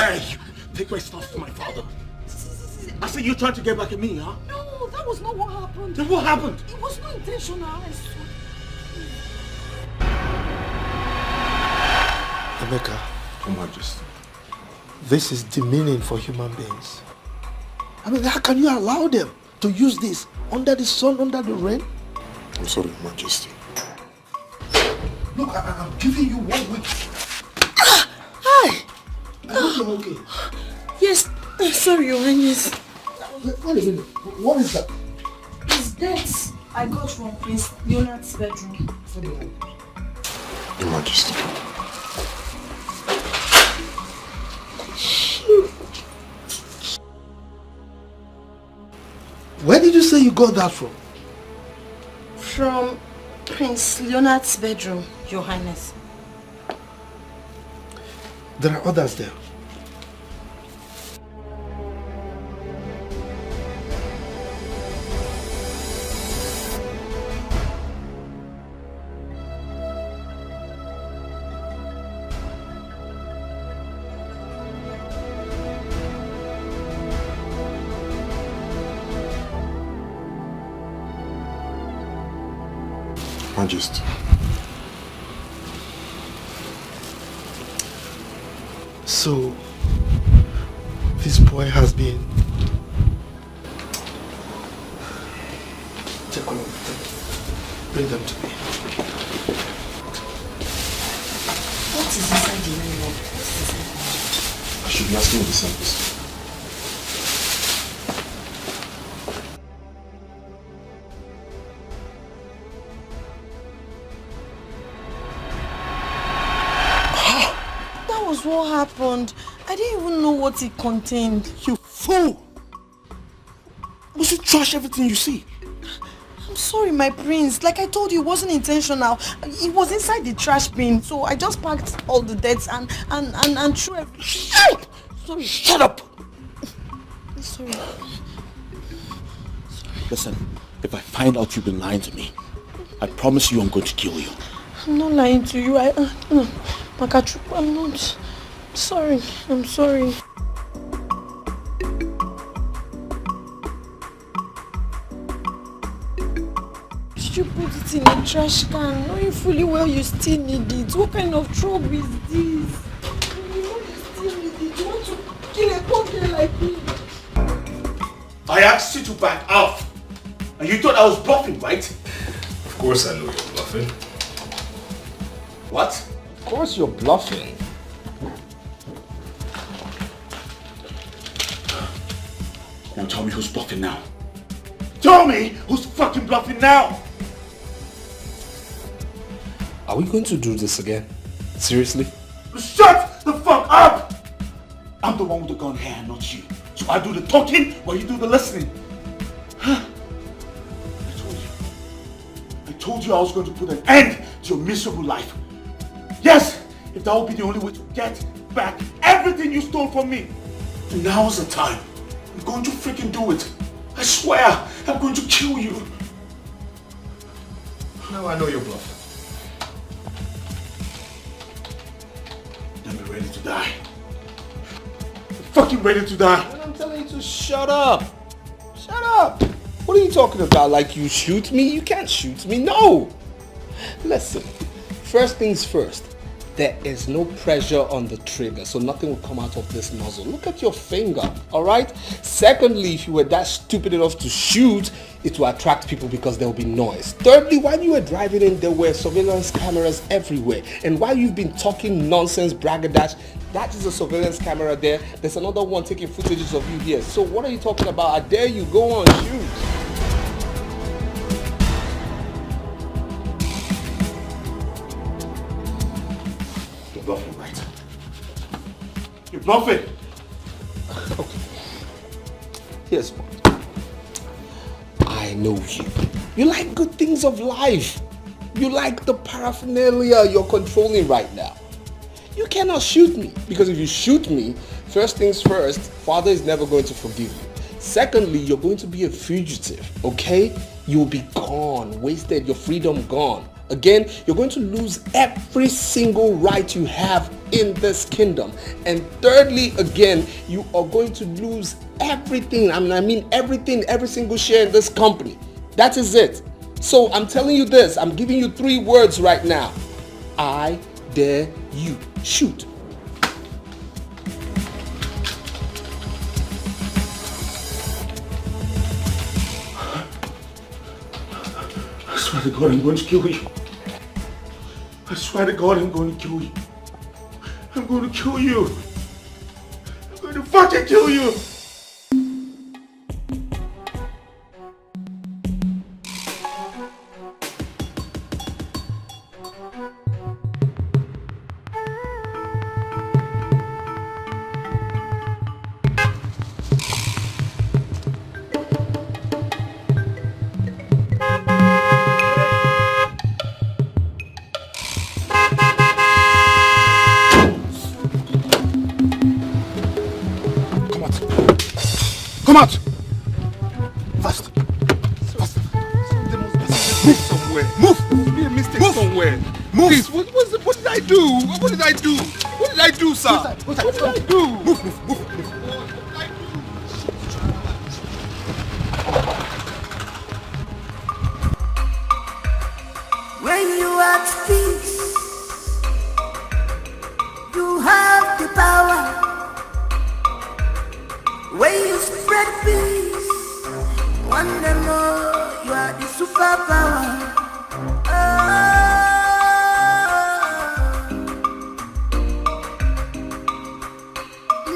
dare you take my stuff to my father? I said you're trying to get back at me, huh? No, that was not what happened. Then what happened? It was not intentional, I swear. Emeka, Your Majesty. this is demeaning for human beings. I mean, how can you allow them to use this under the sun, under the rain? I'm sorry, Your Majesty. Look, I'm giving you 1 week. Hi! I hope you're okay. Yes, sorry, Your Highness. Wait a minute. What is that? It's dates I got from Prince Leonard's bedroom. Your Majesty. Where did you say you got that from? From Prince Leonard's bedroom, Your Highness. There are others there. Majesty. So, this boy has been... Take all of them. Bring them to me. What is inside the nylon? What is inside? I should be asking the service. What happened? I didn't even know what it contained. You fool! Must you trash everything you see? I'm sorry, my prince. Like I told you, it wasn't intentional. It was inside the trash bin, so I just packed all the debts and threw everything. Shut up! Sorry. Shut up! Sorry. Listen, if I find out you've been lying to me, I promise you I'm going to kill you. I'm not lying to you. Makachu, I'm not. Sorry. I'm sorry. Did you put it in a trash can? Knowing fully well you still need it. What kind of trouble is this? You know you still need it. You want to kill a poor girl like me? I asked you to back off. And you thought I was bluffing, right? Of course I know you're bluffing. What? Of course you're bluffing. Now tell me who's bluffing now. Tell me who's fucking bluffing now! Are we going to do this again? Seriously? Shut the fuck up! I'm the one with the gun here, not you. So I do the talking while you do the listening. Huh? I told you I was going to put an end to your miserable life. Yes, if that would be the only way to get back everything you stole from me. Now's the time. I'm going to freaking do it. I swear, I'm going to kill you. Now I know you're bluffing. I'm ready to die. I'm fucking ready to die. And I'm telling you to shut up. Shut up. What are you talking about? Like you shoot me? You can't shoot me. No. Listen, first things first. There is no pressure on the trigger, so nothing will come out of this nozzle. Look at your finger, all right? Secondly, if you were that stupid enough to shoot, it will attract people because there will be noise. Thirdly, while you were driving in, there were surveillance cameras everywhere. And while you've been talking nonsense, bragadash, that is a surveillance camera there. There's another one taking footages of you here. So what are you talking about? I dare you, go on, shoot. You're bluffing, right? You're bluffing! Okay. Here's what. I know you. You like good things of life. You like the paraphernalia you're controlling right now. You cannot shoot me, because if you shoot me, first things first, Father is never going to forgive you. Secondly, you're going to be a fugitive, okay? You'll be gone, wasted, your freedom gone. Again, you're going to lose every single right you have in this kingdom. And thirdly, again, you are going to lose everything. I mean everything, every single share in this company. That is it. So I'm telling you this. I'm giving you 3 words right now. I dare you. Shoot. I swear to God, I'm going to kill you. I swear to God, I'm going to kill you. I'm going to kill you. I'm going to fucking kill you. Come out! Fast! Fast! There must be something somewhere. Move! There must be a mistake Move! somewhere. Move! Please, what did I do? What did I do? What did I do, sir? What did I do? Move, move, move, move. When you are at peace, you have the power. When you spread peace, one day more, you are the superpower.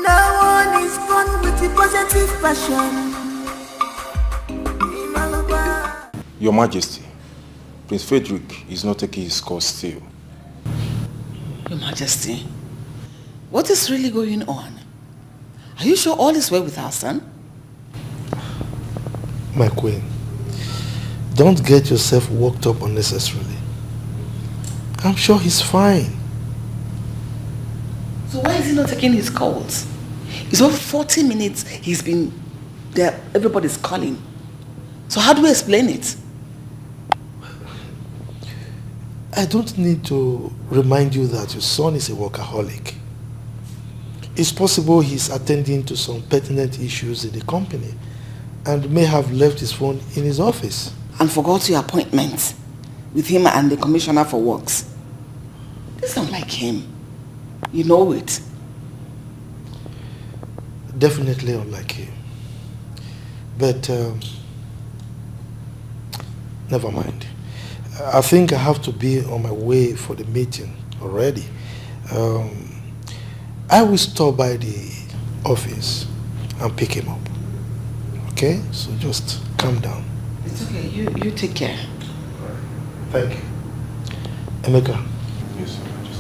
No one is born with the positive passion. Your Majesty, Prince Frederick is not taking his course still. Your Majesty, what is really going on? Are you sure all is well with our son? My queen, don't get yourself worked up unnecessarily. I'm sure he's fine. So why is he not taking his calls? It's over 40 minutes he's been there, everybody's calling. So how do we explain it? I don't need to remind you that your son is a workaholic. It's possible he's attending to some pertinent issues in the company and may have left his phone in his office. And forgot your appointment with him and the Commissioner for Works. This don't like him. You know it. Definitely unlike him. But never mind. I think I have to be on my way for the meeting already. I will stop by the office and pick him up. Okay? So just calm down. It's okay. You take care. Thank you. Emeka. Yes, Your Majesty.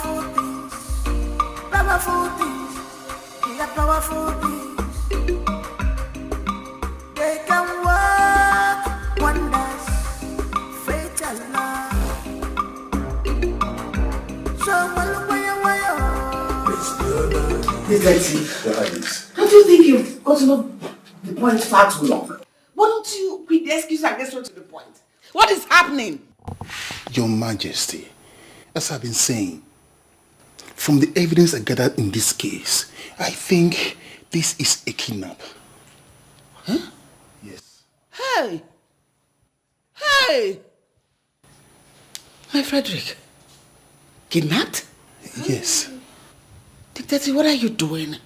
powerful things. Powerful things. They are powerful things. They can work wonders. Fatal love. So Don't you think you've gotten up the point far too long? Why don't you quit the excuse and get straight to the point? What is happening? Your Majesty, as I've been saying, from the evidence I gathered in this case, I think this is a kidnap. Huh? Yes. Hey! Hey! My Frederick, kidnapped? Yes. Detective, what are you doing?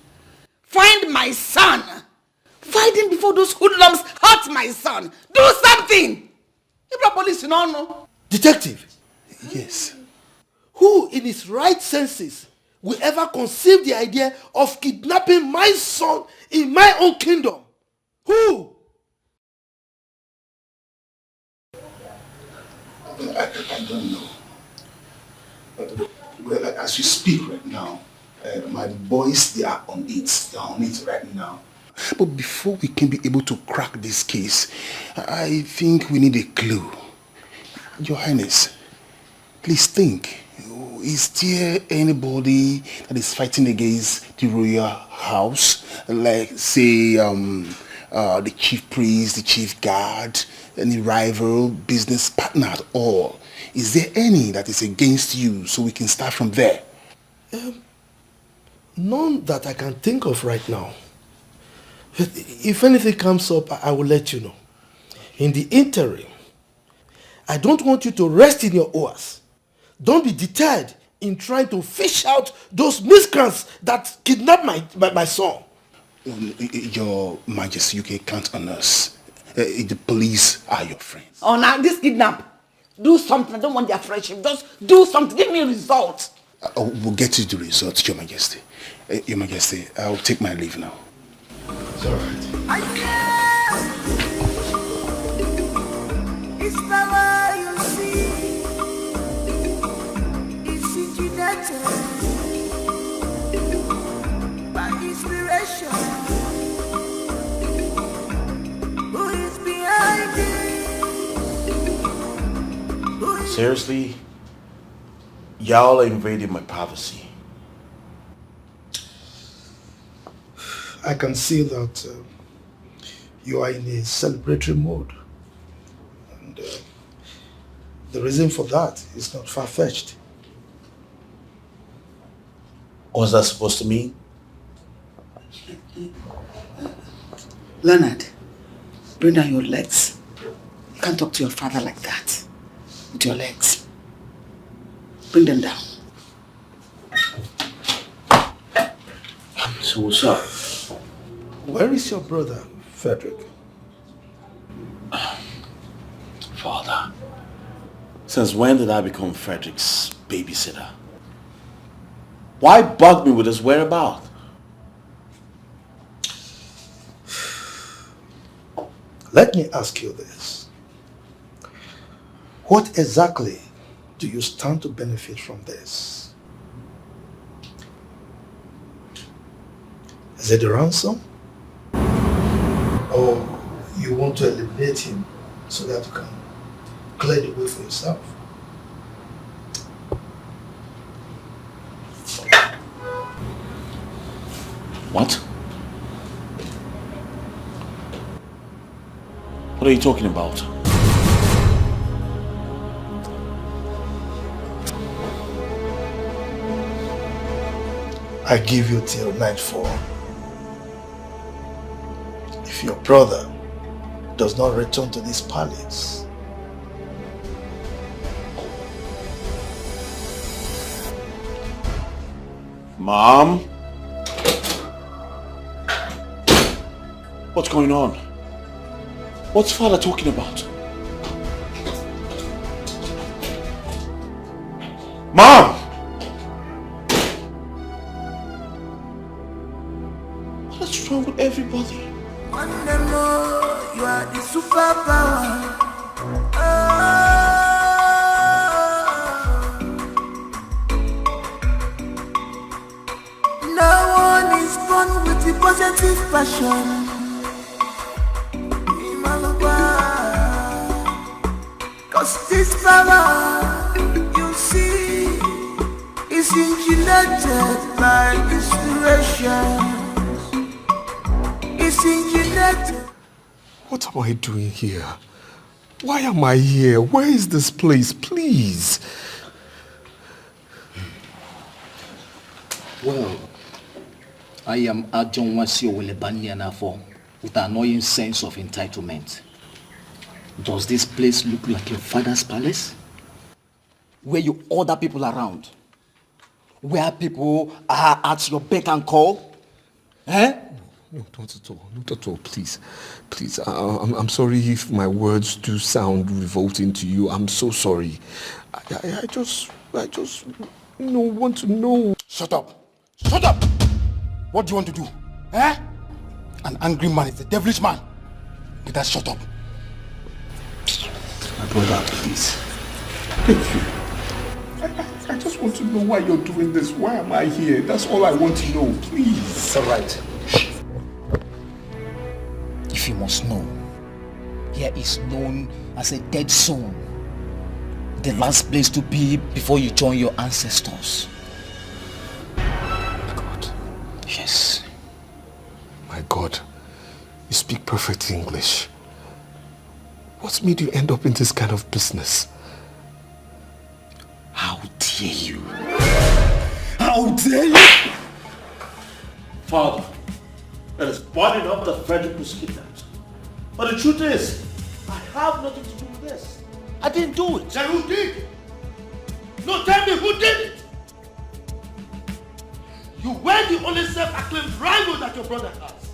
Find my son! Find him before those hoodlums hurt my son! Do something! If the police don't know. Detective! Yes. Who in his right senses will ever conceive the idea of kidnapping my son in my own kingdom? Who? I don't know. Well, as you speak right now, my boys, they are on it. They are on it right now. But before we can be able to crack this case, I think we need a clue. Your Highness, please think. Is there anybody that is fighting against the royal house? Like, say, the chief priest, the chief guard, any rival, business partner at all? Is there any that is against you so we can start from there? None that I can think of right now. If anything comes up, I will let you know. In the interim, I don't want you to rest in your oars. Don't be deterred in trying to fish out those miscreants that kidnapped my son. Your Majesty, you can count on us. The police are your friends. Oh, now this kidnap. Do something. I don't want their friendship. Just do something. Give me a result. We'll get you the results, Your Majesty. Your Majesty, I'll take my leave now. It's all right. It's power you see. It's intimidated by inspiration. Who is behind it? Seriously? Y'all are invading my privacy. I can see that you are in a celebratory mode. And the reason for that is not far-fetched. What's that supposed to mean? Leonard, bring down your legs. You can't talk to your father like that. With your legs. Bring them down. So what's up? Where is your brother, Frederick? Father, since when did I become Frederick's babysitter? Why bug me with his whereabouts? Let me ask you this. What exactly do you stand to benefit from this? Is it the ransom? Or you want to eliminate him so that you can clear the way for yourself? What? What are you talking about? I give you till nightfall. If your brother does not return to this palace, Mom? What's going on? What's Father talking about? Mom! What's wrong with everybody? One day more, you are the superpower. positive passion. Cause this power, you see, is engineered by inspiration. It's engineered. What am I doing here? Why am I here? Where is this place? Please. Well, I am Ajon Wasio Wilebanianafo with an annoying sense of entitlement. Does this place look like your father's palace? Where you order people around? Where people are at your beck and call? Eh? No, not at all. Not at all. Please. Please. I'm sorry if my words do sound revolting to you. I'm so sorry. I just want to know. Shut up. Shut up. What do you want to do? Eh? An angry man is a devilish man. Get that shut up. My brother, please. Thank you. I just want to know why you're doing this. Why am I here? That's all I want to know. Please. It's all right. If you must know, here is known as a dead zone. The last place to be before you join your ancestors. My God. Yes. My God. You speak perfect English. What made you end up in this kind of business? How dare you? How dare you? Father, it is bad enough that Frederick was kidnapped. But the truth is, I have nothing to do with this. I didn't do it. Then who did? No, tell me who did it? You were the only self-acclaimed rival that your brother has.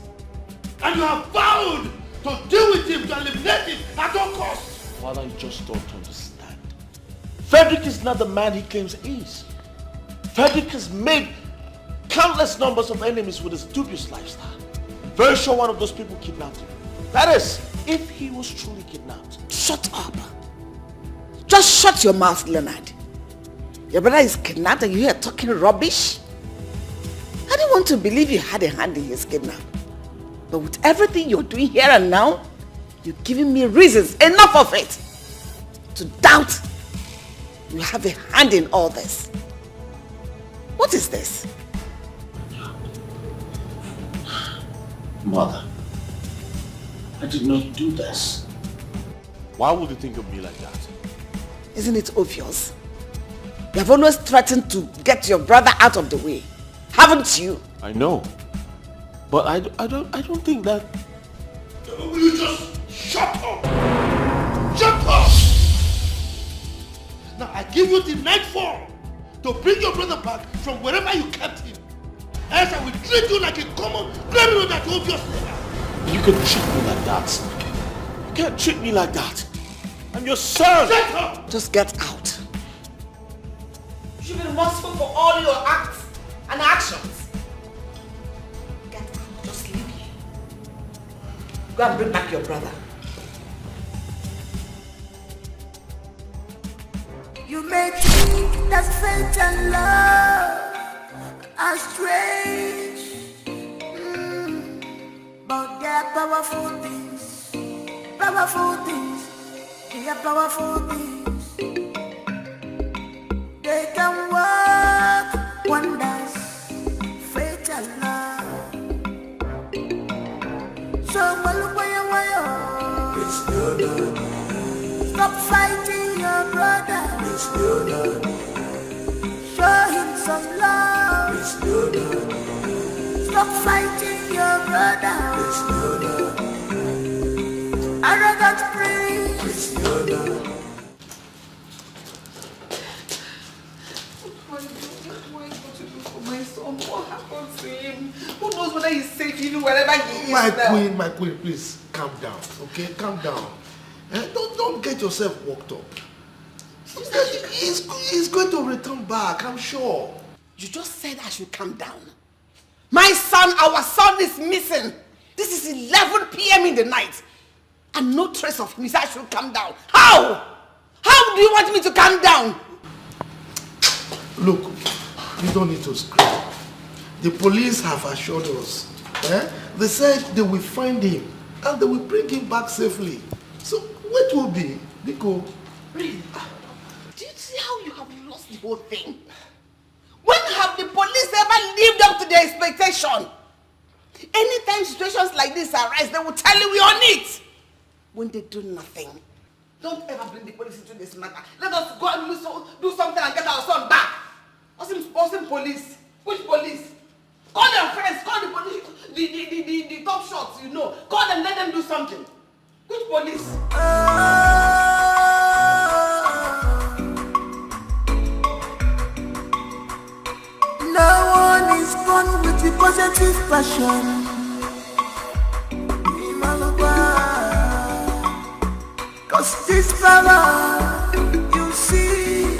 And you have vowed to deal with him, to eliminate him at all costs. Father, you just don't understand. Frederick is not the man he claims he is. Frederick has made countless numbers of enemies with his dubious lifestyle. I'm very sure one of those people kidnapped him. That is, if he was truly kidnapped. Shut up. Just shut your mouth, Leonard. Your brother is kidnapped and you are talking rubbish? I didn't want to believe you had a hand in his kidnap. But with everything you're doing here and now, you're giving me reasons, enough of it, to doubt you have a hand in all this. What is this? Mother, I did not do this. Why would you think of me like that? Isn't it obvious? You have always threatened to get your brother out of the way, haven't you? I know. But I don't think that... Will you just shut up? Shut up! Now I give you the nightfall to bring your brother back from wherever you kept him. Else I will treat you like a common criminal that you obviously are. You can treat me like that. You can't treat me like that. I'm your son. Shut up! Just get out. You should be responsible for all your acts and actions. Get out. Just leave here. Go and bring back your brother. You may think that fate and love are strange, but they are powerful things. Powerful things. They are powerful things. They can work wonders. Fate and love. So it's your journey. Stop fighting your brother. It's your journey. Show him some love. It's your journey. Stop fighting your brother. It's your journey. Arrogant priest. It's your journey. What are you going to do for my son? What happened to him? Who knows whether he's safe even wherever he is now? My queen, please calm down, okay? Calm down. Don't get yourself worked up. He's going to return back, I'm sure. You just said I should calm down. My son, our son is missing. This is 11 p.m. in the night. And no trace of him. You said I should calm down. How? How do you want me to calm down? Look, you don't need to scream. The police have assured us They said they will find him and they will bring him back safely. So what will be, Nico? Really? Do you see how you have lost the whole thing? When have the police ever lived up to their expectation? Anytime situations like this arise, they will tell you we're on it. When they do nothing, don't ever bring the police into this matter. Let us go and do something and get our son back. Awesome police. Which police? Call their friends, call the police, the top shots, you know. Call them, let them do something. Which police? No one is born with the positive passion. Cause this power, you see,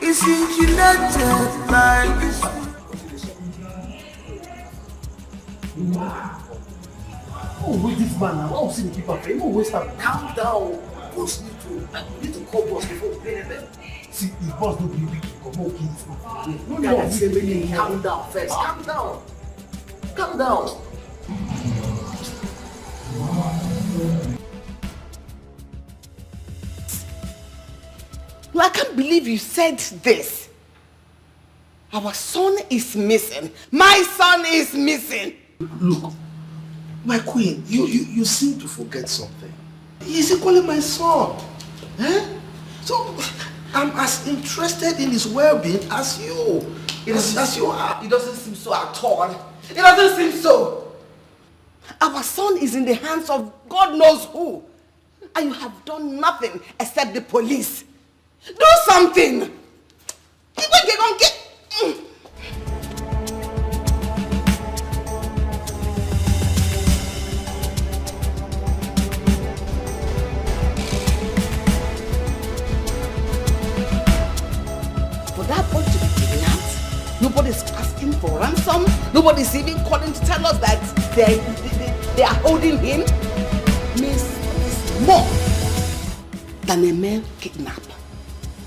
is engineered like this. Oh, wait, this man now. Oh, see the people. He won't waste time. Calm down. Boss need to call boss before we pay them. See, if boss don't be weak, come on, kids. No, calm down first. Calm down. Calm down. No, I can't believe you said this. Our son is missing. My son is missing. Look, my queen, you seem to forget something. He's equally my son. So, I'm as interested in his well-being as you. As you are. It doesn't seem so at all. It doesn't seem so. Our son is in the hands of God knows who. And you have done nothing except the police. Do something. People get on get. For that boy to be kidnapped, nobody's asking for ransom. Nobody's even calling to tell us that they are holding him. Means it's more than a mere kidnap.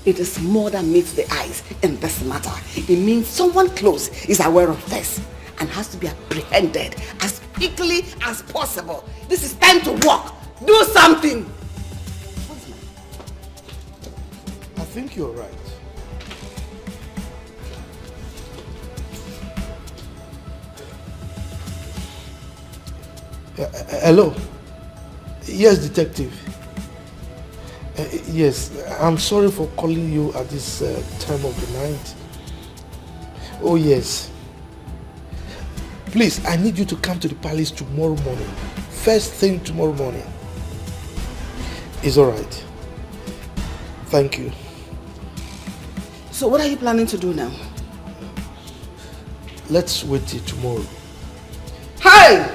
It is more than meets the eyes in this matter. It means someone close is aware of this and has to be apprehended as quickly as possible. This is time to work. Do something. I think you're right. Hello? Yes, detective. Yes, I'm sorry for calling you at this time of the night. Oh yes. Please, I need you to come to the palace tomorrow morning. First thing tomorrow morning. It's alright. Thank you. So what are you planning to do now? Let's wait till tomorrow. Hey!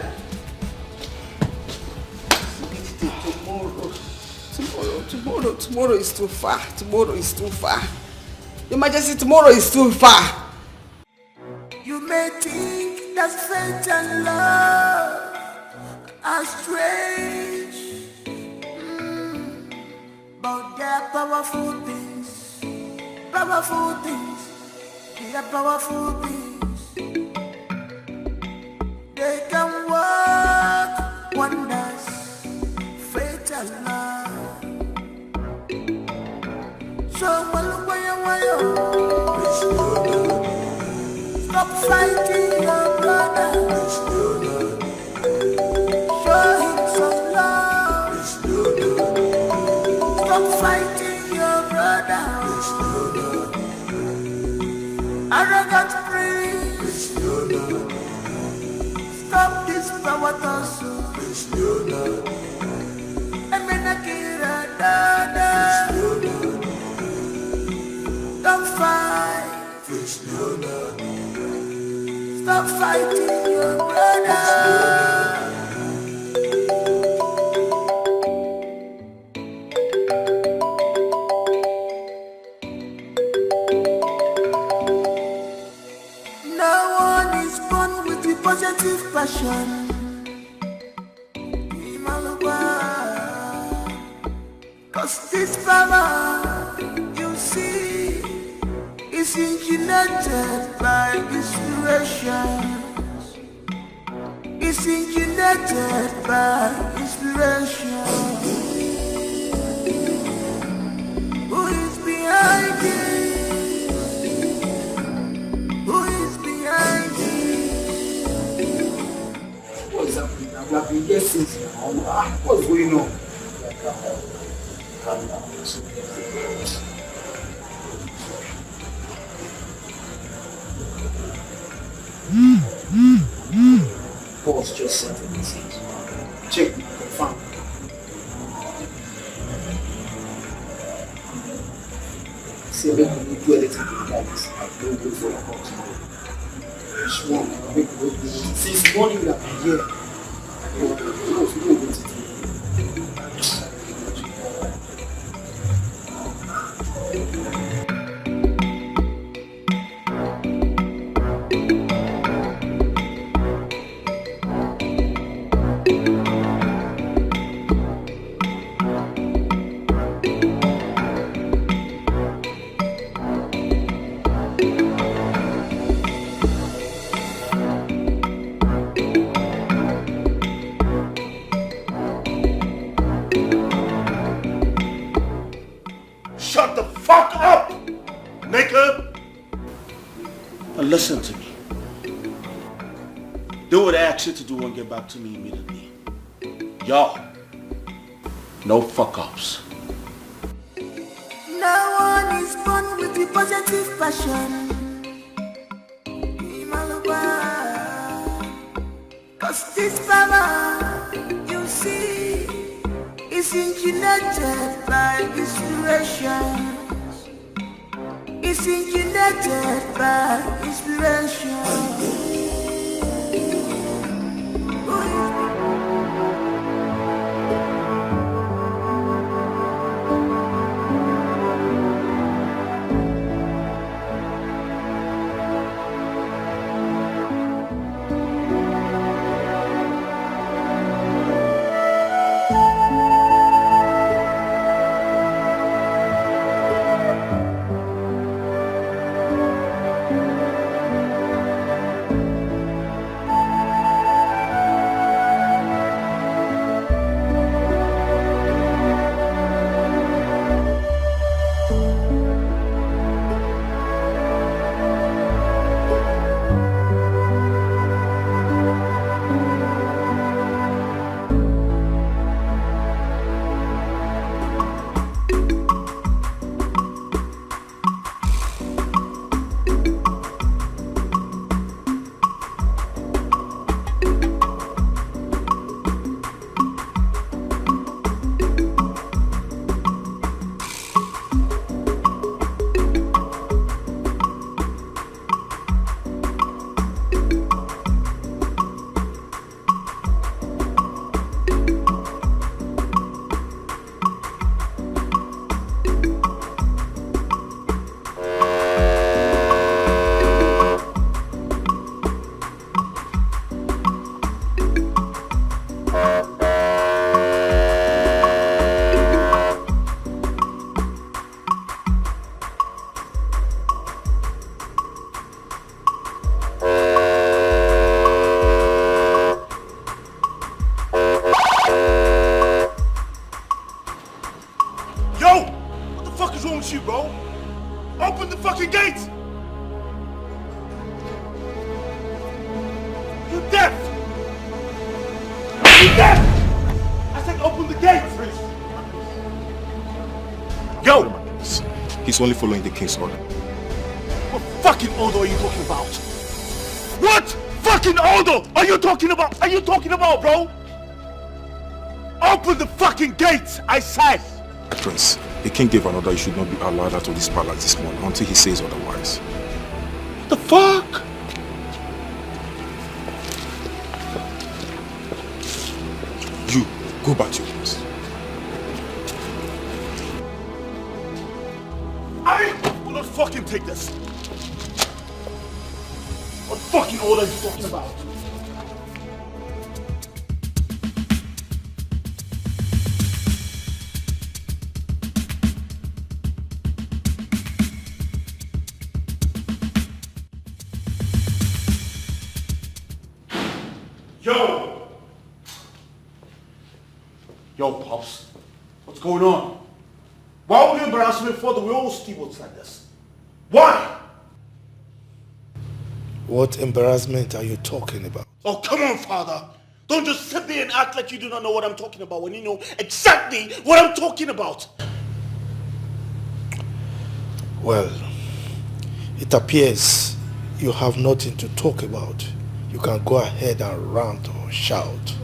Tomorrow is too far. Tomorrow is too far. Your Majesty, tomorrow is too far. You may think that fate and love are strange, but they're powerful things. Powerful things. They are powerful things. They can work wonders. Fate and love. So stop fighting your brother. Show him some love. Stop fighting your brother. Arrogant prince. Stop this power tussle. Emenakira dada. Don't fight. Stop fighting your brother. No one is born with the positive passion. Cause this power, you see, is engineered by inspirations. is injected by inspiration. Who is behind it? Who is behind it? What's happening now? We have been here since now. What's going on? Boss just sent a message. Check, confirm. Say, make me do anything like this. I don't go for your call tomorrow. Which one? Make me do. Since morning we have been here. We don't go to do. Shut the fuck up, nigga! Now listen to me. Do what I asked you to do and get back to me immediately. Y'all, no fuck-ups. No one is born with the positive passion. Cause this power, you see, is engineered by inspirations. It's engineered by inspiration. you, bro. Open the fucking gates! You deaf! You deaf! I said open the gates! Yo! He's only following the king's order. What fucking order are you talking about? What fucking order are you talking about? Are you talking about, bro? Open the fucking gates, I said! Prince, the king gave an order you should not be allowed out of this palace this morning until he says otherwise. What the fuck? You, go back to your place. I will not fucking take this. What fucking order are you talking about? Yo! going on? Why would you embarrass me before the whole steamboats like this? Why? What embarrassment are you talking about? Oh, come on, Father. Don't just sit there and act like you do not know what I'm talking about when you know exactly what I'm talking about. Well, it appears you have nothing to talk about. You can go ahead and rant or shout.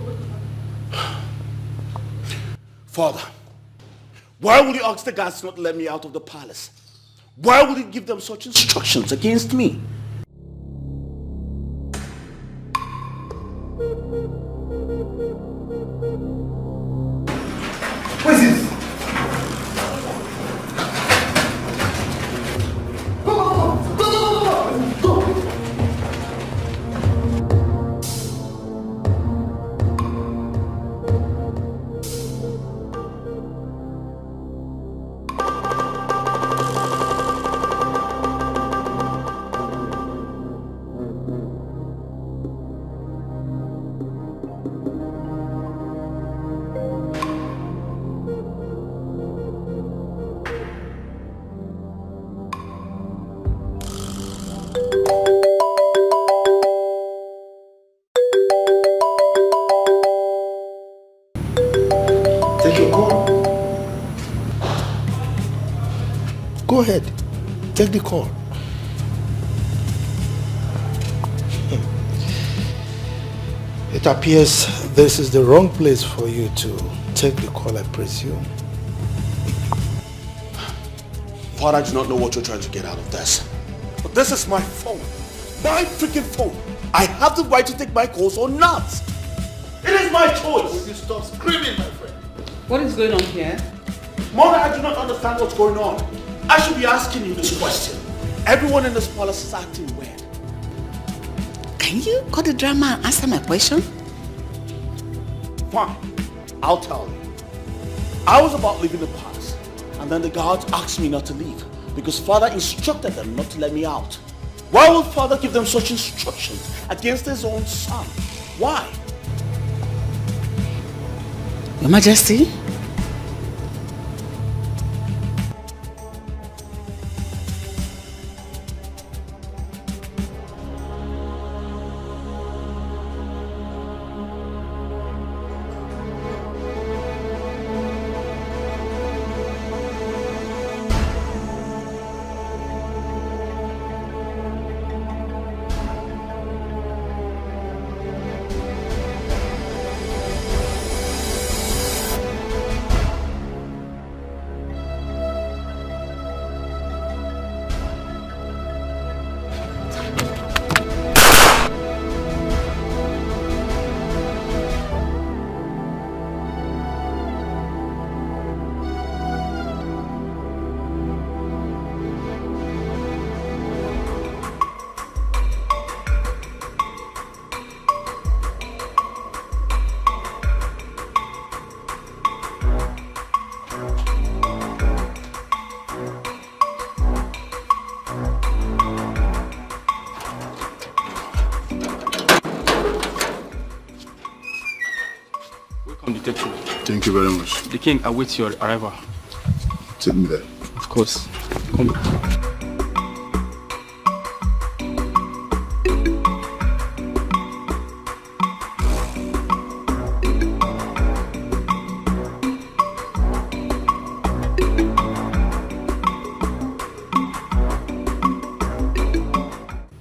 Father, why would you ask the guards not to let me out of the palace? Why would you give them such instructions against me? What is this? Take your call. Go ahead. Take the call. It appears this is the wrong place for you to take the call, I presume. Father, I do not know what you're trying to get out of this. But this is my phone. My freaking phone. I have the right to take my calls or not. It is my choice. Will you stop screaming, my friend? What is going on here? Mother, I do not understand what's going on. I should be asking you this question. Everyone in this palace is acting weird. Can you cut the drama and answer my question? Fine. I'll tell you. I was about leaving the palace, and then the guards asked me not to leave because Father instructed them not to let me out. Why would Father give them such instructions against his own son? Why? Your Majesty? Thank you very much. The king awaits your arrival. Take me there. Of course. Come.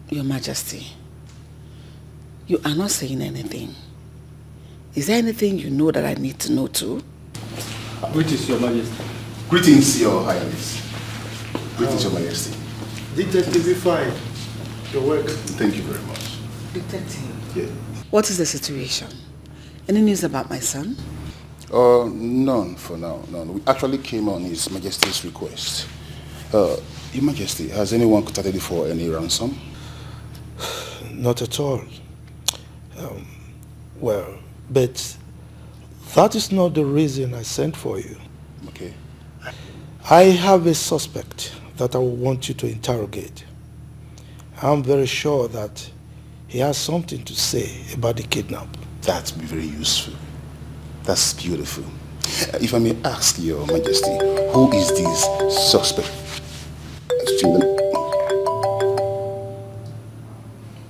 Your Majesty, you are not saying anything. Is there anything you know that I need to know too? Greetings, Your Majesty. Greetings, Your Highness. Greetings, Your Majesty. Detective B5, you're welcome. Thank you very much. Detective. Yeah. What is the situation? Any news about my son? None for now. None. We actually came on His Majesty's request. Your Majesty, has anyone contacted you for any ransom? Not at all. Well, but that is not the reason I sent for you. Okay. I have a suspect that I want you to interrogate. I'm very sure that he has something to say about the kidnap. That'd be very useful. That's beautiful. If I may ask, Your Majesty, who is this suspect? Excuse me.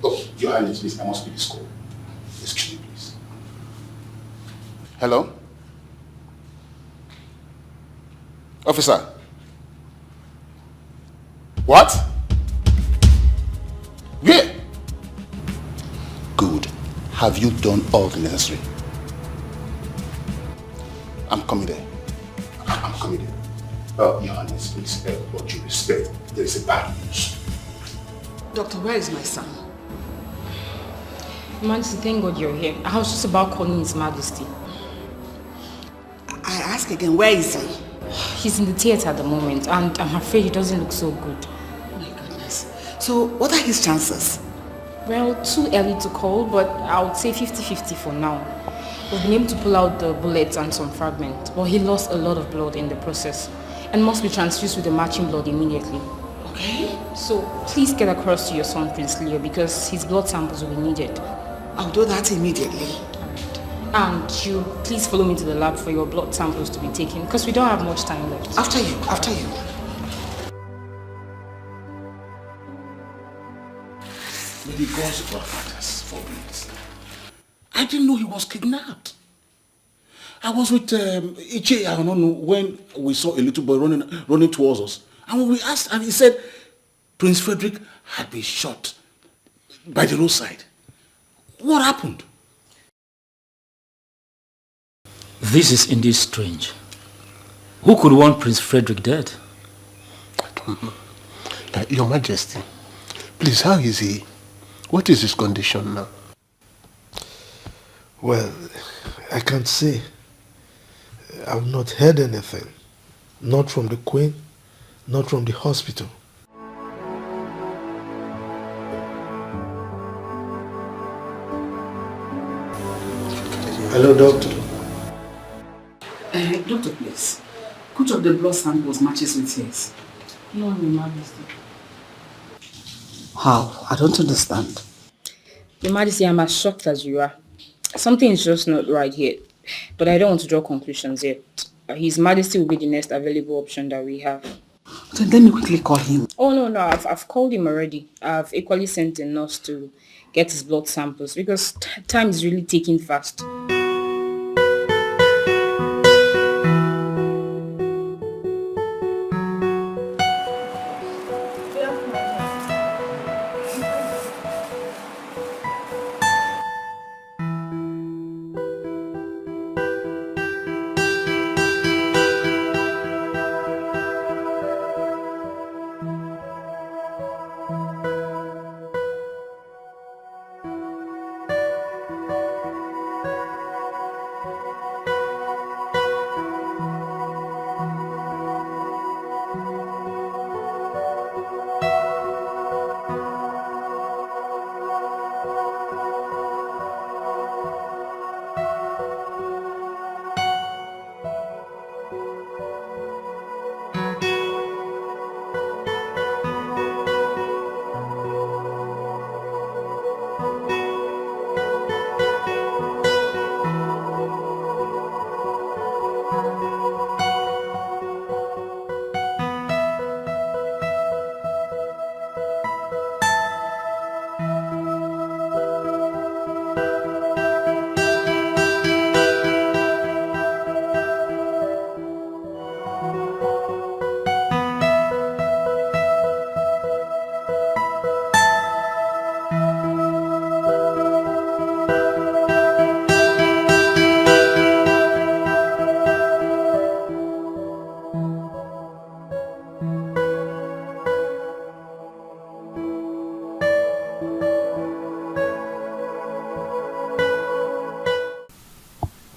Oh, Your Highness, please, I must be this call. Excuse me, please. Hello? Officer? What? Where? Good. Have you done all the necessary? I'm coming there. I'm coming there. Your Highness, please, what you respect, there is a bad news. Doctor, where is my son? Majesty, thank God you're here. I was just about calling His Majesty. I ask again, where is he? He's in the theatre at the moment, and I'm afraid he doesn't look so good. Oh my goodness. So, what are his chances? Well, too early to call, but I would say 50-50 for now. We've been able to pull out the bullets and some fragments, but he lost a lot of blood in the process and must be transfused with the matching blood immediately. Okay. So please get across to your son, Prince Leo, because his blood samples will be needed. I'll do that immediately. And you please follow me to the lab for your blood samples to be taken, because we don't have much time left. After you. May the gods of our fathers forbid. I didn't know he was kidnapped. I was with Iche, I don't know, when we saw a little boy running towards us. And when we asked, and he said Prince Frederick had been shot by the roadside. What happened? This is indeed strange. Who could want Prince Frederick dead? I don't know. Your Majesty, please, how is he? What is his condition now? Well, I can't say. I've not heard anything. Not from the Queen, not from the hospital. Hello, doctor. Doctor, please. Which of the blood samples matches with his? No, Your Majesty. How? I don't understand. Your Majesty, I'm as shocked as you are. Something is just not right here. But I don't want to draw conclusions yet. His Majesty will be the next available option that we have. Then let me quickly call him. Oh, no, I've called him already. I've equally sent a nurse to get his blood samples because time is really ticking fast.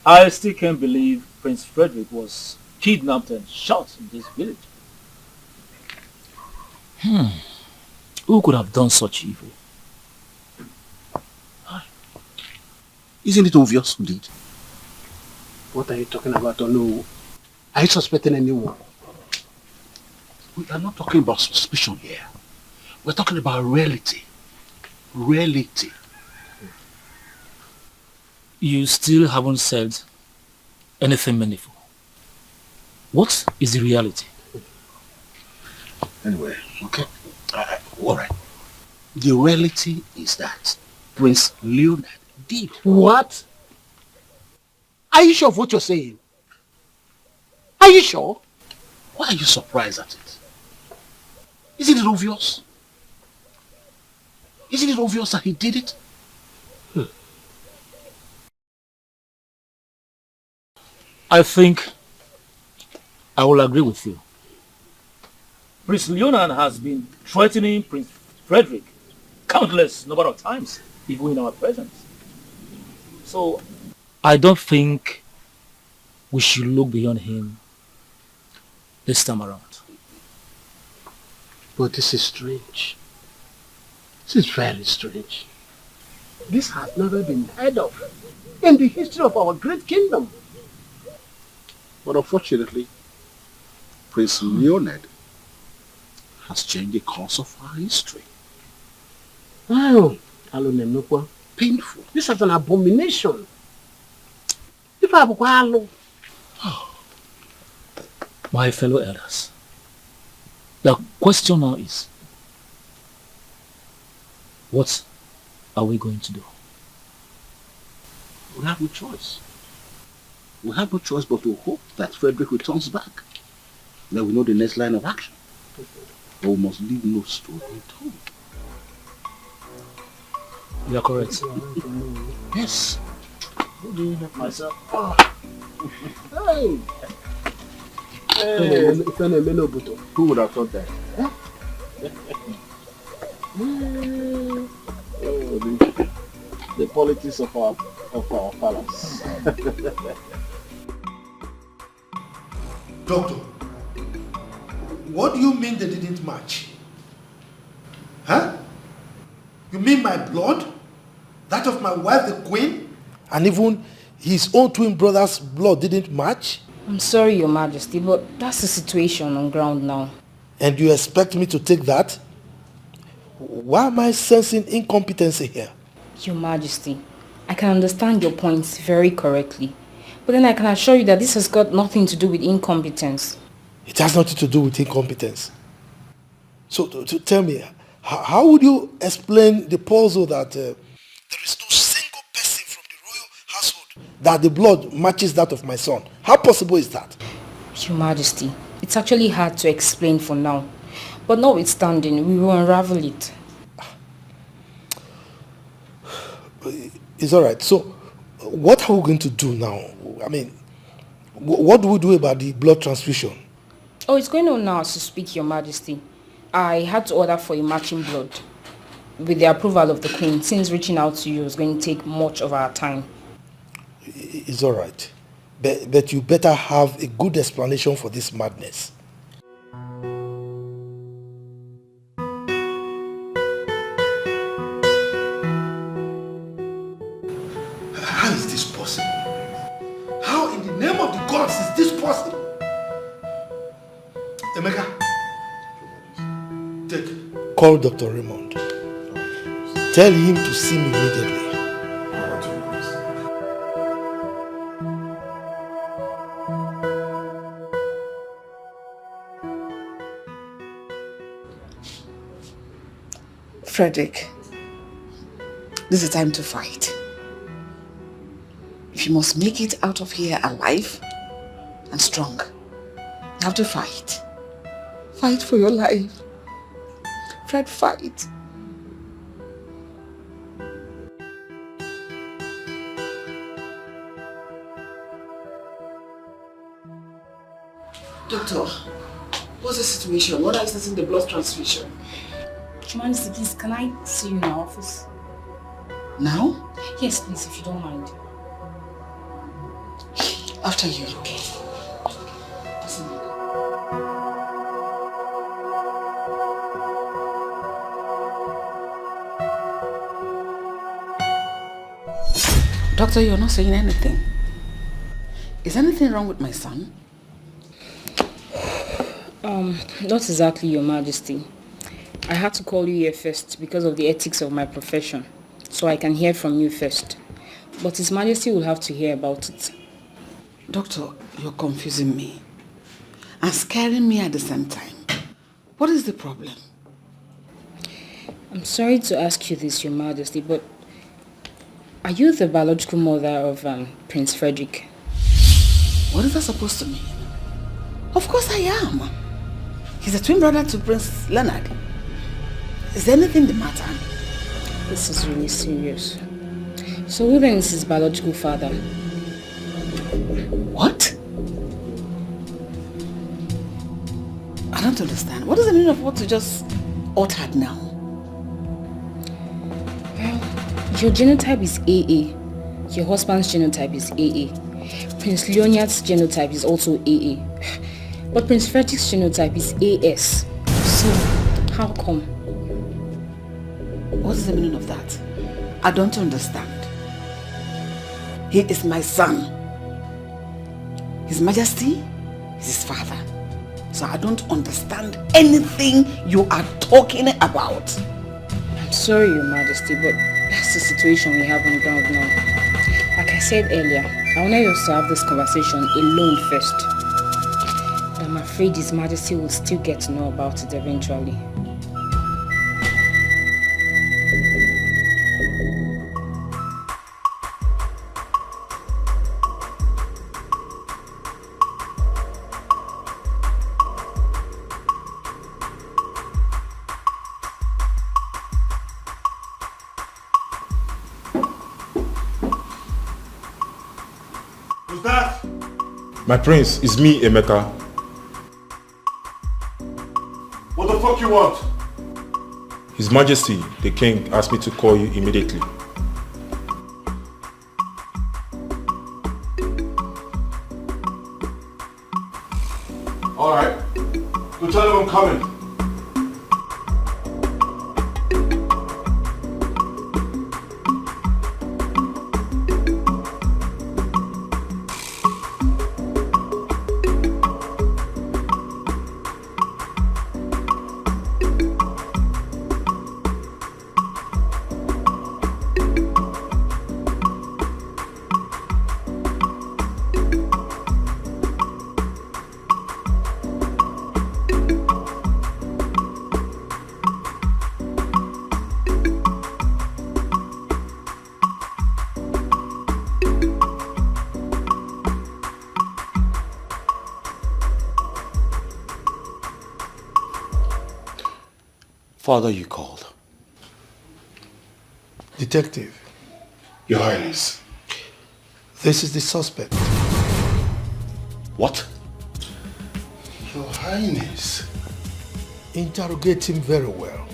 I still can't believe Prince Frederick was kidnapped and shot in this village. Who could have done such evil? Isn't it obvious who did? What are you talking about, Ono? Are you suspecting anyone? We are not talking about suspicion here. We're talking about reality. Reality. You still haven't said anything meaningful. What is the reality? Anyway, okay. Alright. The reality is that Prince Leonard did. What? Are you sure of what you're saying? Are you sure? Why are you surprised at it? Isn't it obvious? Isn't it obvious that he did it? I think I will agree with you. Prince Leonard has been threatening Prince Frederick countless number of times, even in our presence. So I don't think we should look beyond him this time around. But this is strange. This is very strange. This has never been heard of in the history of our great kingdom. But unfortunately, Prince Leonard has changed the course of our history. Wow. Painful. This is an abomination. My fellow elders, the question now is, what are we going to do? We have no choice. We have no choice but to hope that Frederick returns back. Then we know the next line of action. But we must leave no stone unturned. You are correct. Yes. Myself. Hey! Who would have thought that? The politics of our palace. Doctor, what do you mean they didn't match? Huh? You mean my blood? That of my wife, the queen? And even his own twin brother's blood didn't match? I'm sorry, Your Majesty, but that's the situation on ground now. And you expect me to take that? Why am I sensing incompetency here? Your Majesty, I can understand your points very correctly. But then I can assure you that this has got nothing to do with incompetence. It has nothing to do with incompetence. So tell me, how would you explain the puzzle that there is no single person from the royal household that the blood matches that of my son? How possible is that? Your Majesty, it's actually hard to explain for now. But notwithstanding, we will unravel it. It's alright. So, what are we going to do now? I mean, what do we do about the blood transfusion? Oh, it's going on now as you speak, Your Majesty. I had to order for a matching blood with the approval of the Queen, since reaching out to you is going to take much of our time. It's alright. But you better have a good explanation for this madness. How is this possible? How in the name of the gods is this possible? Emeka, call Dr. Raymond. Tell him to see me immediately. Frederick, this is time to fight. If you must make it out of here alive and strong, you have to fight. Fight for your life. Fred, fight. Doctor, what's the situation? When are you starting the blood transfusion? Your Majesty, please, can I see you in our office? Now? Yes, please, if you don't mind. After you. Okay. Doctor, you're not saying anything. Is anything wrong with my son? Not exactly, Your Majesty. I had to call you here first because of the ethics of my profession, so I can hear from you first. But His Majesty will have to hear about it. Doctor, you're confusing me. and scaring me at the same time. What is the problem? I'm sorry to ask you this, Your Majesty, but are you the biological mother of Prince Frederick? What is that supposed to mean? Of course I am. He's a twin brother to Prince Leonard. Is there anything the matter? This is really serious. So who then is his biological father? What? I don't understand. What is the meaning of what you just uttered now? Well, your genotype is AA. Your husband's genotype is AA. Prince Leonard's genotype is also AA. But Prince Frederick's genotype is AS. So, how come? What is the meaning of that? I don't understand. He is my son. His Majesty is his father. So I don't understand anything you are talking about. I'm sorry, Your Majesty, but that's the situation we have on ground now. Like I said earlier, I wanted us to have this conversation alone first. But I'm afraid His Majesty will still get to know about it eventually. Who's that? My prince, it's me, Emeka. What the fuck you want? His Majesty, the king, asked me to call you immediately. Alright. Go tell him I'm coming. Father, you called. Detective. Your Highness. This is the suspect. What? Your Highness. Interrogate him very well.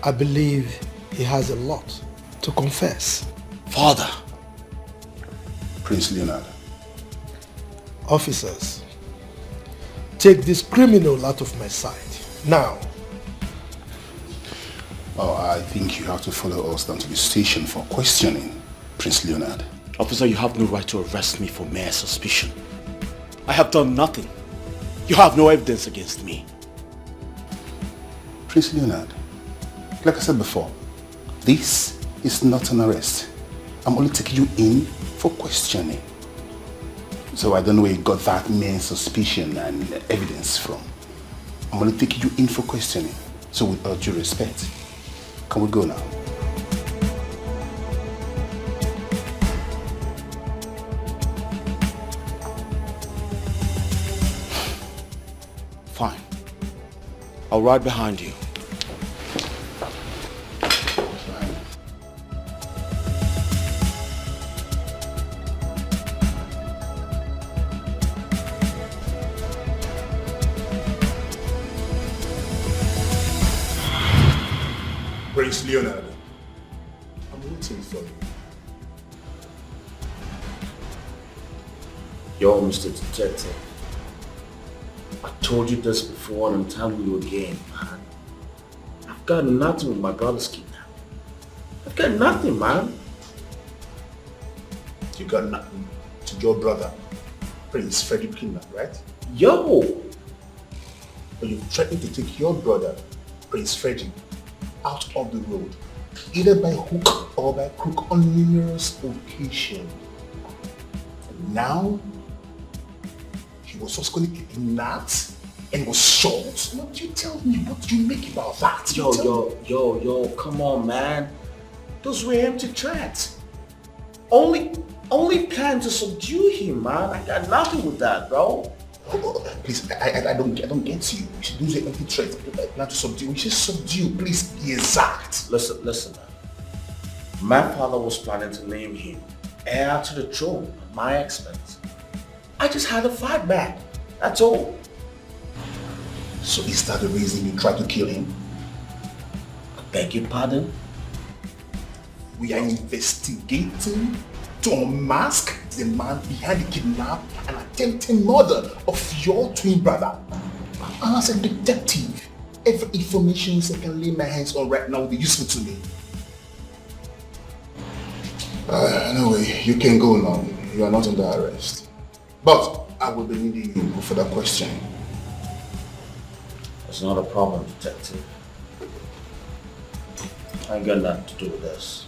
I believe he has a lot to confess. Father. Prince Leonard. Officers, take this criminal out of my sight. Now. Oh, I think you have to follow us down to the station for questioning, Prince Leonard. Officer, you have no right to arrest me for mere suspicion. I have done nothing. You have no evidence against me. Prince Leonard, like I said before, this is not an arrest. I'm only taking you in for questioning. So I don't know where you got that mere suspicion and evidence from. I'm only taking you in for questioning. So with all due respect, can we go now? Fine. I'll ride behind you. Prince Leonard, I'm waiting for you. Yo, Mr. Detective. I told you this before and I'm telling you again, man. I've got nothing with my brother's kidnapping. I've got nothing, man. You got nothing to your brother, Prince Frederick Kidnap, right? Yo! But you've threatened to take your brother, Prince Frederick, out of the road, either by hook or by crook on numerous occasions. And now, he was subsequently kidnapped and was shot. What do you tell me? What do you make about that? Yo, come on, man. Those were empty threats. Only plan to subdue him, man. I got nothing with that, bro. Please, I don't get you. Those are empty threats. I plan to subdue. We should subdue. Please be exact. Listen, man. My father was planning to name him heir to the throne at my expense. I just had to fight back. That's all. So is that the reason you tried to kill him? I beg your pardon? We are investigating to unmask the man behind the kidnap and attempted murder of your twin brother. And as a detective, every information I can lay my hands on right now will be useful to me. Anyway, you can go now. You are not under arrest. But I will be needing you for that question. It's not a problem, detective. I ain't got nothing to do with this.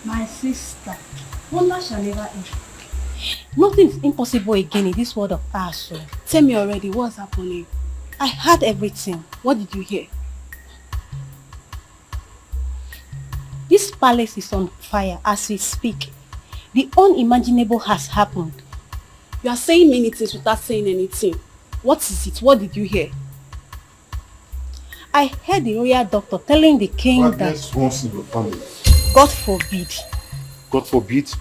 My sister, wonder shall never end. Nothing is impossible again in this world of ours. So. Tell me already, what's happening? I heard everything. What did you hear? This palace is on fire as we speak. The unimaginable has happened. You are saying many things without saying anything. What is it? What did you hear? I heard the royal doctor telling the king that... once in your family. God forbid. God forbid,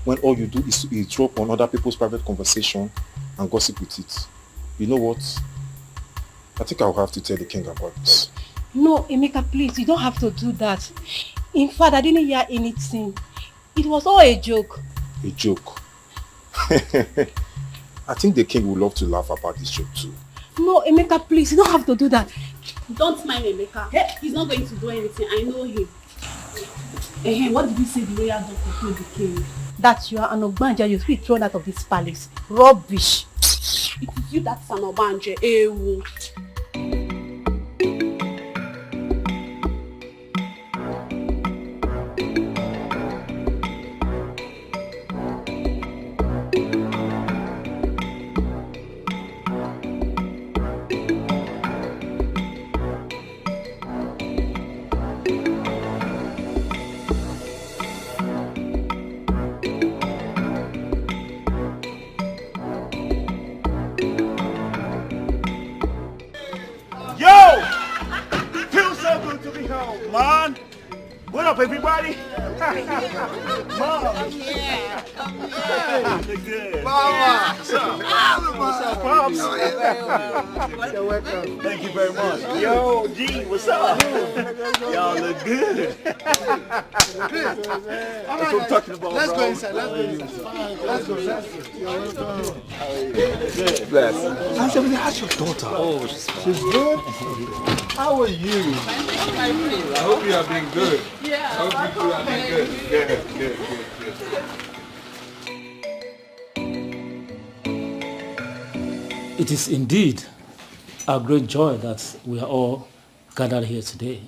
when all you do is to eavesdrop on other people's private conversation and gossip with it. You know what? I think I'll have to tell the king about this. No, Emeka, please, you don't have to do that. In fact, I didn't hear anything. It was all a joke. A joke? I think the king would love to laugh about this joke too. No, Emeka, please, you don't have to do that. Don't mind Emeka. He's not going to do anything. I know him. What did you say the royal doctor told the king? That you are an Ogbanja, you should be thrown out of this palace. Rubbish. It is you that's an Ogbanja. Ew. Everybody, Mom. Yeah. Good. Mama. What's up? What's up, Pops? You're welcome. Thank you very much. Yo, G, what's up? Y'all look good. That's what I'm talking about, Let's bro. go inside. Let's go. You're welcome. Good. Bless. How's your daughter? Oh, she's good. How are you? I hope you have been good. Yeah. I hope you have been good. Good. It is indeed a great joy that we are all gathered here today.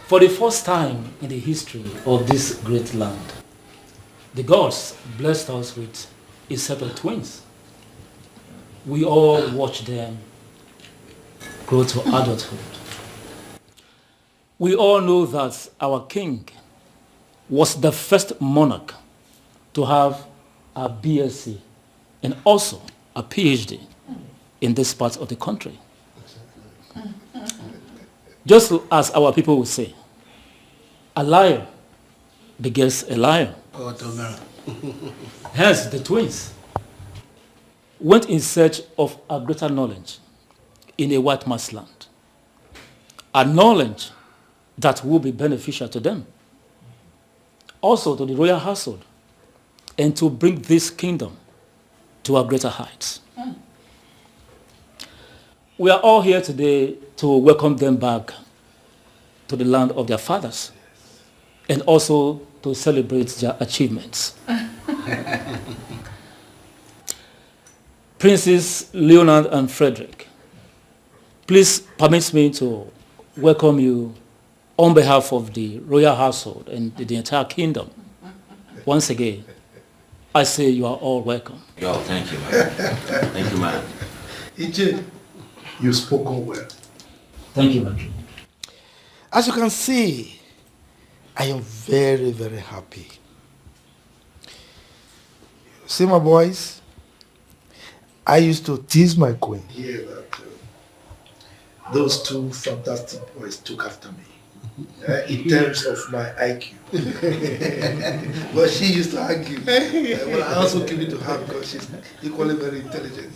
For the first time in the history of this great land, the gods blessed us with a set of twins. We all watched them grow to adulthood. We all know that our king was the first monarch to have a BSc and also a PhD in this part of the country. Just as our people would say, a liar begets a liar. Oh, Tomera. Hence, the twins went in search of a greater knowledge in a white man's land. A knowledge that will be beneficial to them, also to the royal household, and to bring this kingdom to a greater heights. We are all here today to welcome them back to the land of their fathers and also to celebrate their achievements. Princes Leonard and Frederick, please permit me to welcome you on behalf of the royal household and the entire kingdom. Once again, I say you are all welcome. Yo, thank you, man. Thank you, man. EJ, you've spoken well. Thank you, man. As you can see, I am very, very happy. See, my boys, I used to tease my queen here that those two fantastic boys took after me in terms of my IQ. But she used to argue. Well, I also give it to her because she's equally very intelligent.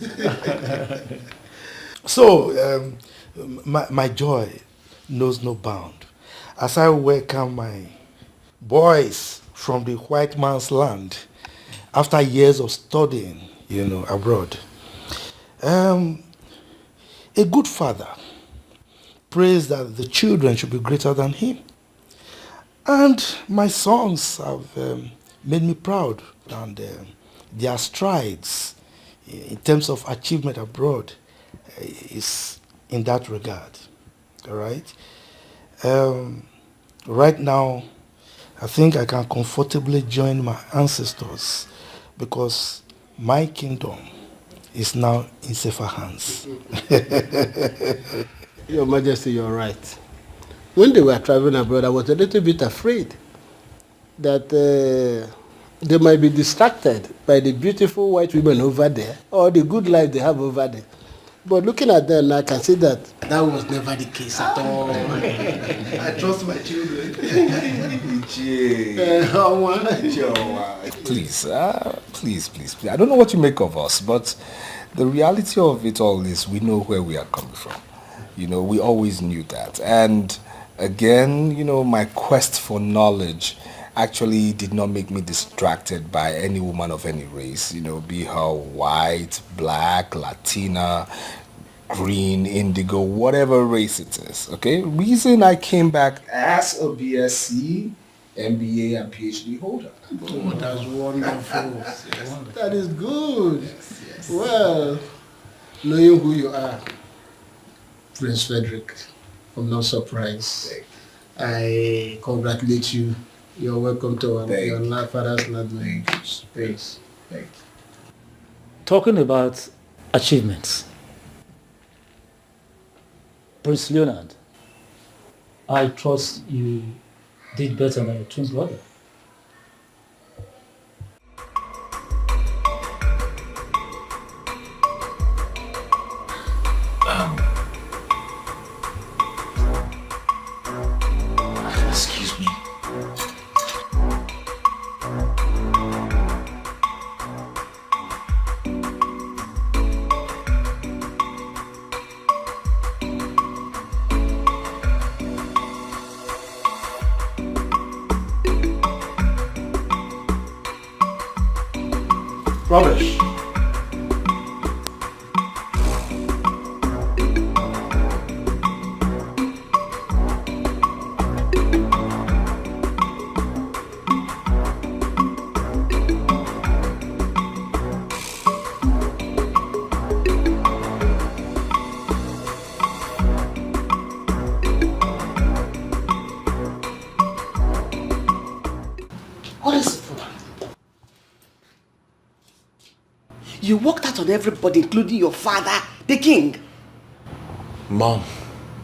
So, my joy knows no bound as I welcome my boys from the white man's land after years of studying, abroad. A good father prays that the children should be greater than him. And my sons have made me proud, and their strides in terms of achievement abroad is in that regard. All right? Right now, I think I can comfortably join my ancestors because my kingdom is now in safer hands. Your Majesty, you're right. When they were traveling abroad, I was a little bit afraid that they might be distracted by the beautiful white women over there or the good life they have over there. But looking at them, I can see that was never the case at all. I trust my children. Please. I don't know what you make of us, but the reality of it all is we know where we are coming from. We always knew that. And again, my quest for knowledge actually did not make me distracted by any woman of any race, be her white, black, Latina, green, indigo, whatever race it is, okay? Reason I came back as a BSc, MBA, and PhD holder. Oh, that's wonderful. That is good. Yes. Well, knowing who you are, Prince Frederick, I'm not surprised. I congratulate you. You're welcome to your father's land. Thanks. Talking about achievements, Prince Leonard, I trust you did better than your twin brother. Excuse me. Rubbish. What is it for? You walked out on everybody, including your father, the king. Mom.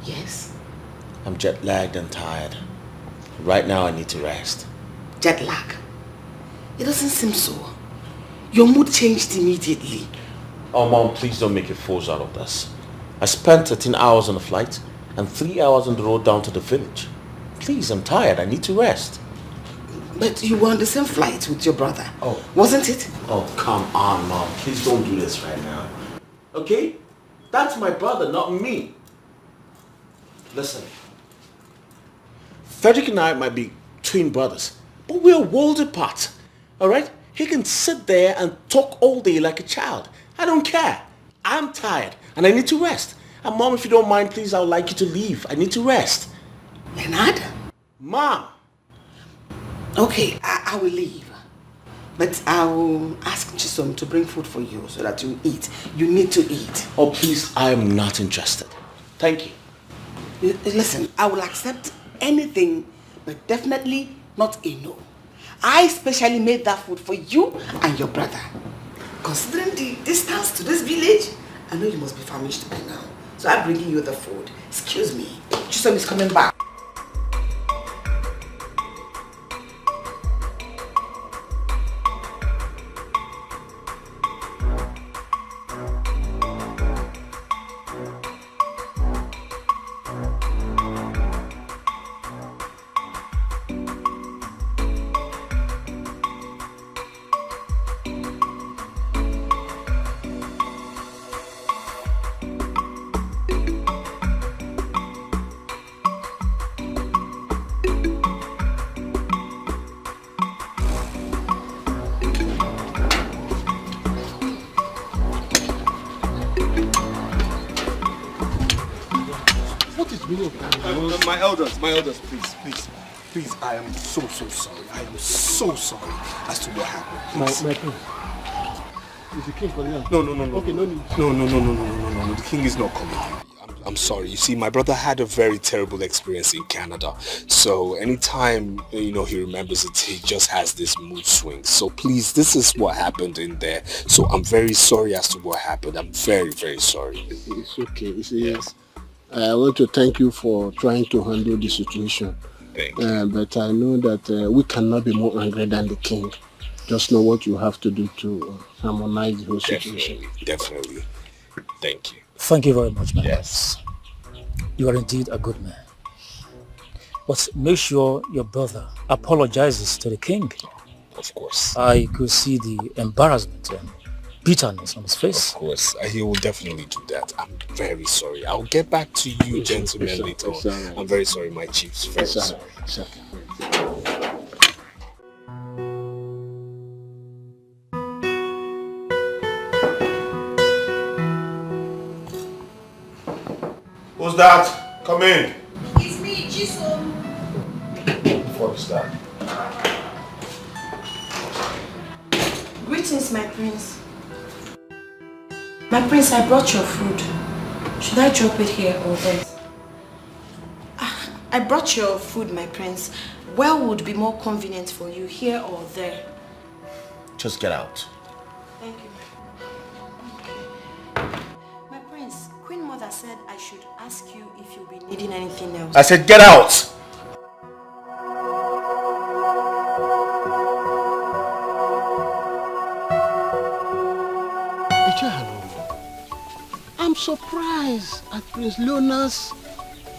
Yes? I'm jet lagged and tired. Right now I need to rest. Jet lag? It doesn't seem so. Your mood changed immediately. Oh, Mom, please don't make a fool out of this. I spent 13 hours on the flight and 3 hours on the road down to the village. Please, I'm tired. I need to rest. But you were on the same flight with your brother. Oh. Wasn't it? Oh, come on, Mom. Please don't do this right now. Okay? That's my brother, not me. Listen. Frederick and I might be twin brothers, but we're worlds apart. Alright? He can sit there and talk all day like a child. I don't care. I'm tired and I need to rest. And Mom, if you don't mind, please, I would like you to leave. I need to rest. Leonard? Mom! Okay, I will leave. But I'll ask Chisom to bring food for you so that you eat. You need to eat. Oh, please, I am not interested. Thank you. Listen, I will accept anything, but definitely not a no. I specially made that food for you and your brother. Considering the distance to this village, I know you must be famished by now. So I'm bringing you the food. Excuse me. Chisom is coming back. My elders, please, I am so sorry. I am so sorry as to what happened. My friend, is the king calling out? No. Okay, no need. No, the king is not coming. I'm sorry. You see, my brother had a very terrible experience in Canada. So anytime, he remembers it, he just has this mood swing. So please, this is what happened in there. So I'm very sorry as to what happened. I'm very, very sorry. It's okay. You see, yes. I want to thank you for trying to handle the situation. Thank you. But I know that we cannot be more angry than the king. Just know what you have to do to harmonize the whole situation. Definitely. Thank you. Thank you very much, man. Yes. You are indeed a good man. But make sure your brother apologizes to the king. Of course. I could see the embarrassment and bitterness on his face. Of course. He will definitely do that. I'm very sorry. I'll get back to you, gentlemen, later on. Right. I'm very sorry, my chiefs. Very sorry. Who's that? Come in. It's me, Chisom. Before we start. Greetings, my prince. My prince, I brought your food. Should I drop it here or there? I brought your food, my prince. Where would be more convenient for you, here or there? Just get out. Thank you. My prince, Queen Mother said I should ask you if you'll be needing anything else. I said get out! I'm surprised at Prince Leonard's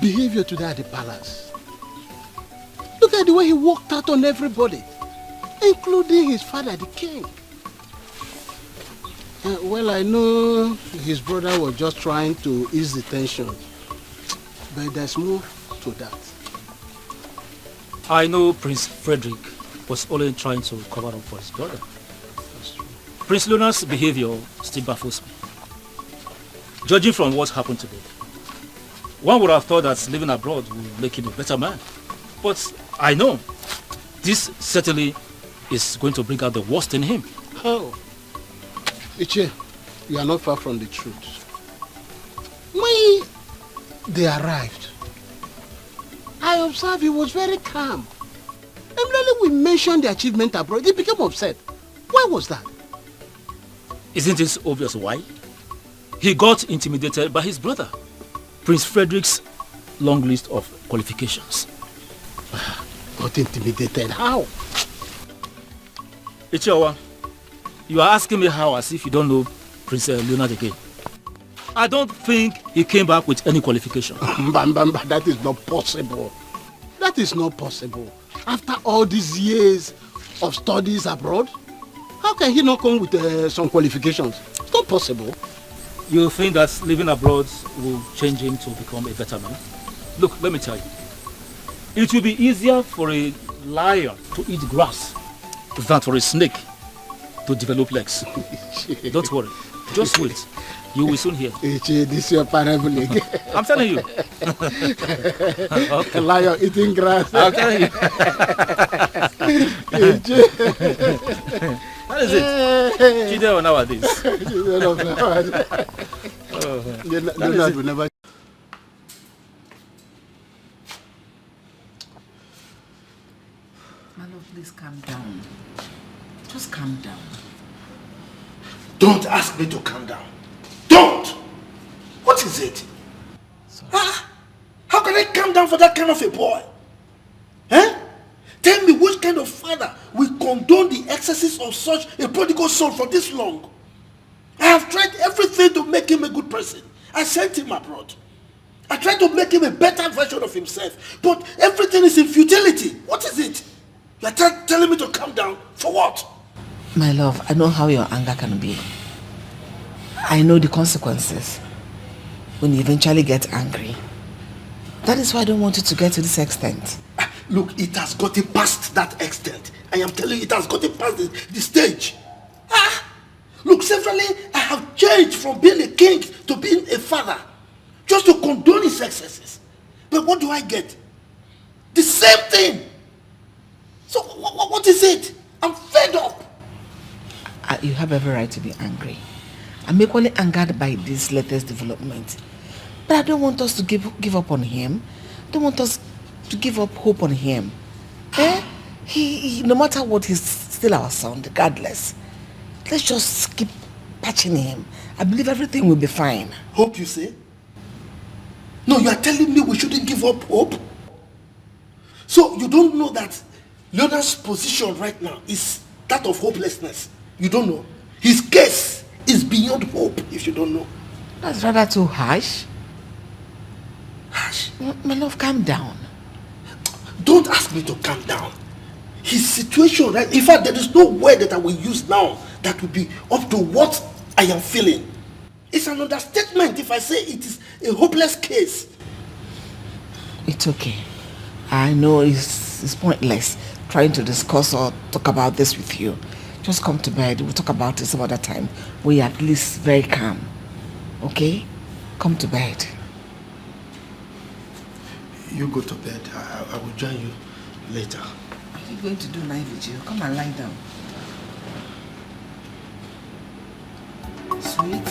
behavior today at the palace. Look at the way he walked out on everybody, including his father, the king. Well, I know his brother was just trying to ease the tension, but there's more to that. I know Prince Frederick was only trying to cover up for his brother. That's true. Prince Leonard's behavior still baffles me. Judging from what happened today, one would have thought that living abroad would make him a better man. But I know this certainly is going to bring out the worst in him. How? Iche, you are not far from the truth. When they arrived, I observed he was very calm. Immediately we mentioned the achievement abroad, he became upset. Why was that? Isn't it obvious why? He got intimidated by his brother, Prince Frederick's long list of qualifications. Got intimidated? How? Ichiawa, you are asking me how as if you don't know Prince Leonard again. I don't think he came back with any qualification. That is not possible. That is not possible. After all these years of studies abroad, how can he not come with some qualifications? It's not possible. You think that living abroad will change him to become a better man? Look, let me tell you. It will be easier for a lion to eat grass than for a snake to develop legs. Don't worry. Just wait. You will soon hear. This is your parable again. I'm telling you. Okay. Lion eating grass. I'm telling you. What is it? Chideo nowadays. Leonard will never. My love, please calm down. Just calm down. Don't ask me to calm down. Don't! What is it? How can I calm down for that kind of a boy? Eh? Tell me which kind of father will condone the excesses of such a prodigal son for this long? I have tried everything to make him a good person. I sent him abroad. I tried to make him a better version of himself. But everything is in futility. What is it? You are telling me to calm down? For what? My love, I know how your anger can be. I know the consequences when you eventually get angry. That is why I don't want you to get to this extent. Look, it has gotten past that extent. I am telling you, it has gotten past the stage. Look, severally, I have changed from being a king to being a father. Just to condone his excesses. But what do I get? The same thing. So what is it? I'm fed up. You have every right to be angry. I'm equally angered by this latest development. But I don't want us to give up on him. I don't want us to give up hope on him. He no matter what, he's still our son, regardless. Let's just keep patching him. I believe everything will be fine. Hope, you say? No, you are telling me we shouldn't give up hope? So you don't know that Leonard's position right now is that of hopelessness? You don't know? His case is beyond hope, if you don't know. That's rather too harsh. My love, calm down. Don't ask me to calm down. His situation, right? In fact, there is no word that I will use now that will be up to what I am feeling. It's an understatement if I say it is a hopeless case. It's okay. I know it's pointless trying to discuss or talk about this with you. Just come to bed. We'll talk about it some other time. We're at least very calm. Okay? Come to bed. You go to bed. I will join you later. What are you going to do night vigil? Come and lie down. Sweet.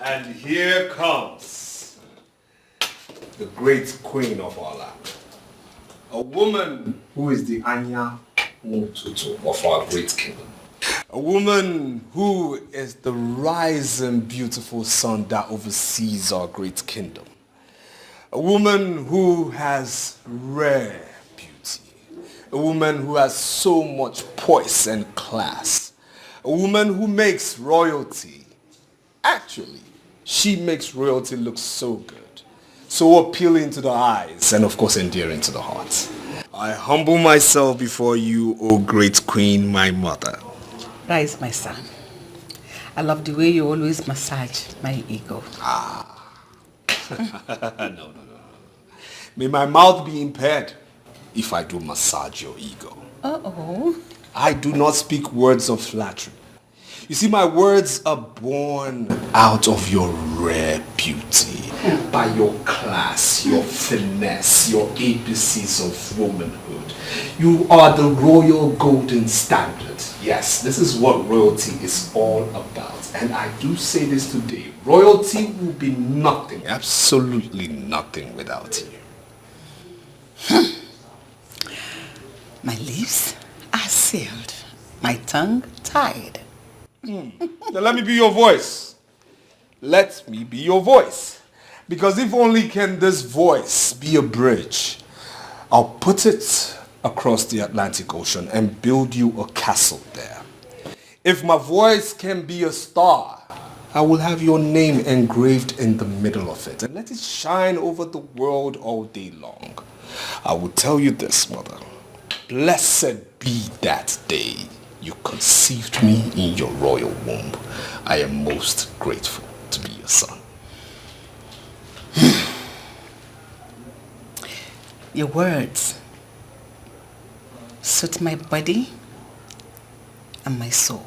And here comes the great queen of our land. A woman who is the Anya Mututu of our great kingdom. A woman who is the rising beautiful sun that oversees our great kingdom. A woman who has rare beauty. A woman who has so much poise and class. A woman who makes royalty. Actually, she makes royalty look so good, so appealing to the eyes, and of course endearing to the heart. I humble myself before you, O great queen, my mother. That is my son. I love the way you always massage my ego. No. May my mouth be impaired if I do massage your ego. Uh-oh. I do not speak words of flattery. You see, my words are born out of your rare beauty, by your class, your finesse, your ABCs of womanhood. You are the royal golden standard. Yes, this is what royalty is all about. And I do say this today, royalty will be nothing, absolutely nothing without you. My lips are sealed, my tongue tied. Now let me be your voice. Let me be your voice. Because if only can this voice be a bridge, I'll put it across the Atlantic Ocean and build you a castle there. If my voice can be a star, I will have your name engraved in the middle of it and let it shine over the world all day long. I will tell you this, mother. Blessed be that day you conceived me in your royal womb. I am most grateful to be your son. Your words suit my body and my soul.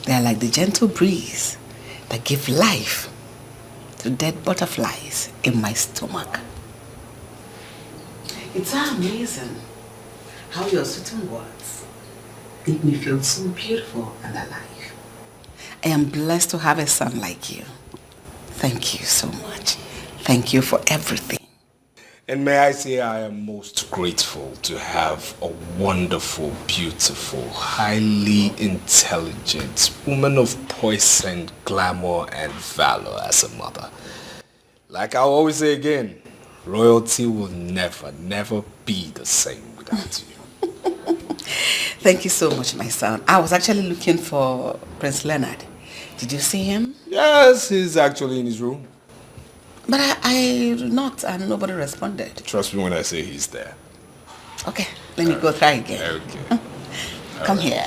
They are like the gentle breeze that give life to dead butterflies in my stomach. It's amazing how your certain words make me feel so beautiful and alive. I am blessed to have a son like you. Thank you so much. Thank you for everything. And may I say I am most grateful to have a wonderful, beautiful, highly intelligent woman of poise and glamour and valor as a mother. Like I always say again, royalty will never, never be the same without you. Thank you so much, my son. I was actually looking for Prince Leonard. Did you see him? Yes, he's actually in his room. But I knocked and nobody responded. Trust me when I say he's there. Okay, let me go try again. Okay. Come here.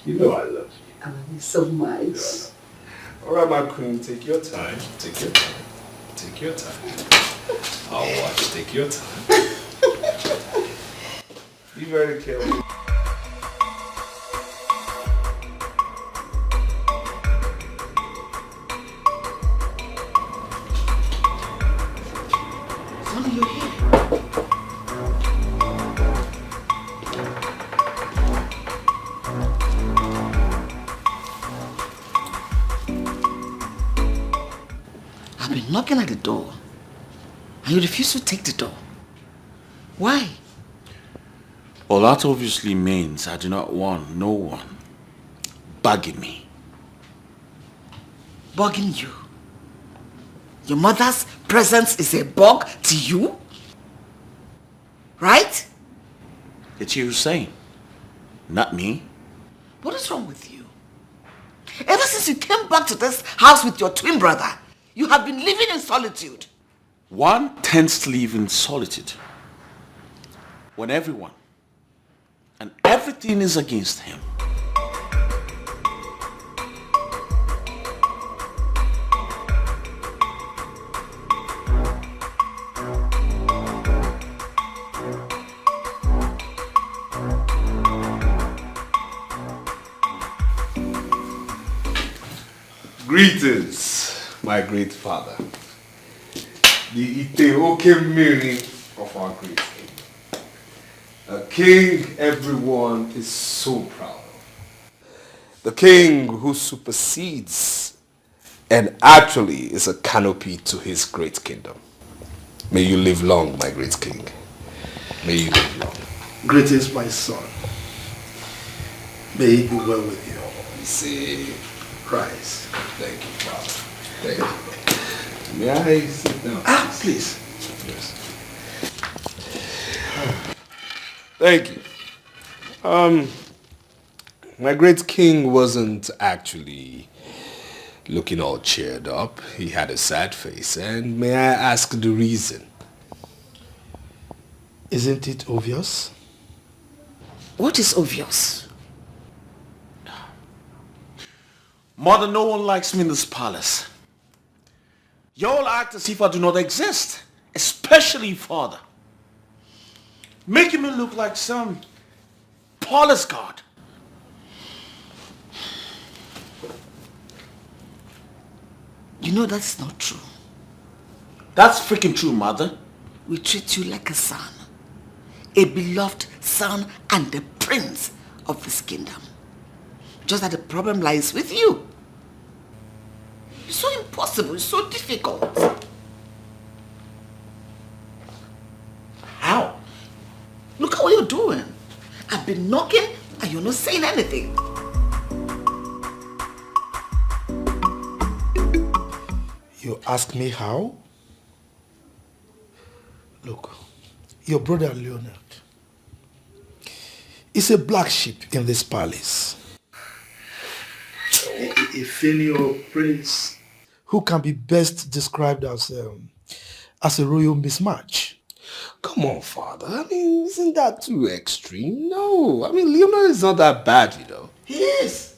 You know I love you. I love you so much. All right, my queen, take your time. Take your time. Take your time. I'll watch. Take your time. Be very careful. I've been knocking at the door and you refuse to take the door. Why? Well, that obviously means I do not want no one bugging me. Bugging you? Your mother's presence is a bug to you? Right? It's you saying, not me. What is wrong with you? Ever since you came back to this house with your twin brother, you have been living in solitude. One tends to live in solitude when everyone and everything is against him. Greetings, my great father. The Iteoke Miri of our great king. A king everyone is so proud of. The king who supersedes and actually is a canopy to his great kingdom. May you live long, my great king. May you live long. Greetings, my son. May it be well with you. See, Christ. Thank you, Father. Thank you. May I sit down? Please. Yes. Thank you. My great king wasn't actually looking all cheered up. He had a sad face. And may I ask the reason? Isn't it obvious? What is obvious? Mother, no one likes me in this palace. You all act as if I do not exist, especially father. Making me look like some palace guard. You know that's not true. That's freaking true, mother. We treat you like a son. A beloved son and the prince of this kingdom. Just that the problem lies with you. It's so impossible, it's so difficult. How? Look at what you're doing. I've been knocking and you're not saying anything. You ask me how? Look, your brother Leonard is a black sheep in this palace. A failure prince who can be best described as a royal mismatch. Come on, Father. I mean, isn't that too extreme? No. I mean, Leonard is not that bad, you know. He is.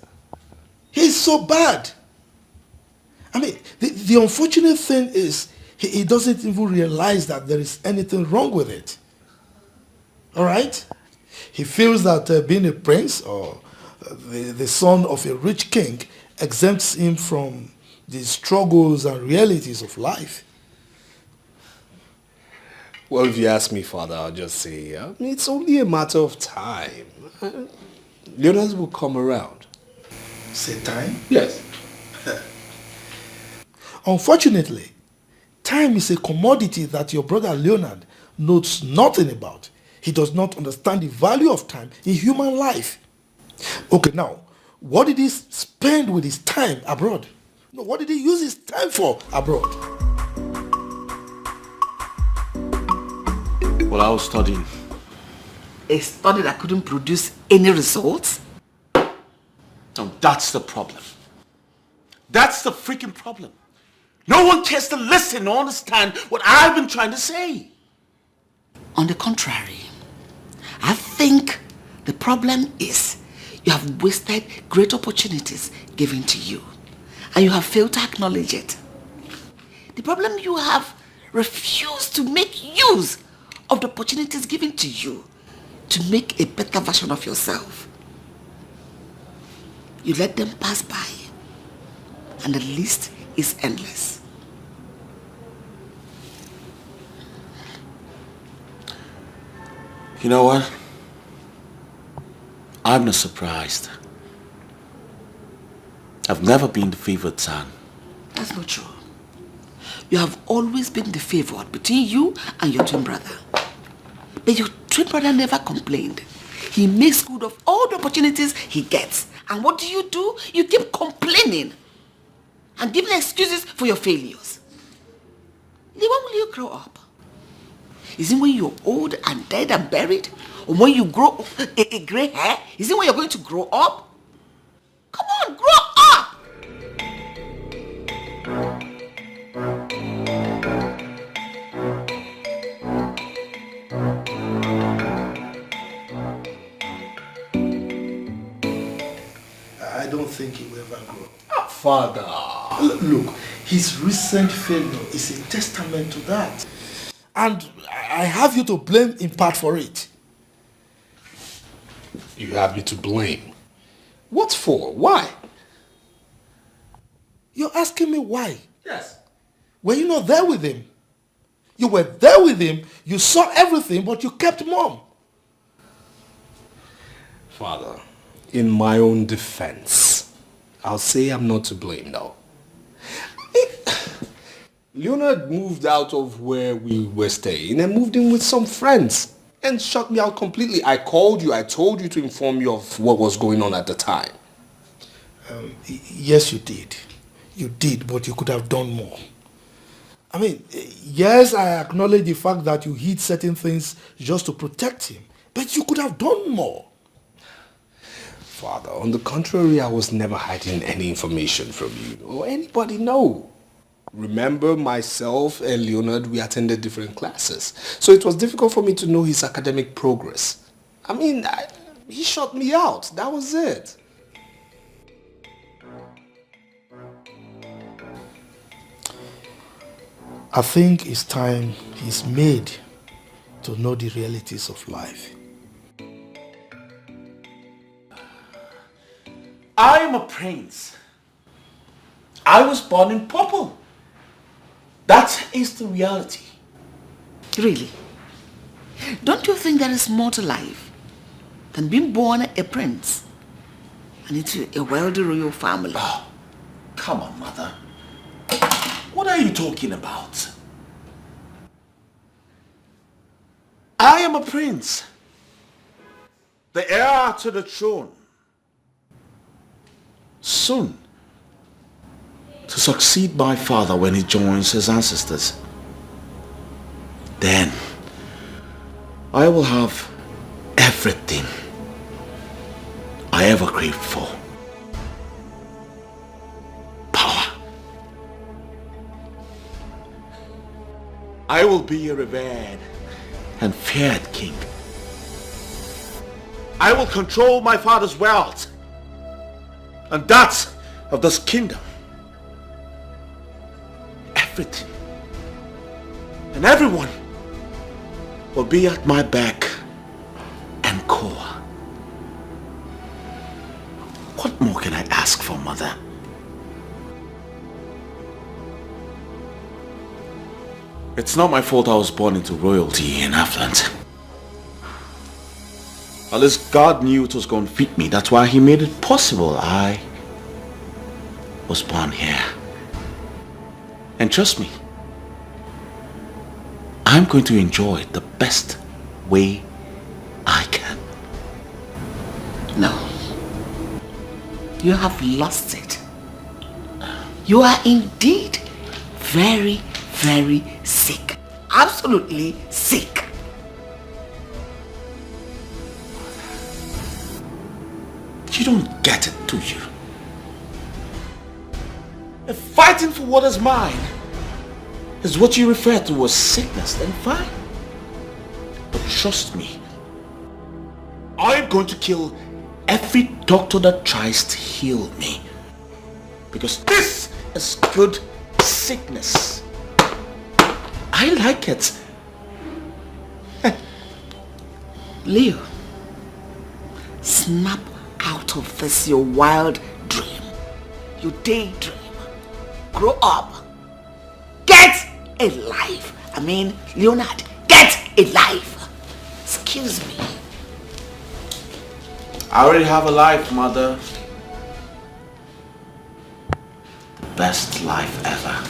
He's so bad. I mean, the unfortunate thing is he doesn't even realize that there is anything wrong with it. All right? He feels that being a prince or the son of a rich king exempts him from the struggles and realities of life. Well, if you ask me, Father, I'll just say, it's only a matter of time. Leonard will come around. Say time? Yes. Unfortunately, time is a commodity that your brother Leonard knows nothing about. He does not understand the value of time in human life. Okay, now, what did he spend with his time abroad? No, what did he use his time for abroad? Well, I was studying. A study that couldn't produce any results? No, that's the problem. That's the freaking problem. No one cares to listen or understand what I've been trying to say. On the contrary, I think the problem is you have wasted great opportunities given to you and you have failed to acknowledge it. The problem, you have refused to make use of the opportunities given to you to make a better version of yourself. You let them pass by and the list is endless. You know what? I'm not surprised. I've never been the favored son. That's not true. You have always been the favored between you and your twin brother. But your twin brother never complained. He makes good of all the opportunities he gets. And what do? You keep complaining and giving excuses for your failures. When will you grow up? Is it when you're old and dead and buried? Or when you grow a gray hair? Is it when you're going to grow up? Come on, grow up! I don't think he will ever grow. Father. Look, his recent failure is a testament to that. And I have you to blame in part for it. You have me to blame. What for? Why? You're asking me why? Yes. Were you not there with him? You were there with him, you saw everything, but you kept mum. Father, in my own defense, I'll say I'm not to blame now. Leonard moved out of where we were staying and moved in with some friends and shut me out completely. I called you, I told you to inform you of what was going on at the time. Yes, you did. You did, but you could have done more. I mean, yes, I acknowledge the fact that you hid certain things just to protect him, but you could have done more. Father, on the contrary, I was never hiding any information from you or anybody, no. Remember, myself and Leonard, we attended different classes. So it was difficult for me to know his academic progress. I mean, he shut me out. That was it. I think it's time he's made to know the realities of life. I am a prince. I was born in purple. That is the reality. Really? Don't you think there is more to life than being born a prince and into a wealthy royal family? Oh, come on, mother. What are you talking about? I am a prince. The heir to the throne. Soon to succeed my father when he joins his ancestors. Then I will have everything I ever craved for. Power. I will be a revered and feared king. I will control my father's wealth and that of this kingdom. Everything and everyone will be at my beck and call. What more can I ask for, mother? It's not my fault I was born into royalty and affluence. At least God knew it was going to fit me. That's why he made it possible. I was born here. And trust me, I'm going to enjoy it the best way I can. No. You have lost it. You are indeed very, very sick. Absolutely sick. You don't get it, do you? If fighting for what is mine is what you refer to as sickness, then fine. But trust me, I'm going to kill every doctor that tries to heal me. Because this is good sickness. I like it. Leo, snap out of this your wild dream, your daydream. Grow up. Get a life. I mean, Leonard, get a life. Excuse me. I already have a life, mother. The best life ever.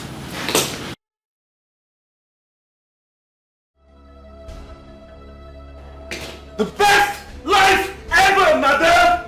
The best life ever, mother!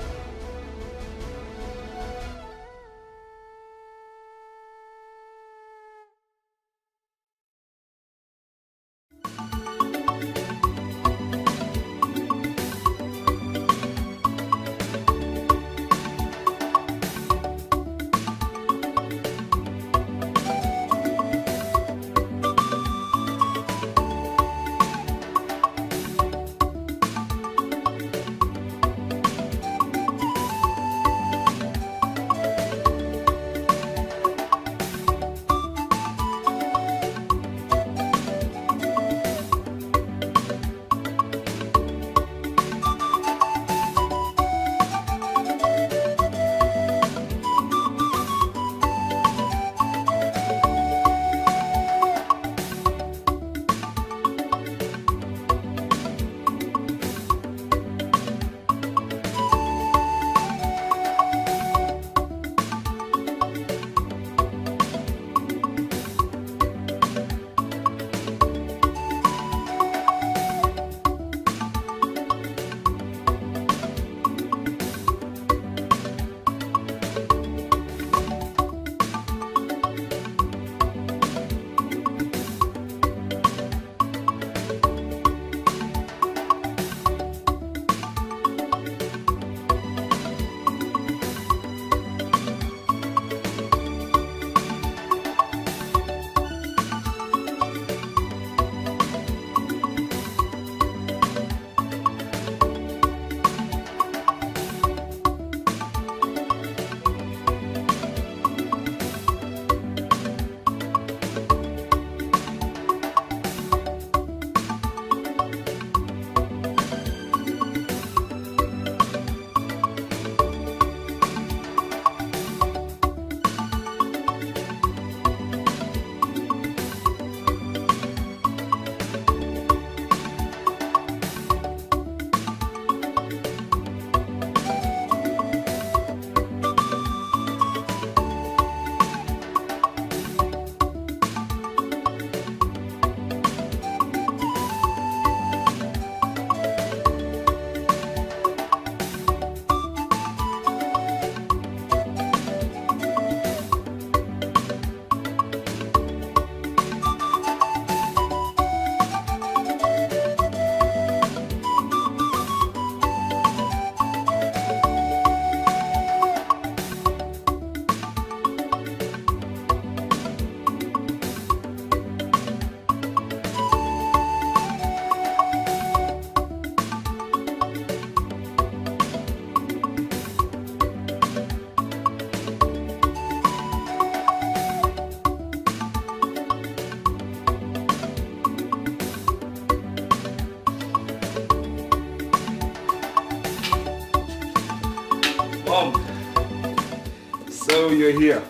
you're here.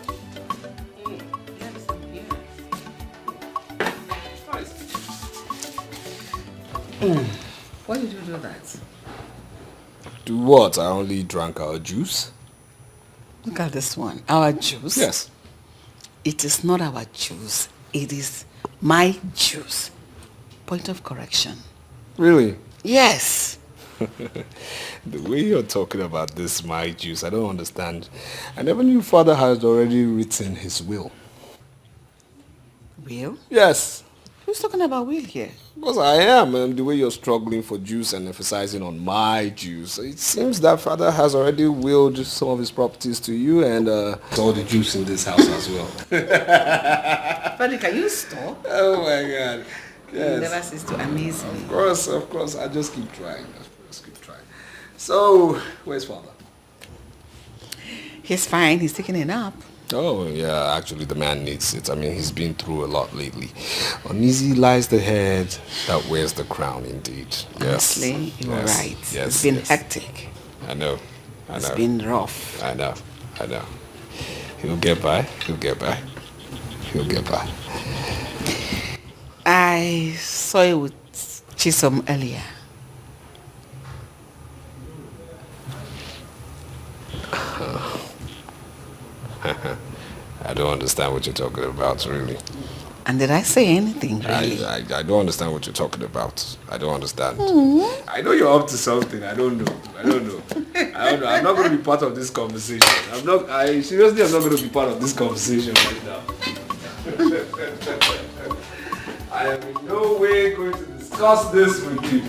Why did you do that? Do what? I only drank our juice. Look at this one. Our juice? Yes. It is not our juice. It is my juice. Point of correction. Really? Yes. The way you're talking about this, my juice, I don't understand. I never knew father had already written his will. Will? Yes. Who's talking about will here? Because I am, and the way you're struggling for juice and emphasizing on my juice, it seems that father has already willed some of his properties to you and all the juice in this house as well. Father, can you stop? Oh my God. Yes. You never cease to amaze me. Of course. I just keep trying. So, where's father? He's fine. He's taking a nap. Oh, yeah, actually the man needs it. I mean, he's been through a lot lately. Uneasy lies the head that wears the crown, indeed. Yes. Honestly, you're right. Yes. It's been hectic. I know. It's been rough. I know. He'll get by. I saw you with Chisom earlier. I don't understand what you're talking about, really. And did I say anything, really? I don't understand what you're talking about. I don't understand. Mm-hmm. I know you're up to something. I don't know. I'm not going to be part of this conversation. I'm not going to be part of this conversation right now. I am in no way going to discuss this with you.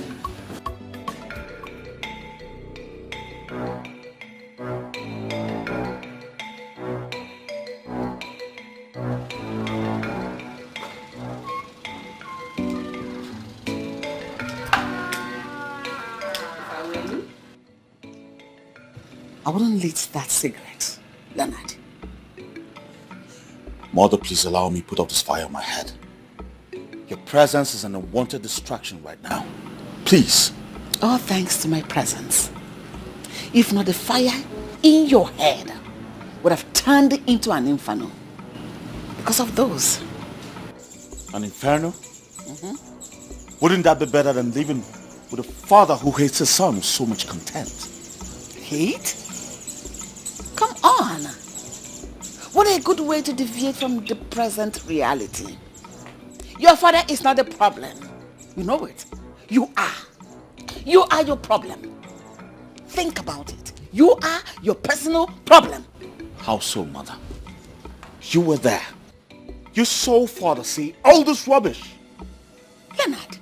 I wouldn't lit that cigarette, Leonard. Mother, please allow me to put out this fire on my head. Your presence is an unwanted distraction right now. Please. All thanks to my presence. If not, the fire in your head would have turned into an inferno. Because of those. An inferno? Mm-hmm. Wouldn't that be better than living with a father who hates his son with so much contempt? Hate? Come on. What a good way to deviate from the present reality. Your father is not the problem. You know it. You are. You are your problem. Think about it. You are your personal problem. How so, Mother? You were there. You saw father say all this rubbish. Leonard,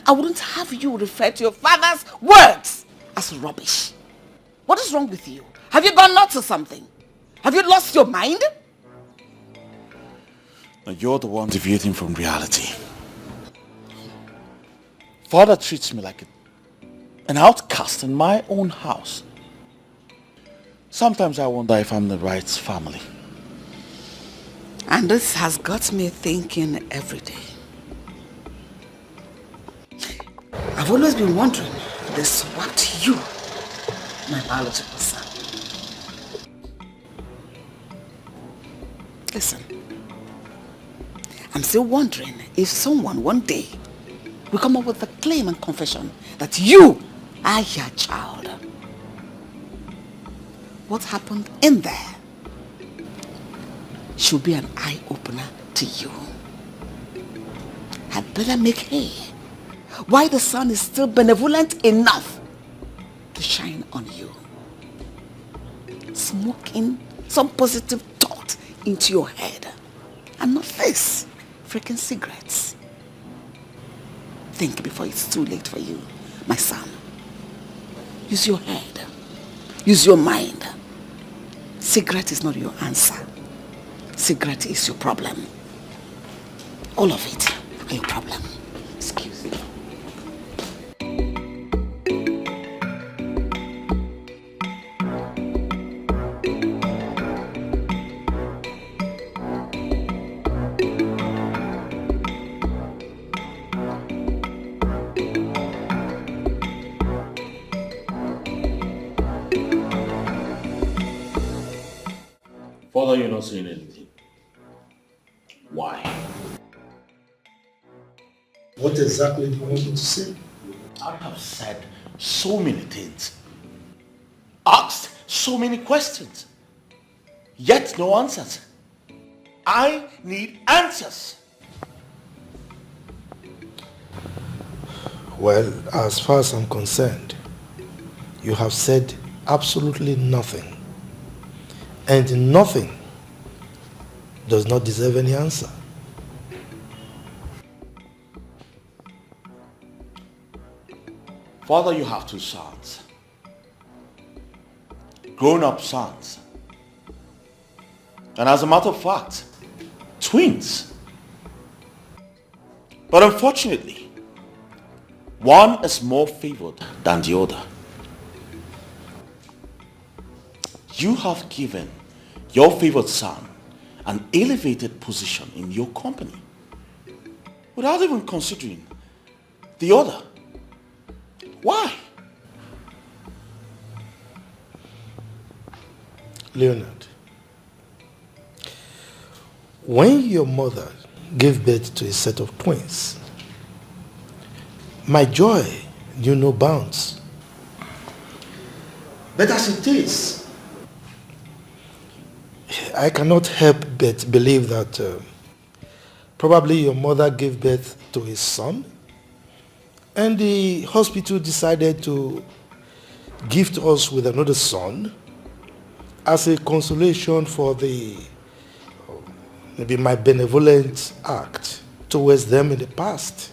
I wouldn't have you refer to your father's words as rubbish. What is wrong with you? Have you gone nuts or something? Have you lost your mind? Now you're the one deviating from reality. Father treats me like an outcast in my own house. Sometimes I wonder if I'm the right family. And this has got me thinking every day. I've always been wondering if they swapped you, my biological son. Listen, I'm still wondering if someone one day will come up with a claim and confession that you are your child. What happened in there should be an eye-opener to you. Had better make hay why the sun is still benevolent enough to shine on you. Smoking some positive thought into your head and not this freaking cigarettes. Think before it's too late for you, my son. Use your head. Use your mind. Cigarette is not your answer. Cigarette is your problem. All of it are your problem. Excuse me. Father, you're not saying anything. Why? What exactly do you want me to say? I have said so many things. Asked so many questions. Yet no answers. I need answers. Well, as far as I'm concerned, you have said absolutely nothing. And nothing does not deserve any answer. Father, you have two sons. Grown-up sons. And as a matter of fact, twins. But unfortunately, one is more favored than the other. You have given your favored son an elevated position in your company without even considering the other. Why? Leonard, when your mother gave birth to a set of twins, my joy knew no bounds. But as it is, I cannot help but believe that probably your mother gave birth to a son, and the hospital decided to gift us with another son as a consolation for maybe my benevolent act towards them in the past.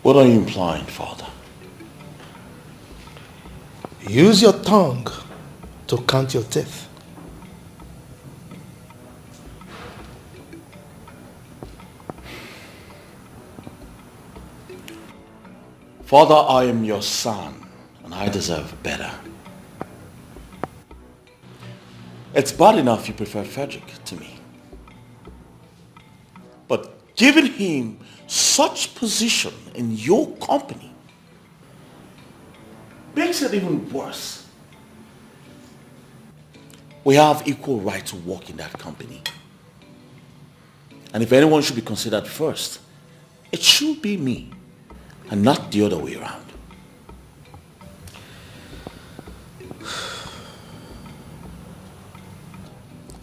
What are you implying, Father? Use your tongue to count your teeth. Father, I am your son, and I deserve better. It's bad enough you prefer Frederick to me. But giving him such position in your company makes it even worse. We have equal right to work in that company. And if anyone should be considered first, it should be me, and not the other way around.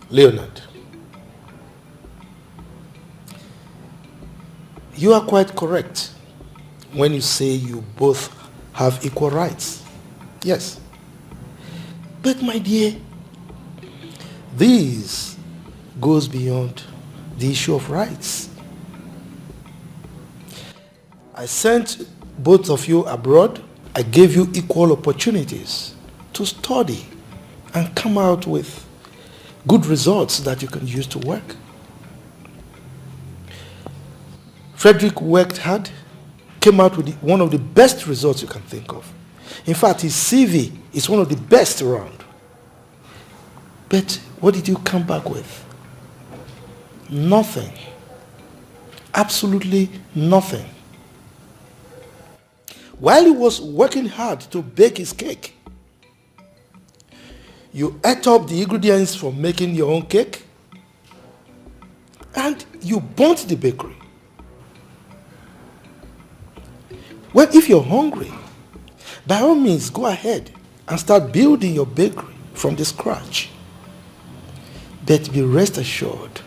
Leonard, you are quite correct when you say you both have equal rights. Yes. But my dear, this goes beyond the issue of rights. I sent both of you abroad. I gave you equal opportunities to study and come out with good results that you can use to work. Frederick worked hard, came out with one of the best results you can think of. In fact, his CV is one of the best around. But what did you come back with? Nothing. Absolutely nothing. While he was working hard to bake his cake, you ate up the ingredients for making your own cake, and you burnt the bakery. Well, if you're hungry, by all means, go ahead and start building your bakery from the scratch. But be rest assured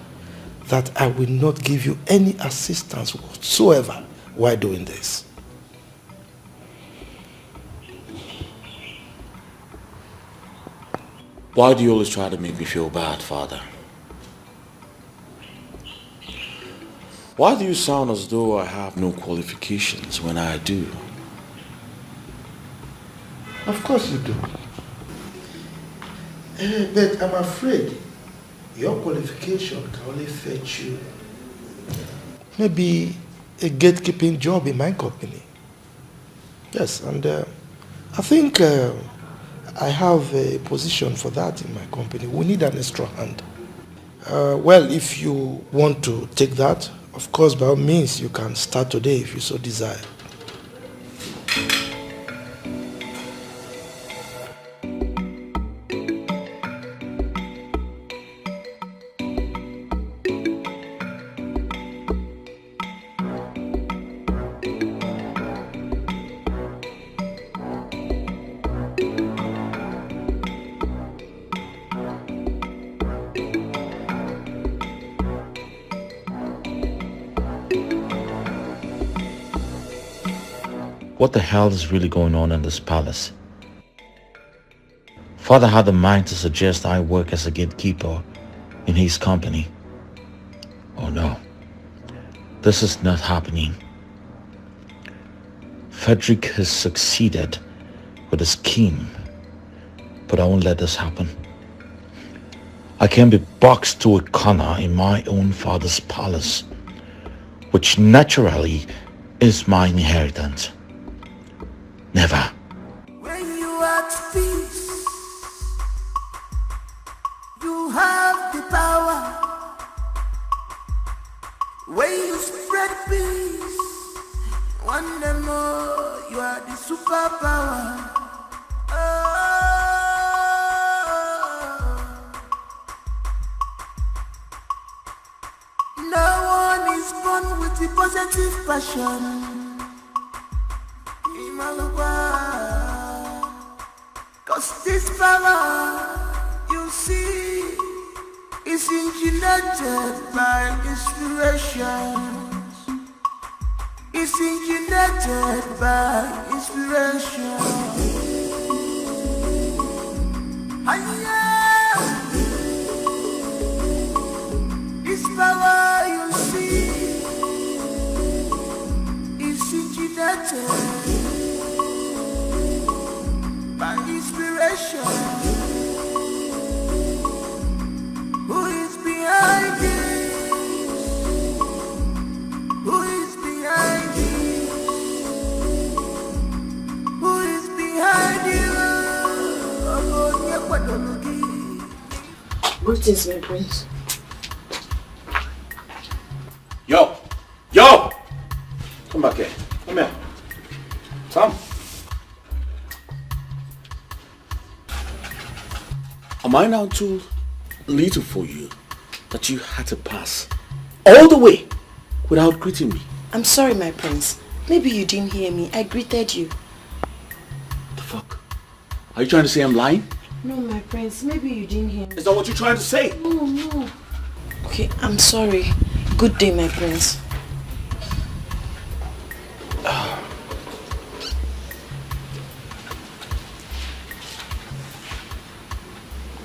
that I will not give you any assistance whatsoever while doing this. Why do you always try to make me feel bad, Father? Why do you sound as though I have no qualifications when I do? Of course you do. But I'm afraid your qualification can only fetch you maybe a gatekeeping job in my company. Yes, and I think I have a position for that in my company. We need an extra hand. Well, if you want to take that, of course, by all means, you can start today if you so desire. what the hell is really going on in this palace? Father had the mind to suggest I work as a gatekeeper in his company. Oh no, this is not happening. Frederick has succeeded with a scheme, but I won't let this happen. I can't be boxed to a corner in my own father's palace, which naturally is my inheritance. Never. When you are at peace, you have the power. When you spread peace, one day more, you are the superpower. No one is born with the positive passion. Cause this power, you see, is engineered by inspirations. It's engineered by inspiration. This power you see is engineered by inspiration. Who is behind this? Who is behind this? Who is behind you? Greetings, my prince. Yo! Yo! Come back here. Come here. Come. Am I now too little for you that you had to pass all the way without greeting me? I'm sorry, my prince. Maybe you didn't hear me. I greeted you. The fuck? Are you trying to say I'm lying? No, my prince. Maybe you didn't hear me. Is that what you're trying to say? No. Okay, I'm sorry. Good day, my prince.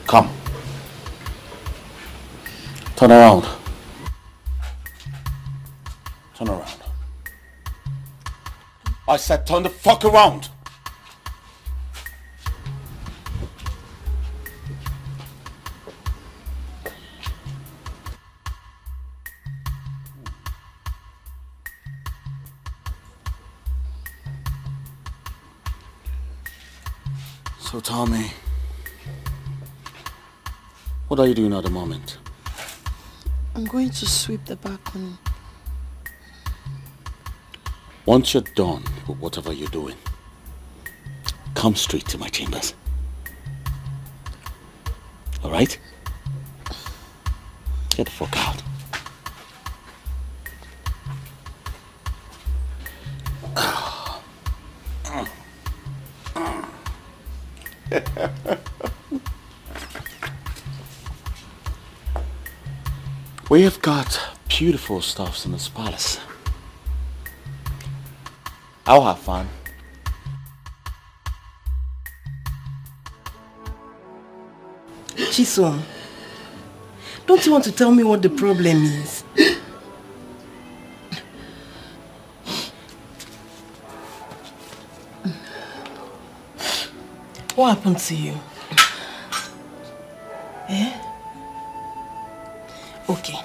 Come. Turn around. Turn around. I said turn the fuck around. So tell me, what are you doing at the moment? I'm going to sweep the balcony. Once you're done with whatever you're doing, come straight to my chambers. Alright? Get the fuck out. We have got beautiful stuffs in this palace. I'll have fun. Chisom, don't you want to tell me what the problem is? What happened to you? Eh? Okay.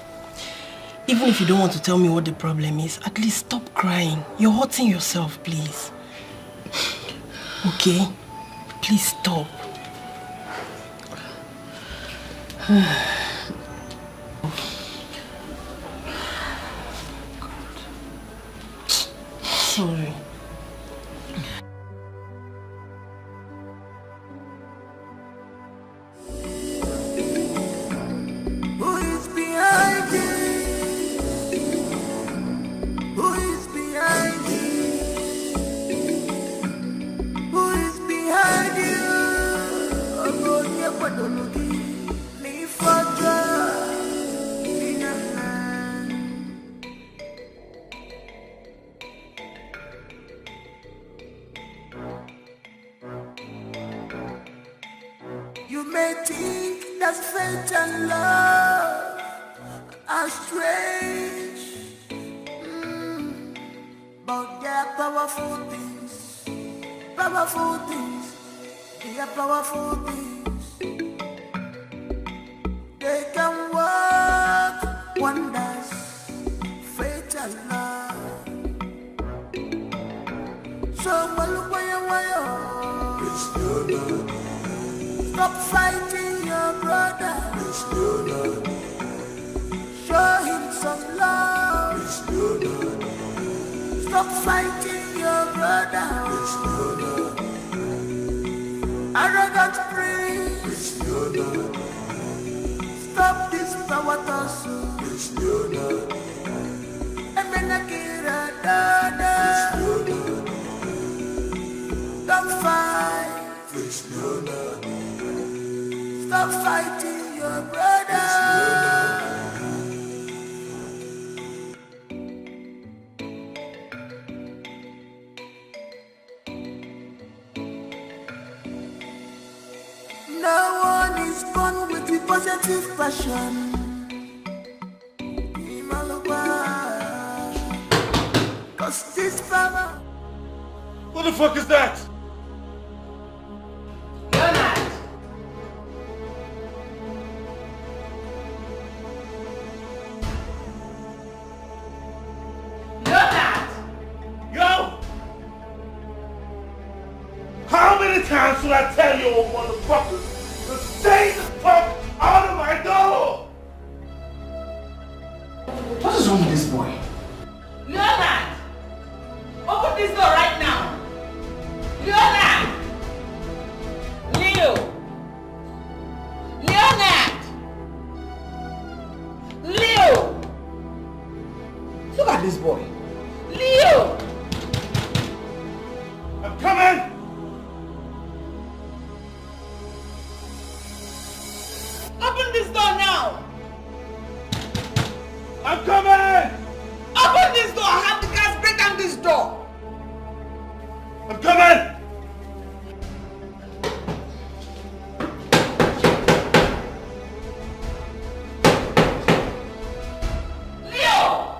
Even if you don't want to tell me what the problem is, at least stop crying. You're hurting yourself, please. Okay? Please stop. Sorry. Who is behind this? Who is behind this? Who is behind you? Ogonia Padologi, Nifadra, Inana. powerful things. They are powerful things. They can work wonders. Fatal love. So stop fighting your brother. Show him some love. Stop fighting your brother. Arrogant priest. Stop this power tussle. Emenakira dada. Don't fight. Stop fighting your brother. No one is born with the positive passion. Cause this power. What the fuck is that? How many times should I tell you, old motherfuckers, to stay the fuck out of my door? What is wrong with this boy? Leonard! Open this door right now! Leonard! Leo! Leonard! Leo! Look at this boy. Leo! I'm coming! Open this door now! I'm coming! Open this door! I have the guys break down this door! I'm coming! Leo!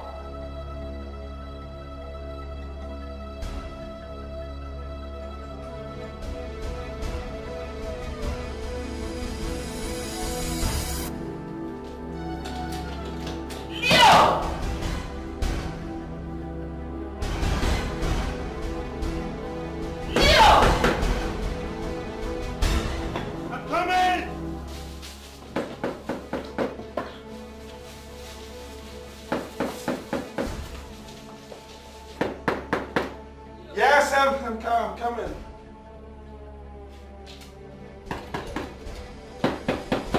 Yes, I'm coming.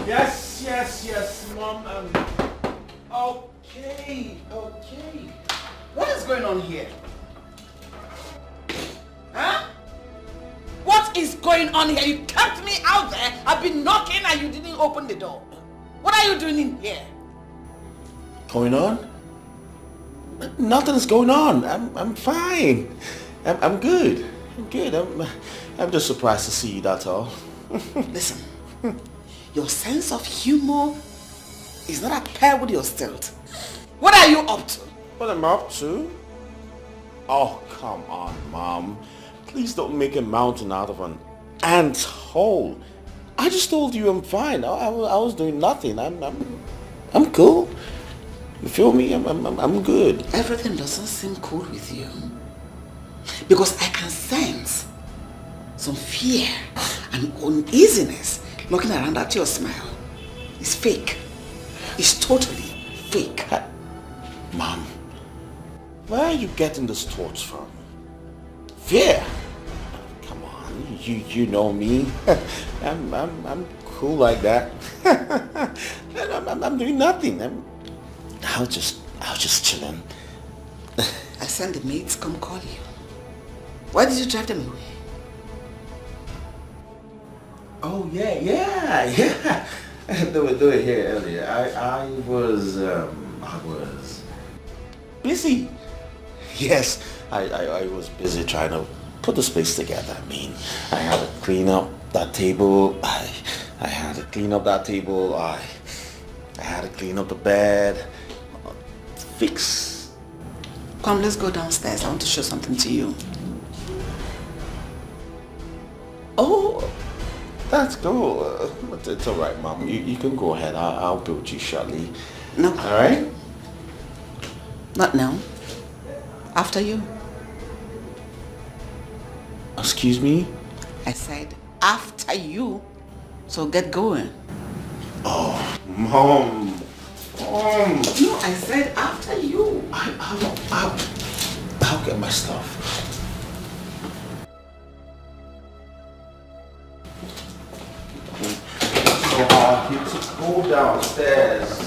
Yes, Mom. Okay. What is going on here? Huh? What is going on here? You kept me out there. I've been knocking and you didn't open the door. What are you doing in here? Going on? Nothing's going on. I'm fine. I'm good. I'm just surprised to see you, that's all. Listen, your sense of humor is not at par with your stealth. What are you up to? What am I up to? Oh, come on, Mom. Please don't make a mountain out of an ant hole. I just told you I'm fine. I was doing nothing. I'm cool. You feel me? I'm good. Everything doesn't seem cool with you. Because I can sense some fear and uneasiness looking around at your smile. It's fake. It's totally fake. Mom, where are you getting these thoughts from? Fear? Come on, you know me. I'm cool like that. I'm doing nothing. I was just chilling. I sent the maids come call you. Why did you drive them away? Oh yeah. They were doing here earlier. I was busy. Yes, I was busy trying to put the space together. I mean, I had to clean up that table. I had to clean up that table. I had to clean up the bed. Fix. Come, let's go downstairs. I want to show something to you. Oh, that's cool. It's all right, Mom. You can go ahead. I'll build you shortly. No. All right? Not now. After you. Excuse me? I said after you. So get going. Oh, Mom. No, I said after you. I'll get my stuff. So you to go downstairs.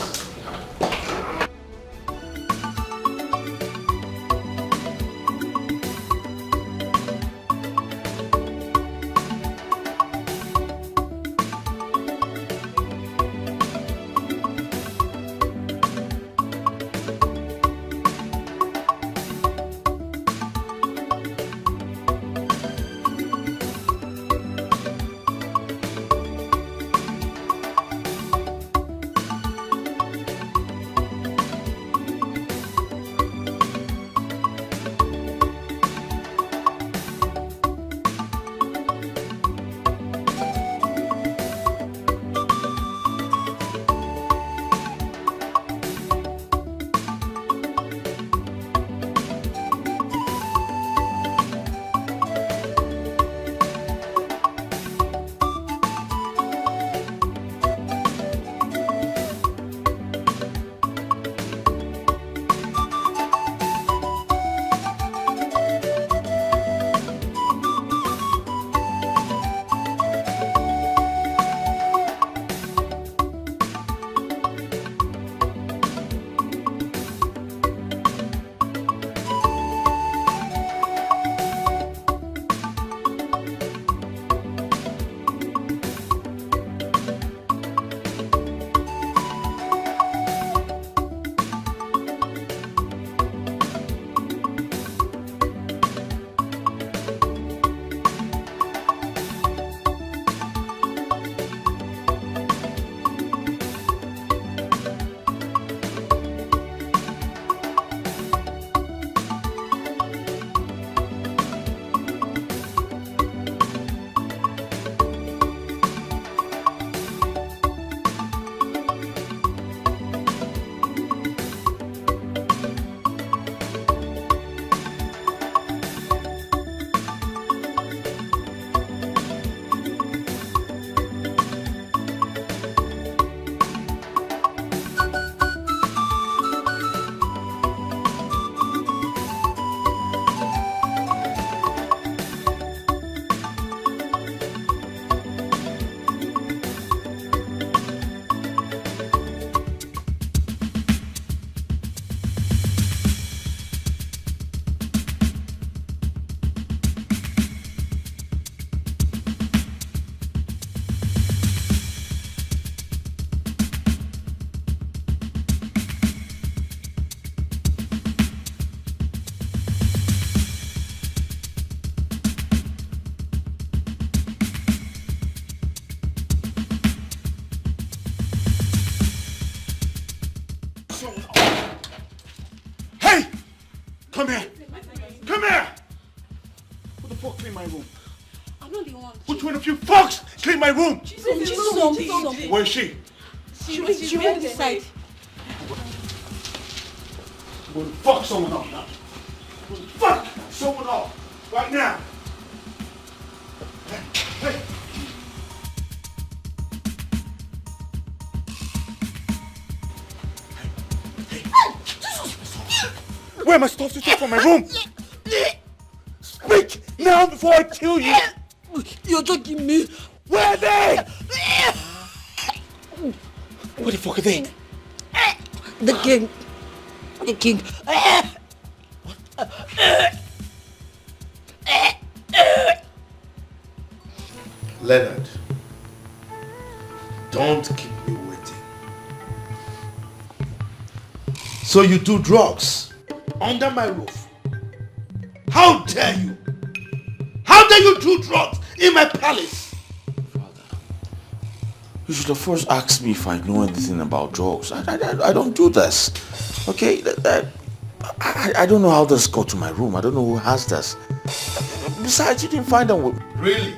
Come here! Come here! Who the fuck cleaned my room? I'm not the one. Which one of you fucks cleaned my room? Chisom. Where is she? She went inside. I'm going to fuck someone up now. I'm going to fuck someone up right now. Hey. Where am I supposed to take from my room? Speak now before I kill you! You're joking me. Where are they? Where the fuck are they? The king. The king. Leonard, don't keep me waiting. So you do drugs under my roof? How dare you? How dare you do drugs in my palace? You should have first asked me if I know anything about drugs. I don't do this. Okay? I don't know how this got to my room. I don't know who has this. Besides, you didn't find them with... Really?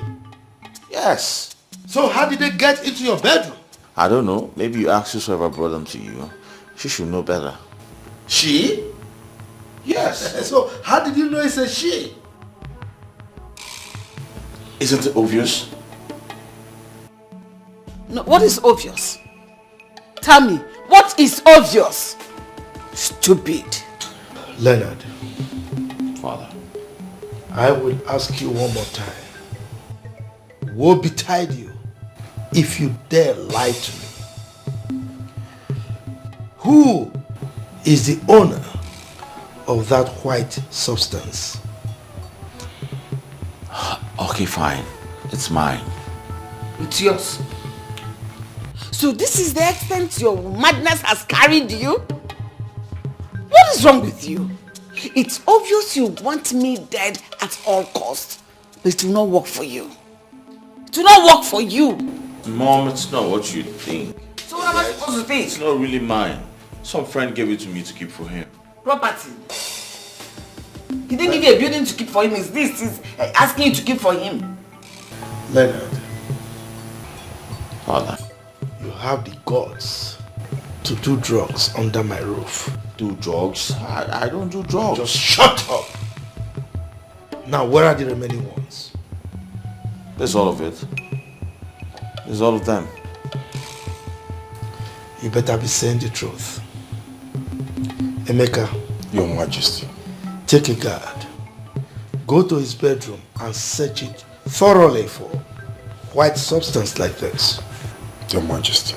Yes. So how did they get into your bedroom? I don't know. Maybe you asked whoever brought them to you. She should know better. She? Yes. So how did you know it's a she? Isn't it obvious? No, what is obvious? Tell me, what is obvious? Stupid. Leonard. Father. I will ask you one more time. Woe betide you if you dare lie to me. Who is the owner of that white substance? Okay, fine. It's mine. It's yours. So this is the extent your madness has carried you? What is wrong with you? It's obvious you want me dead at all costs. But it will not work for you. It will not work for you. Mom, it's not what you think. So what am I supposed to think? It's not really mine. Some friend gave it to me to keep for him. Property. He didn't give you a building to keep for him. Is this he's asking you to keep for him? Leonard. Father. You have the guts to do drugs under my roof. Do drugs? I don't do drugs. Just shut up. Now, where are the remaining ones? There's all of it. There's all of them. You better be saying the truth. Emeka. Your Majesty. Take a guard. Go to his bedroom and search it thoroughly for white substance like this. Your Majesty.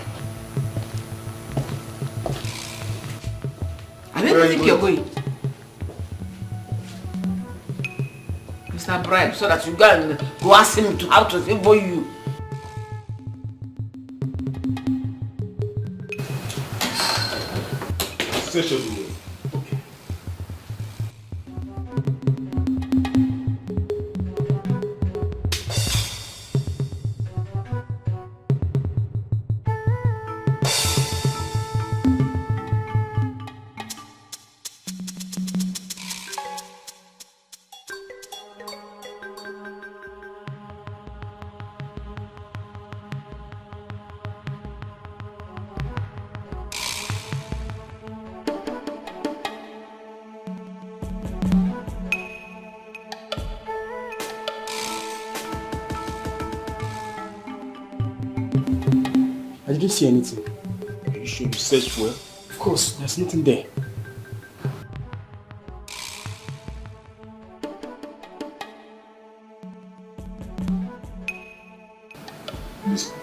Where do you think you're going? Mr. Bribe, so that you go and go ask him to how to favor you. Station. I didn't see anything. You should search well. Of course, there's nothing there. Listen.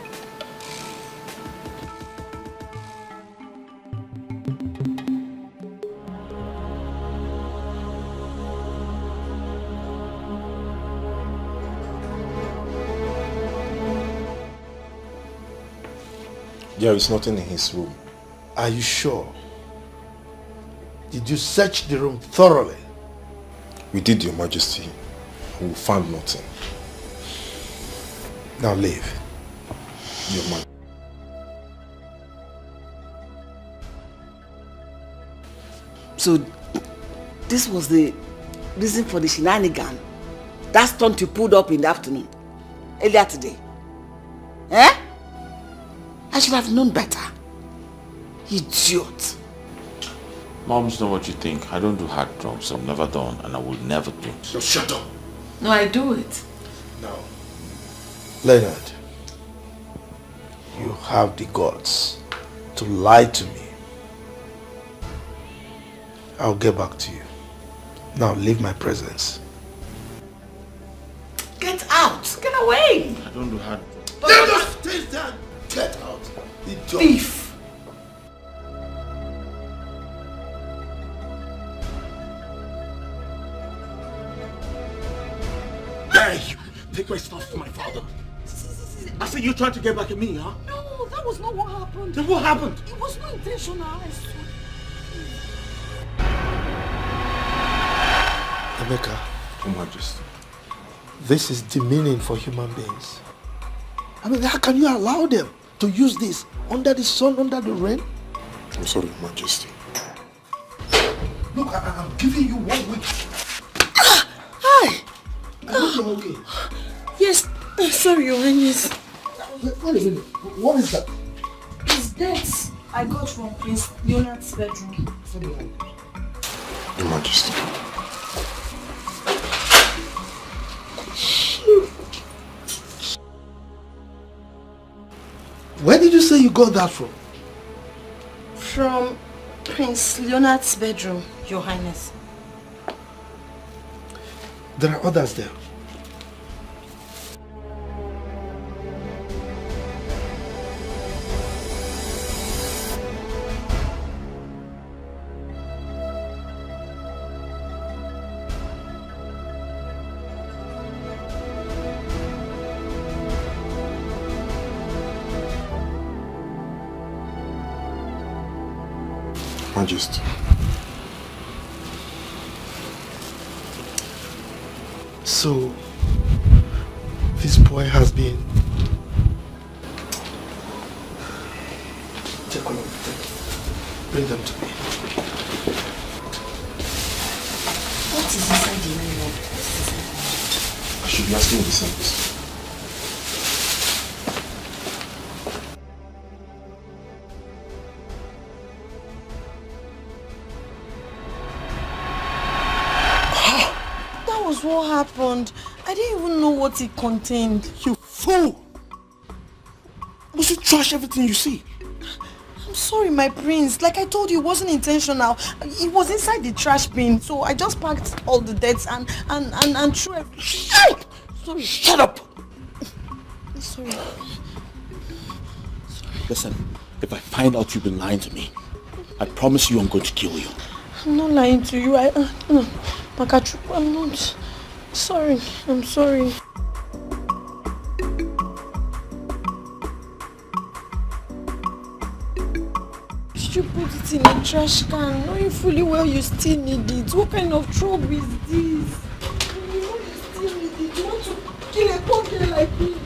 There is nothing in his room. Are you sure? Did you search the room thoroughly? We did, Your Majesty. We found nothing. Now leave. Your Majesty. So, this was the reason for the shenanigan. That stunt you pulled up in the afternoon, earlier today. Eh? I should have known better. Idiot. Mom, it's not what you think. I don't do hard drugs. I've never done and I will never do. Just shut up. No, I do it. No. Leonard, you have the guts to lie to me. I'll get back to you. Now leave my presence. Get out! Get away! I don't do hard drugs. Let us taste that! Get out! Thief! Hey, you take my stuff to my father. I said you're trying to get back at me, huh? No, that was not what happened. Then what happened? It was not intentional, I swear. Emeka, Your Majesty. this is demeaning for human beings. I mean, how can you allow them to use this under the sun, under the rain? I'm sorry, Your Majesty. Look, I'm giving you 1 week. Hi! I hope you're okay. Yes, Sorry, Your Highness. Wait a minute. What is that? It's dates I got from Prince Leonard's bedroom. Your Majesty. Where did you say you got that from? From Prince Leonard's bedroom, Your Highness. There are others there. Majesty. So, this boy has been... Take a look. Bring them to me. What is inside the nylon? I should be asking the same question. What happened? I didn't even know what it contained. You fool! Must you trash everything you see? I'm sorry, my prince. Like I told you, it wasn't intentional. It was inside the trash bin, so I just packed all the debts and threw it. Sorry. Shut up! Sorry. Listen, if I find out you've been lying to me, I promise you I'm going to kill you. I'm not lying to you. Makachu, I'm not. Sorry. I'm sorry. Did you put it in a trash can, knowing fully well you still need it? What kind of trouble is this? You know you still need it. You want to kill a poor girl like me?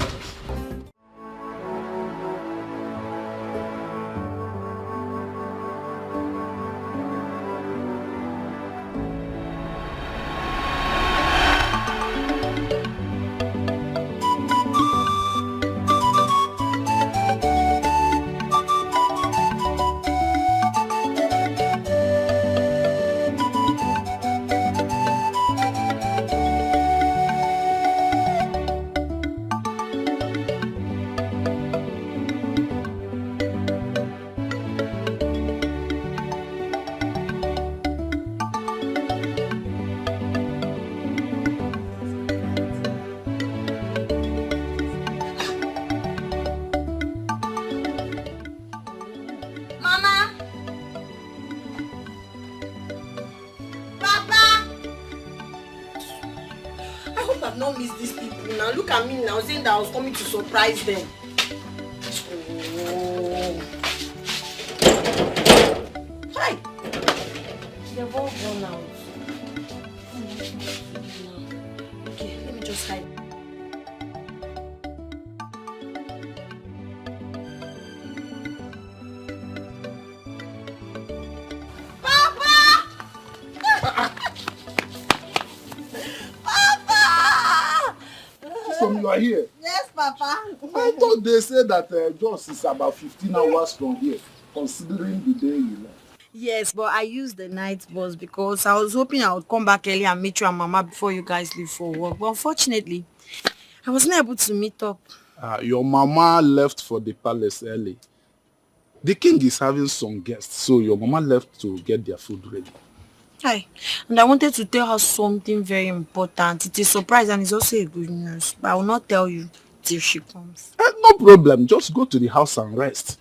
That I was coming to surprise them. Oh. Hi! They've all gone out. Okay, let me just hide. You are here. Yes, Papa. I thought they said that Jos is about 15 hours from here, considering the day you left. Yes, but I used the night bus because I was hoping I would come back early and meet you and Mama before you guys leave for work. But unfortunately, I wasn't able to meet up. Your mama left for the palace early. The king is having some guests, so your mama left to get their food ready. Hi, and I wanted to tell her something very important. It's a surprise and it's also a good news. But I will not tell you till she comes. No problem. Just go to the house and rest.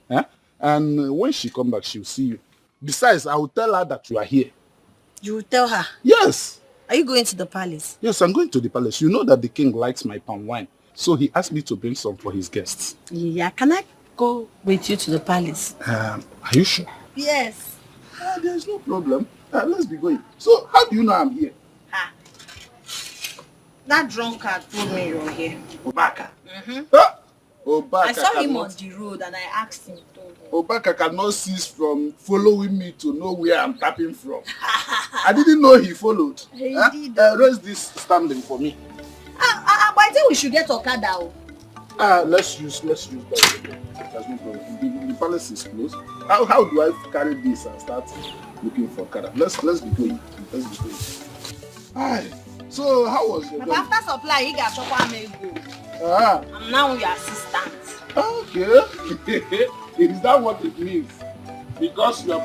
And when she comes back, she'll see you. Besides, I will tell her that you are here. You will tell her? Yes. Are you going to the palace? Yes, I'm going to the palace. You know that the king likes my palm wine. So he asked me to bring some for his guests. Yeah, can I go with you to the palace? Are you sure? Yes. There's no problem. Let's be going. So, how do you know I'm here? That drunkard told me you're here. Obaka. Obaka. I saw him on the road and I asked him. Obaka cannot cease from following me to know where I'm tapping from. I didn't know he followed. He did. Raise this standing for me. But I think we should get Okada. Let's use that. There's no problem. The palace is closed. How do I carry this and start looking for car? Let's be going. Let's be going. Aye. So how was your But after supply, you got to go. I'm now your assistant. Okay. Is that what it means? Because you are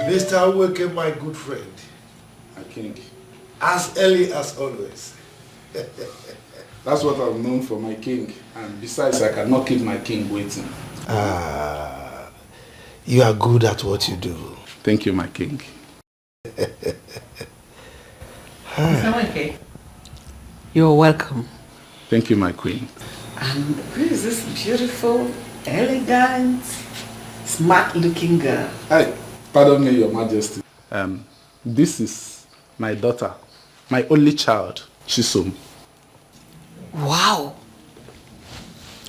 Mr. Weke, my good friend. My king. As early as always. That's what I'm known for, my king. And besides, I cannot keep my king waiting. You are good at what you do. Thank you, my king. Okay. You're welcome. Thank you, my queen. And who is this beautiful, elegant, smart-looking girl? Hi, pardon me, your majesty. This is my daughter, my only child, Chisom. Wow.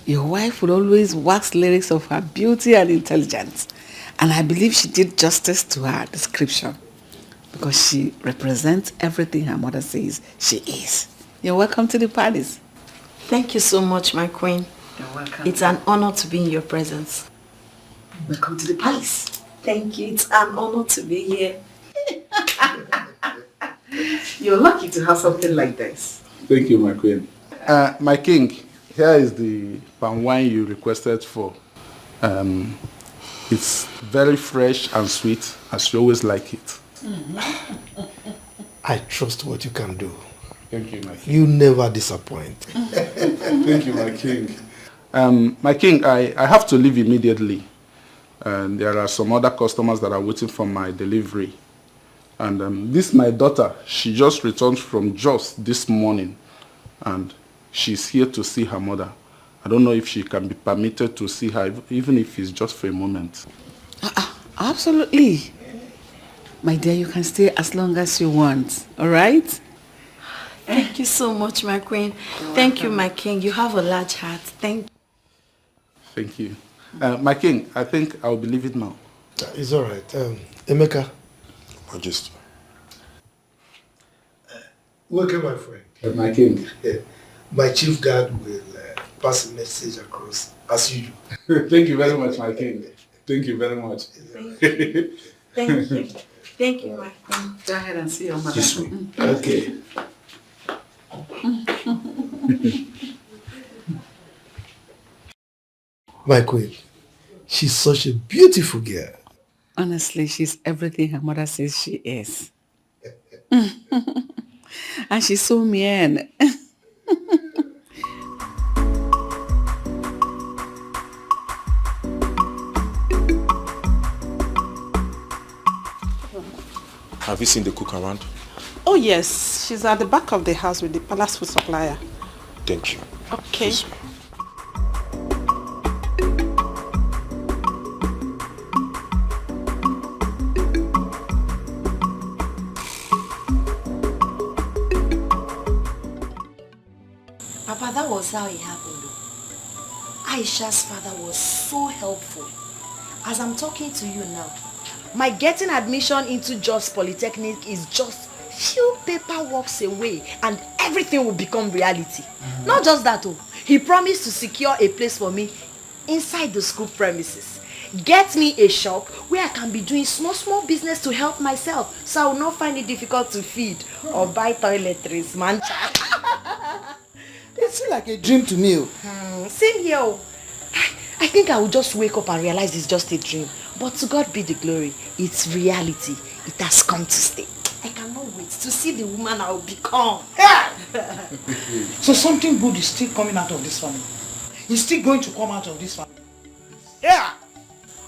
Your wife would always wax lyrics of her beauty and intelligence. And I believe she did justice to her description because she represents everything her mother says she is. You're welcome to the palace. Thank you so much, my queen. You're welcome. It's an honor to be in your presence. Welcome to the palace. Thank you. It's an honor to be here. You're lucky to have something like this. Thank you, my queen. My king, here is the palm wine you requested for. It's very fresh and sweet, as you always like it. I trust what you can do. Thank you, my king. You never disappoint. Thank you, my king. My king, I have to leave immediately. And there are some other customers that are waiting for my delivery. And this my daughter. She just returned from Jos this morning. And she's here to see her mother. I don't know if she can be permitted to see her, even if it's just for a moment. Absolutely. My dear, you can stay as long as you want. All right? Thank you so much, my queen. Thank you, my king. You have a large heart. Thank you. My king, I think I'll be leaving now. It's all right. Emeka. Majesty. Welcome, my friend. My king. My chief guard will pass a message across as usual. Thank you very much, my king. Thank you very much. Thank you. Thank you. Thank you, my queen. Go ahead and see your mother. This way. Okay. My queen, she's such a beautiful girl. Honestly, she's everything her mother says she is. And she's so mean. Have you seen the cook around? Oh yes, she's at the back of the house with the palace food supplier. Thank you. Okay. Please. Papa, that was how it happened though. Aisha's father was so helpful. As I'm talking to you now, my getting admission into Jos Polytechnic is just few paperworks away and everything will become reality. Not just that though, he promised to secure a place for me inside the school premises. Get me a shop where I can be doing small business to help myself so I will not find it difficult to feed or buy toiletries, man. It seems like a dream to me. Same here. I think I will just wake up and realize it's just a dream. But to God be the glory. It's reality. It has come to stay. I cannot wait to see the woman I will become. So something good is still coming out of this family. It's still going to come out of this family. Yeah.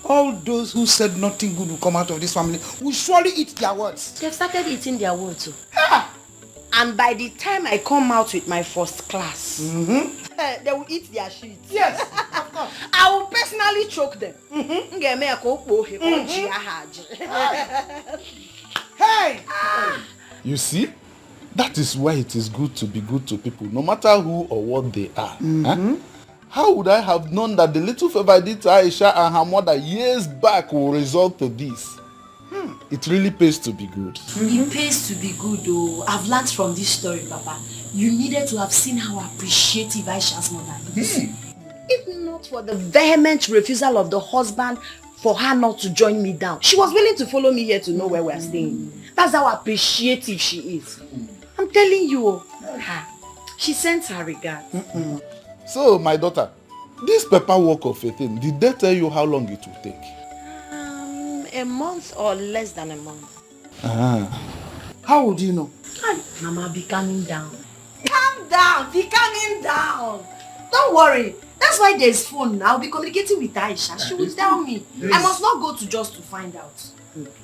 All those who said nothing good will come out of this family will surely eat their words. They've started eating their words too. And by the time I come out with my first class, they will eat their shit. Yes, of course. I will personally choke them. Hey! You see? That is why it is good to be good to people, no matter who or what they are. Huh? How would I have known that the little favor I did to Aisha and her mother years back will result to this? It really pays to be good. It pays to be good though. I've learned from this story, Papa. You needed to have seen how appreciative Aisha's mother is. If not for the vehement refusal of the husband for her not to join me down, she was willing to follow me here to know where we are staying. That's how appreciative she is. I'm telling you. She sends her regards. So, my daughter, this paperwork of a thing, did they tell you how long it will take? A month or less than a month. How would you know? Mama, be calming down. Calm down, be calming down. Don't worry. That's why there's phone now. I'll be communicating with Aisha. She will tell me. Yes. I must not go to just to find out.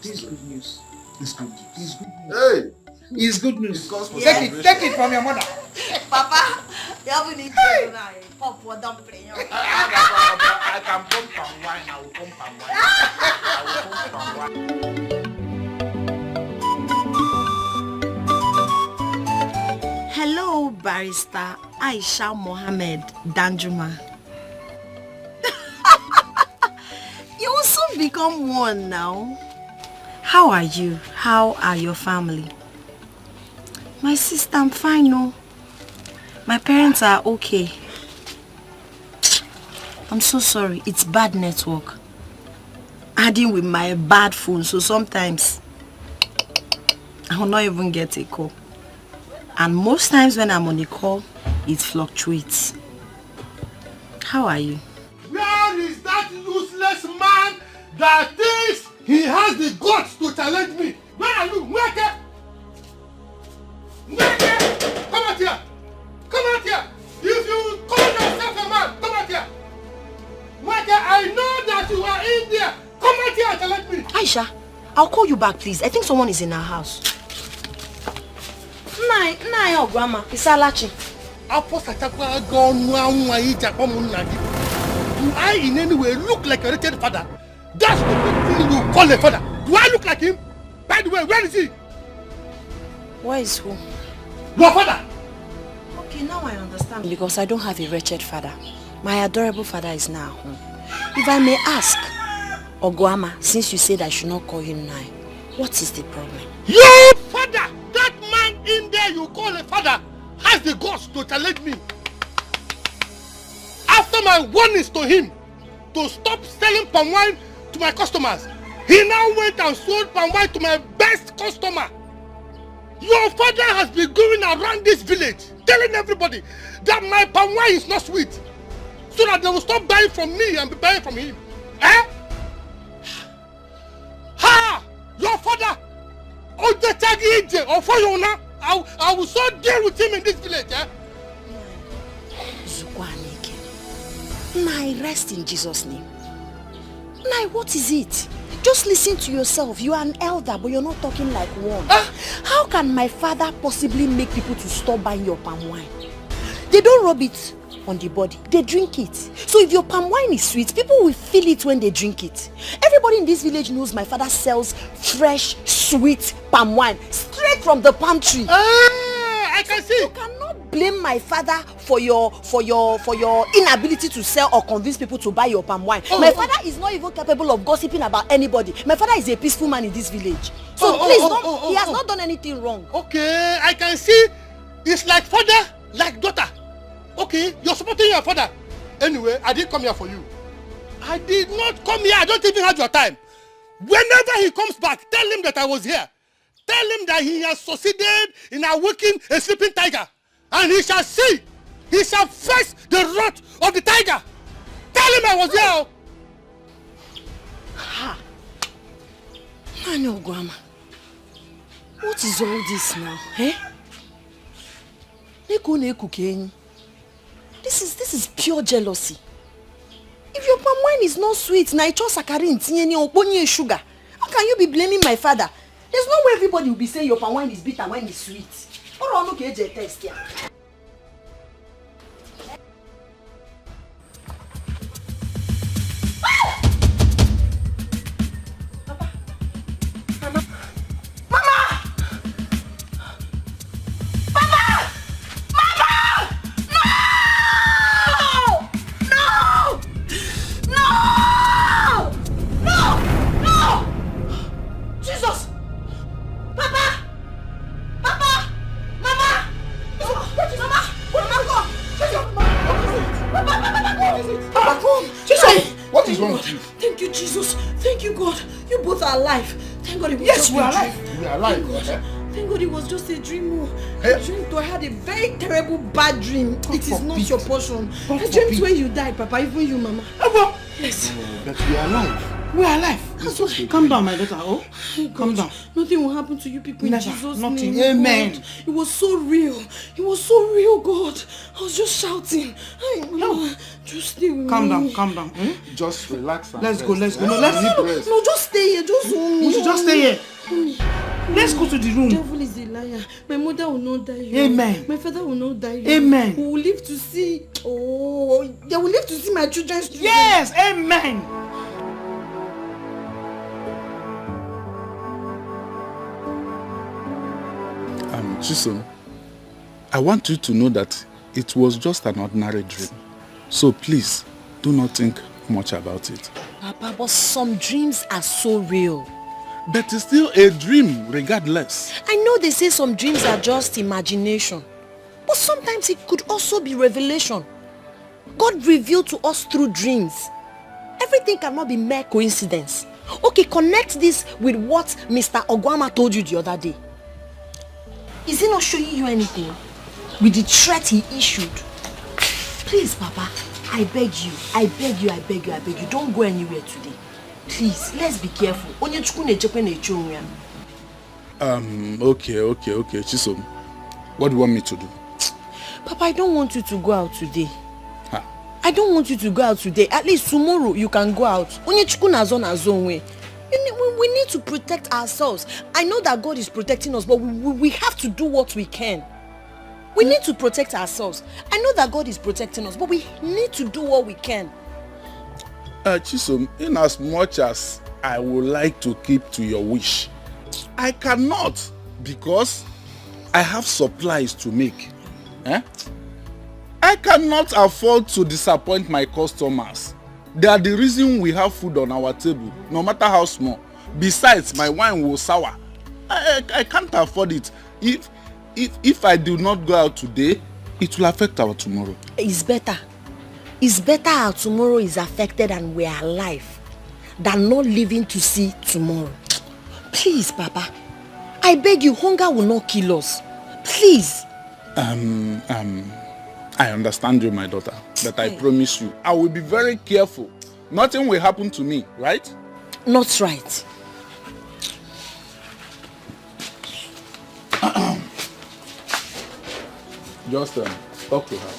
This is good news. This is good news. This is good news. Hey! It's good news. Yes. Take it from your mother. Papa, you haven't eaten tonight. Pop for dumpling. I can pump and wine. I will pump and wine. Hello, Barrister Aisha Mohammed Danjuma. You will soon become one now. How are you? How are your family? My sister, I'm fine, no. My parents are okay. I'm so sorry. It's bad network. Adding with my bad phone, so sometimes I will not even get a call. And most times when I'm on a call, it fluctuates. How are you? Where is that useless man that thinks he has the guts to challenge me? Where are you? Where? Come out here! Come out here! If you call yourself a man, come out here! I know that you are in there! Come out here and challenge me! Aisha, I'll call you back, please. I think someone is in our house. Nah, grandma. It's Alachi. Do I in any way look like a wretched father? That's the thing you call a father. Do I look like him? By the way, where is he? Where is who? Your father! Okay, now I understand. Because I don't have a wretched father. My adorable father is now home. If I may ask, Oguama, since you said I should not call him now, what is the problem? Your father! That man in there you call a father has the guts to challenge me. After my warnings to him to stop selling palm wine to my customers, he now went and sold palm wine to my best customer. Your father has been going around this village telling everybody that my palm wine is not sweet, so that they will stop buying from me and be buying from him. Eh? Ha! Your father! I will so deal with him in this village, eh? Nai, rest in Jesus' name. Nai, what is it? Just listen to yourself. You are an elder, but you're not talking like one. How can my father possibly make people to stop buying your palm wine? They don't rub it on the body. They drink it. So if your palm wine is sweet, people will feel it when they drink it. Everybody in this village knows my father sells fresh, sweet palm wine straight from the palm tree. I can see. You cannot blame my father for your inability to sell or convince people to buy your palm wine. My father is not even capable of gossiping about anybody. My father is a peaceful man in this village. So please, he has not done anything wrong. Okay, I can see. It's like father, like daughter. Okay, you're supporting your father. Anyway, I didn't come here for you. I did not come here. I don't even have your time. Whenever he comes back, tell him that I was here. Tell him that he has succeeded in awakening a sleeping tiger. And he shall see. He shall face the wrath of the tiger. Tell him I was here. Ha! I know, Grandma. What is all this now, eh? This is pure jealousy. If your palm wine is not sweet, na icho sakarin tinyeni oponye sugar. How can you be blaming my father? There's no way everybody will be saying your palm wine is bitter when it's sweet. Or on okay test here. What is wrong with you? Thank you, Jesus. Thank you, God. You both are alive. Thank God it was Yes, just we are a dream. alive. We are alive. Thank God it was just a dream. I dreamed I had a very terrible bad dream. It is not your portion. I dreamt when you died, Papa, even you, Mama. Yes. But we are alive. We are alive. Calm down, my daughter. Oh, calm down. Nothing will happen to you people Never. in Jesus' Nothing. name. Amen. God. It was so real. It was so real, God. I was just shouting. Just stay with Calm me. down, calm down. Just relax and Let's go, let's go. No, no, just stay here. Just hold me. We should just stay here. Let's go to the room. The devil is a liar. My mother will not die. Amen. My father will not die. Amen. We will live to see. Oh, they will live to see my children's children. Yes, amen. Chisom, I want you to know that it was just an ordinary dream. So please, do not think much about it. Papa, but some dreams are so real. But it's still a dream, regardless. I know they say some dreams are just imagination. But sometimes it could also be revelation. God revealed to us through dreams. Everything cannot be mere coincidence. Okay, connect this with what Mr. Ogwama told you the other day. Is he not showing you anything? With the threat he issued? Please, Papa, I beg you, I beg you, I beg you, I beg you, don't go anywhere today. Please, let's be careful. Okay, Chisom. What do you want me to do? Papa, I don't want you to go out today. I don't want you to go out today. At least tomorrow you can go out. We need to protect ourselves. I know that God is protecting us, but we have to do what we can. We need to protect ourselves. I know that God is protecting us, but we need to do what we can. Chisom, in as much as I would like to keep to your wish, I cannot because I have supplies to make. I cannot afford to disappoint my customers. They are the reason we have food on our table, no matter how small. Besides, my wine will sour. I can't afford it. If I do not go out today, it will affect our tomorrow. It's better. It's better our tomorrow is affected and we are alive than not living to see tomorrow. Please, Papa. I beg you, hunger will not kill us. Please. I understand you, my daughter, but I promise you, I will be very careful. Nothing will happen to me, right? Not right. Just talk to her.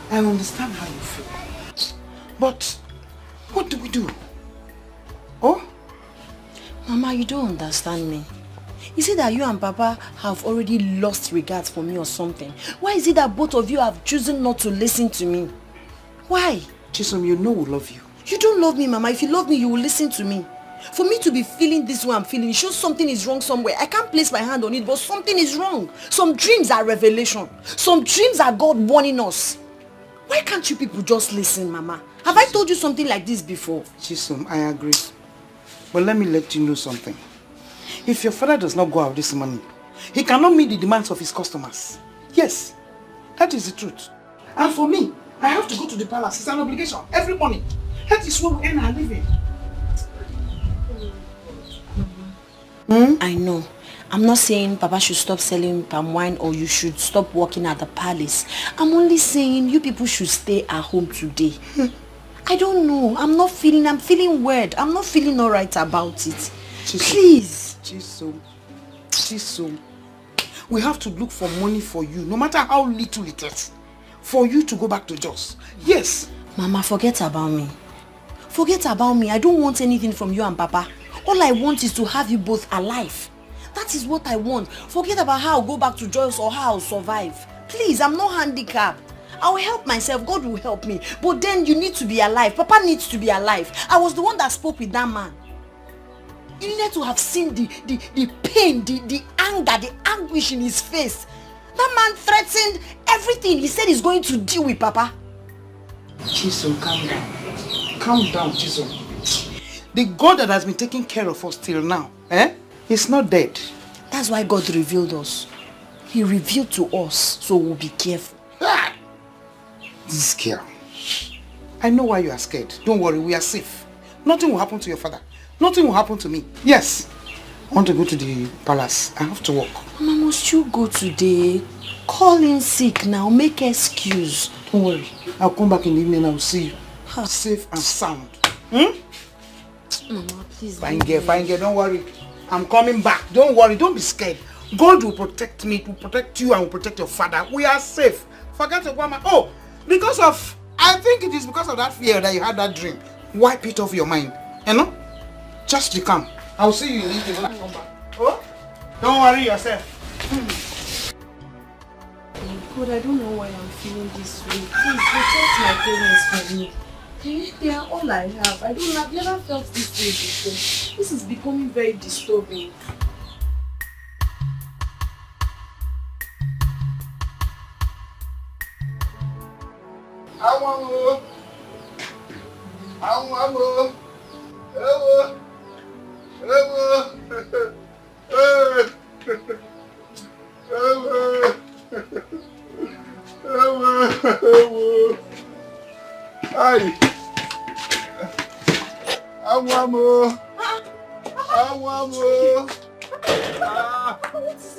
I understand how you feel. But what do we do? Oh? Mama, you don't understand me. Is it that you and Papa have already lost regard for me or something? Why is it that both of you have chosen not to listen to me? Why? Chisom, you know we love you. You don't love me, Mama. If you love me, you will listen to me. For me to be feeling this way I'm feeling, it shows something is wrong somewhere. I can't place my hand on it, but something is wrong. Some dreams are revelation. Some dreams are God warning us. Why can't you people just listen, Mama? Have I told you something like this before? Chisom, I agree. But let me let you know something. If your father does not go out this morning, he cannot meet the demands of his customers. Yes, that is the truth. And for me, I have to go to the palace. It's an obligation every morning. That is where we earn our living. I know. I'm not saying Papa should stop selling palm wine or you should stop working at the palace. I'm only saying you people should stay at home today. I don't know. I'm feeling weird. I'm not feeling alright about it. Please. Chisom. We have to look for money for you, no matter how little it is, for you to go back to Jos. Yes. Mama, forget about me. Forget about me. I don't want anything from you and Papa. All I want is to have you both alive. That is what I want. Forget about how I'll go back to Joyce or how I'll survive. Please, I'm not handicapped. I'll help myself. God will help me. But then you need to be alive. Papa needs to be alive. I was the one that spoke with that man. You needed to have seen the pain, the anger, the anguish in his face. That man threatened everything. He said he's going to deal with Papa. Chisom, calm down. Calm down, Chisom. The God that has been taking care of us till now, he's not dead. That's why God revealed us. He revealed to us, so we'll be careful. This girl. I know why you are scared. Don't worry, we are safe. Nothing will happen to your father. Nothing will happen to me. Yes. I want to go to the palace. I have to work. Mama, must you go today? Call in sick now. Make excuse. Don't worry. I'll come back in the evening and I'll see you. Safe and sound. Mama, please. Fine girl. Don't worry. I'm coming back. Don't worry. Don't be scared. God will protect me. Will protect you and will protect your father. We are safe. Forget the woman. Oh, I think it is because of that fear that you had that dream. Wipe it off your mind. You know? Just be calm. I'll see you in the evening when I come back. Oh? Don't worry yourself. God, I don't know why I'm feeling this way. Please protect my parents from me. They are all I have. I've never felt this way before. This is becoming very disturbing.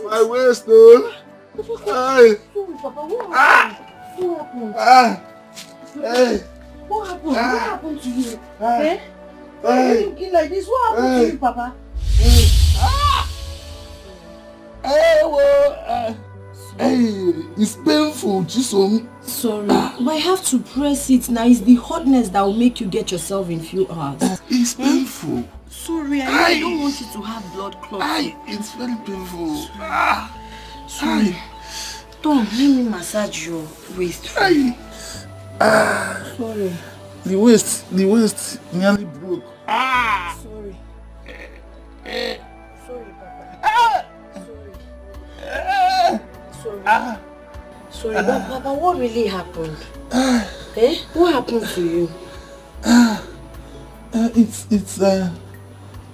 My waist, though. Papa, what happened? Hey. What happened? What happened to you? Why are you looking like this? What happened to you, Papa? It's painful, Chisom. Sorry, but I have to press it now. It's the hotness that will make you get yourself in few hours. It's painful. Sorry, I don't want you to have blood clots. It's very painful. Sorry. Tom, let me massage your waist. Sorry. The waist nearly broke. Sorry. Sorry, Papa. Sorry, but Papa, what really happened? What happened to you? It's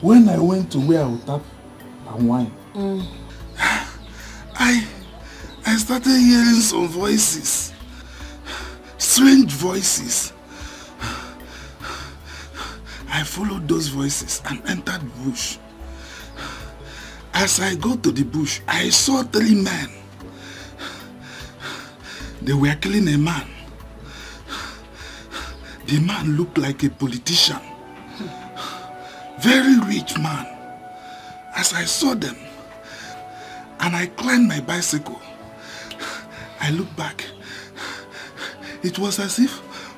when I went to where I would tap and wine. I started hearing some voices. Strange voices. I followed those voices and entered the bush. As I got to the bush, I saw 3 men. They were killing a man. The man looked like a politician. Very rich man. As I saw them, and I climbed my bicycle, I looked back. It was as if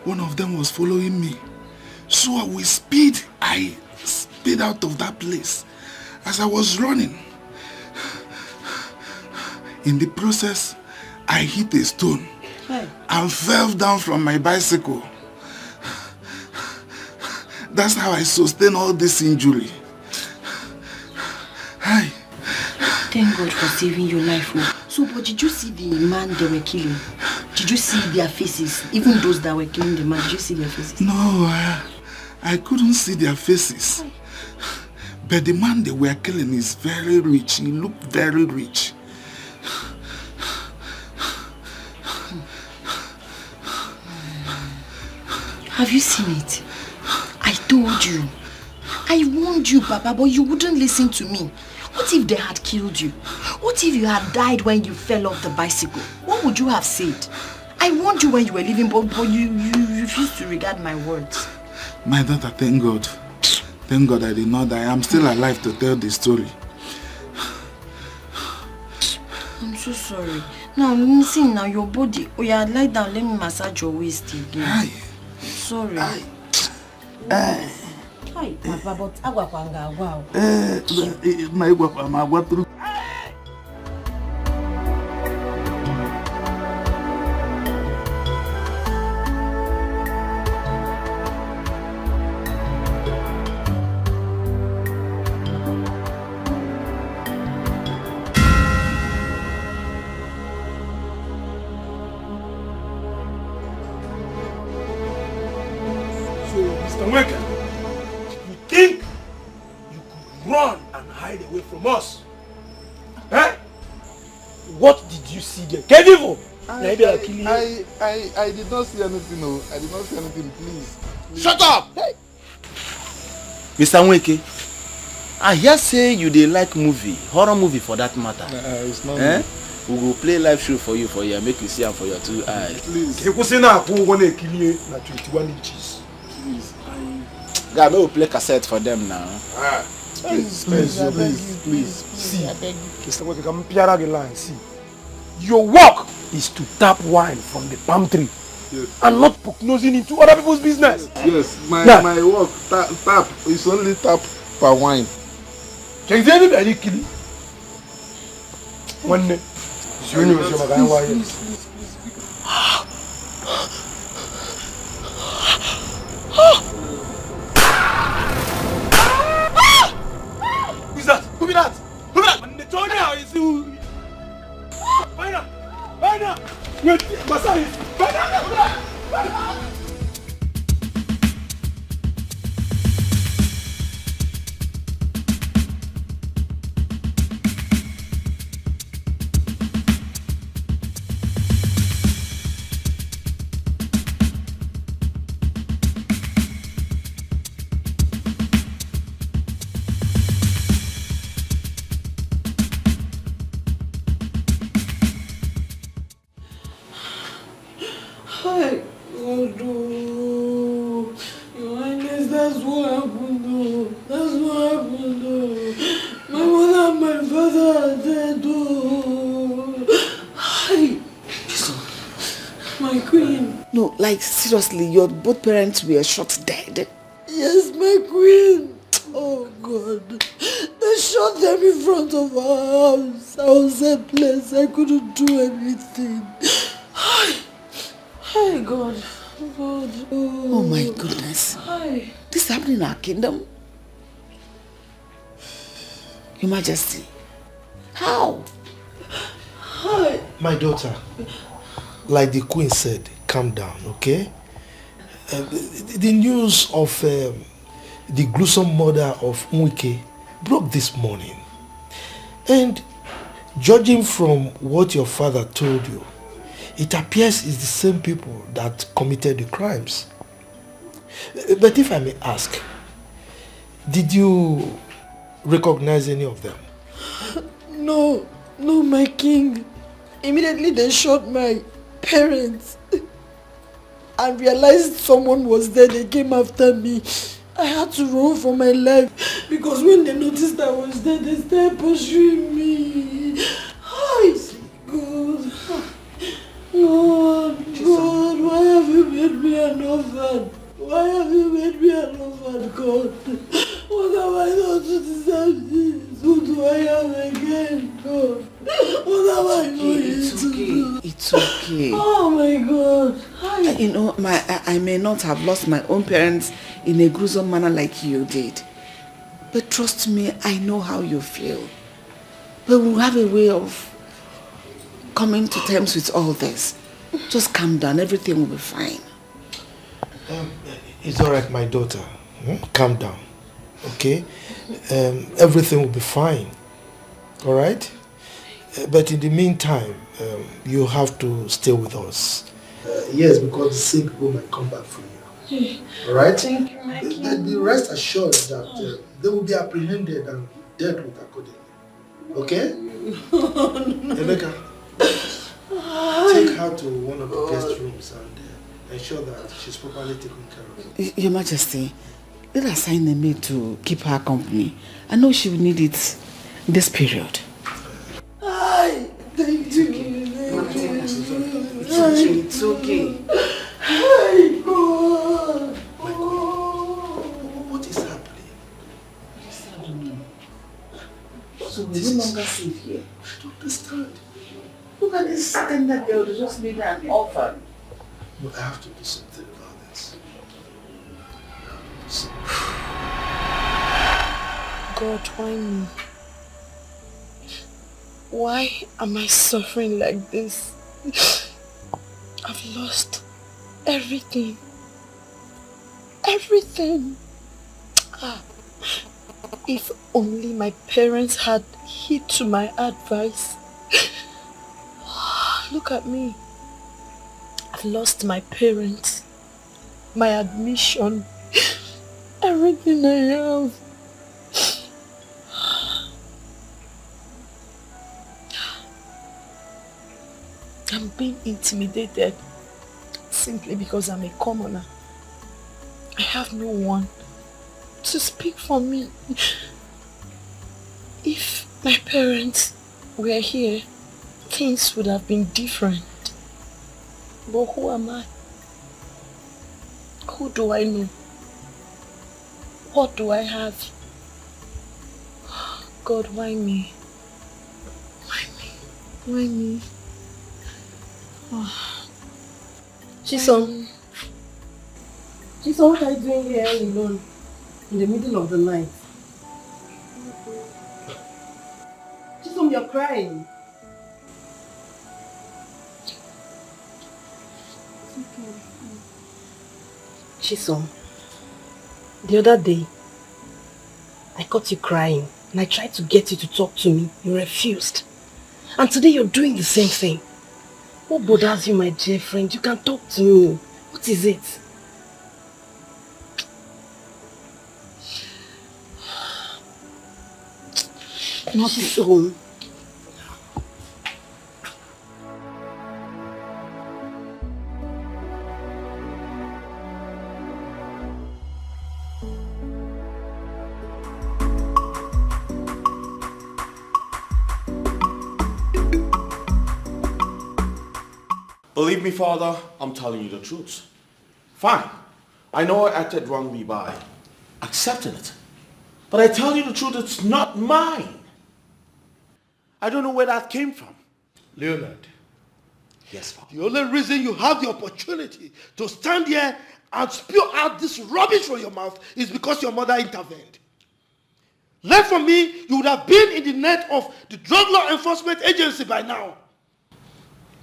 one of them was following me. So with speed, I sped out of that place. As I was running, in the process, I hit a stone and fell down from my bicycle. That's how I sustained all this injury. Hi. Thank God for saving your life. So, but did you see the man they were killing? Did you see their faces? Even those that were killing the man, did you see their faces? No, I couldn't see their faces. But the man they were killing is very rich. He looked very rich. Have you seen it? I told you. I warned you, Papa, but you wouldn't listen to me. What if they had killed you? What if you had died when you fell off the bicycle? What would you have said? I warned you when you were leaving, but you refused to regard my words. My daughter, thank God. Thank God I did not die. I'm still alive to tell the story. I'm so sorry. Now, listen now, your body. Oh yeah, lie down, let me massage your waist again. Sorry. Hi, Papa, but agwa panga, wow. My guapa, run and hide away from us. Eh? What did you see there? I did not see anything, no. I did not see anything, please. Shut up! Hey. Mr. Nweke, I hear say you dey like movie, horror movie for that matter. It's not me. We go play live show for you make you see am for your 2 eyes. Please. You say na who wanna kill you na 21 inches. Please. God, we will play cassette for them now. Please. See, Mr. Nweke, come piara the line. See, your work is to tap wine from the palm tree. Yes. And not nosing into other people's business. Yes, my work, tap, is only tap for wine. Can you anybody kill you? One day, please. Who's that? Who be that? Who be that? When they told you, you see who? Find out! Wait, Masai! Find out! Like, seriously, your both parents were shot dead? Yes, my queen. Oh, God. They shot them in front of our house. I was helpless. I couldn't do anything. Hi, God. God. Oh, my goodness. Hi. This is happening in our kingdom? Your Majesty. How? Hi. My daughter, like the queen said, calm down, okay? The news of the gruesome murder of Nweke broke this morning. And judging from what your father told you, it appears it's the same people that committed the crimes. But if I may ask, did you recognize any of them? No, my king. Immediately they shot my parents. And realized someone was there, they came after me. I had to run for my life because when they noticed I was there, they started pursuing me. Hi, God. God, why have you made me an orphan? Why have you made me an orphan, God? What have I done to deserve this? Who do I have again, God? What have I done to do? It's okay. Oh my God. Hi. You know, I may not have lost my own parents in a gruesome manner like you did. But trust me, I know how you feel. But we'll have a way of coming to terms with all this. Just calm down, everything will be fine. It's all right, my daughter. Calm down, okay? Everything will be fine, all right? But in the meantime, you have to stay with us. Yes, because the same people might come back for you. All right? Thank you, my king. Be rest assured that they will be apprehended and dealt with accordingly. Okay? Emeka, take her to one of the guest rooms and ensure that she's properly taken care of. Your Majesty, let us assign a maid to keep her company. I know she will need it in this period. Hi, thank you. It's okay. Hi, God. What is happening? I don't know. So we're no longer safe here. I don't understand. Look at this tender girl, they just made her an orphan. No, I have to do something about this. God, why me? Why am I suffering like this? I've lost everything. Everything. If only my parents had heed to my advice. Look at me. I've lost my parents, my admission, everything I have. I'm being intimidated simply because I'm a commoner. I have no one to speak for me. If my parents were here, things would have been different. But who am I? Who do I know? What do I have? God, why me? Why me? Why me? Oh. Chisom, what are you doing here alone in the middle of the night? Chisom, you're crying. Chisom, the other day, I caught you crying and I tried to get you to talk to me. You refused. And today you're doing the same thing. What bothers you, my dear friend? You can talk to me. What is it? Nothing. So, Believe me, Father, I'm telling you the truth. Fine. I know I acted wrongly by accepting it. But I tell you the truth, it's not mine. I don't know where that came from. Leonard. Yes, Father. The only reason you have the opportunity to stand here and spew out this rubbish from your mouth is because your mother intervened. Left from me, you would have been in the net of the Drug Law Enforcement Agency by now.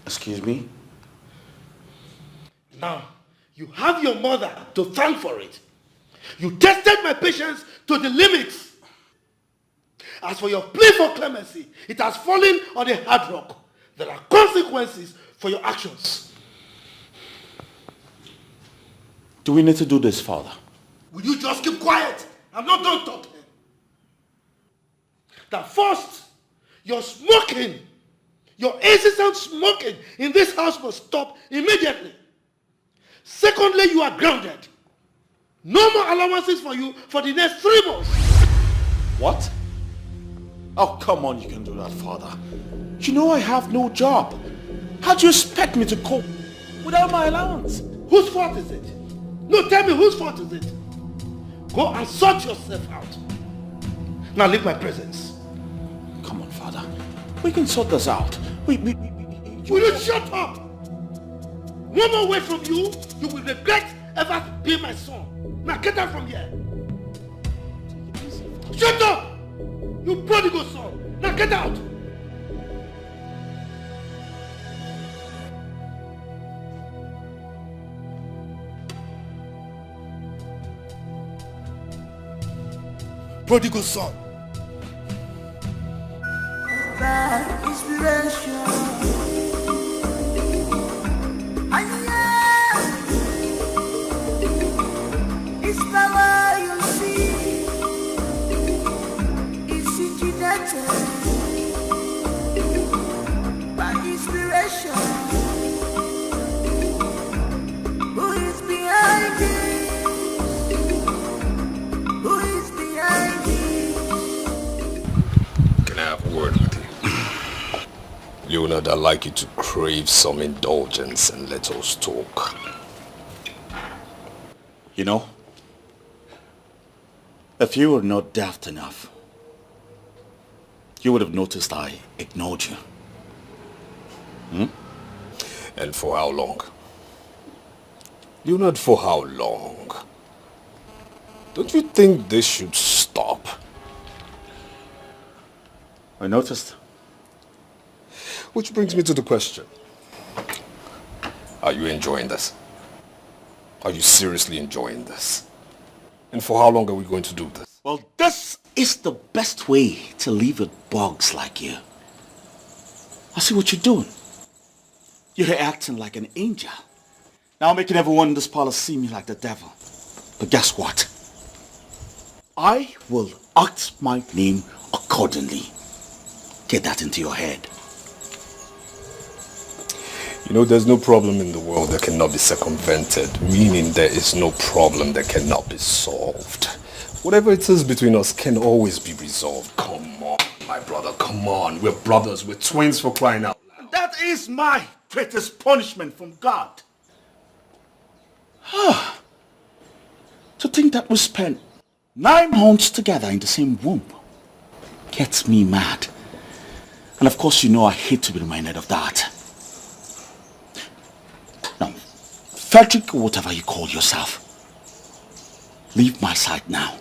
Excuse me? Now, you have your mother to thank for it. You tested my patience to the limits. As for your plea for clemency, it has fallen on a hard rock. There are consequences for your actions. Do we need to do this, Father? Will you just keep quiet? I'm not done talking. That first, your smoking, your incessant smoking in this house must stop immediately. Secondly, you are grounded. No more allowances for you for the next 3 months. What? Oh, come on, you can do that, Father. You know I have no job. How do you expect me to cope without my allowance? Whose fault is it? No, tell me whose fault is it? Go and sort yourself out. Now leave my presence. Come on, Father. We can sort this out. Will you shut up? One more word from you, you will regret ever being my son. Now get out from here. Shut up! You prodigal son. Now get out. Prodigal son. By inspiration. It's power you see. It's originated by inspiration. Who is behind it? Who is behind it? Can I have a word with you? Leonard, I'd like you to crave some indulgence and let us talk. You know, if you were not daft enough, you would have noticed I ignored you. And for how long? Leonard, for how long? Don't you think this should stop? I noticed. Which brings me to the question. Are you enjoying this? Are you seriously enjoying this? And for how long are we going to do this? Well, this is the best way to live with bugs like you. I see what you're doing. You're acting like an angel. Now making everyone in this palace see me like the devil. But guess what? I will act my name accordingly. Get that into your head. You know, there's no problem in the world that cannot be circumvented, meaning there is no problem that cannot be solved. Whatever it is between us can always be resolved. Come on, my brother, come on. We're brothers, we're twins for crying out loud. That is my greatest punishment from God. To think that we spent 9 months together in the same womb gets me mad. And of course you know I hate to be reminded of that. Now, Frederick or whatever you call yourself, leave my side now.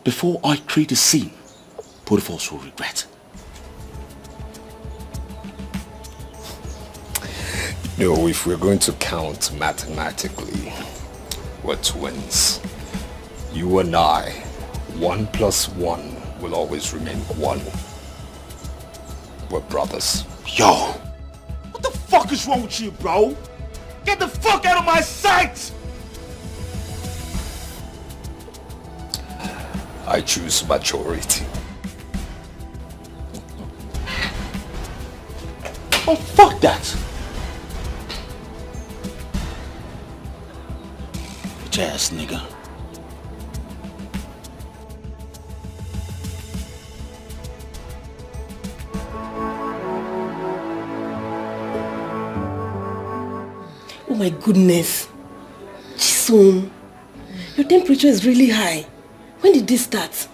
Before I create a scene, both of us will regret. No, if we're going to count mathematically, we're twins. You and I, 1 + 1 will always remain 1. We're brothers. Yo, what the fuck is wrong with you, bro? Get the fuck out of my sight! I choose majority. Oh, fuck that! Bitch ass nigga. Oh my goodness. Chisom, your temperature is really high. When did this start?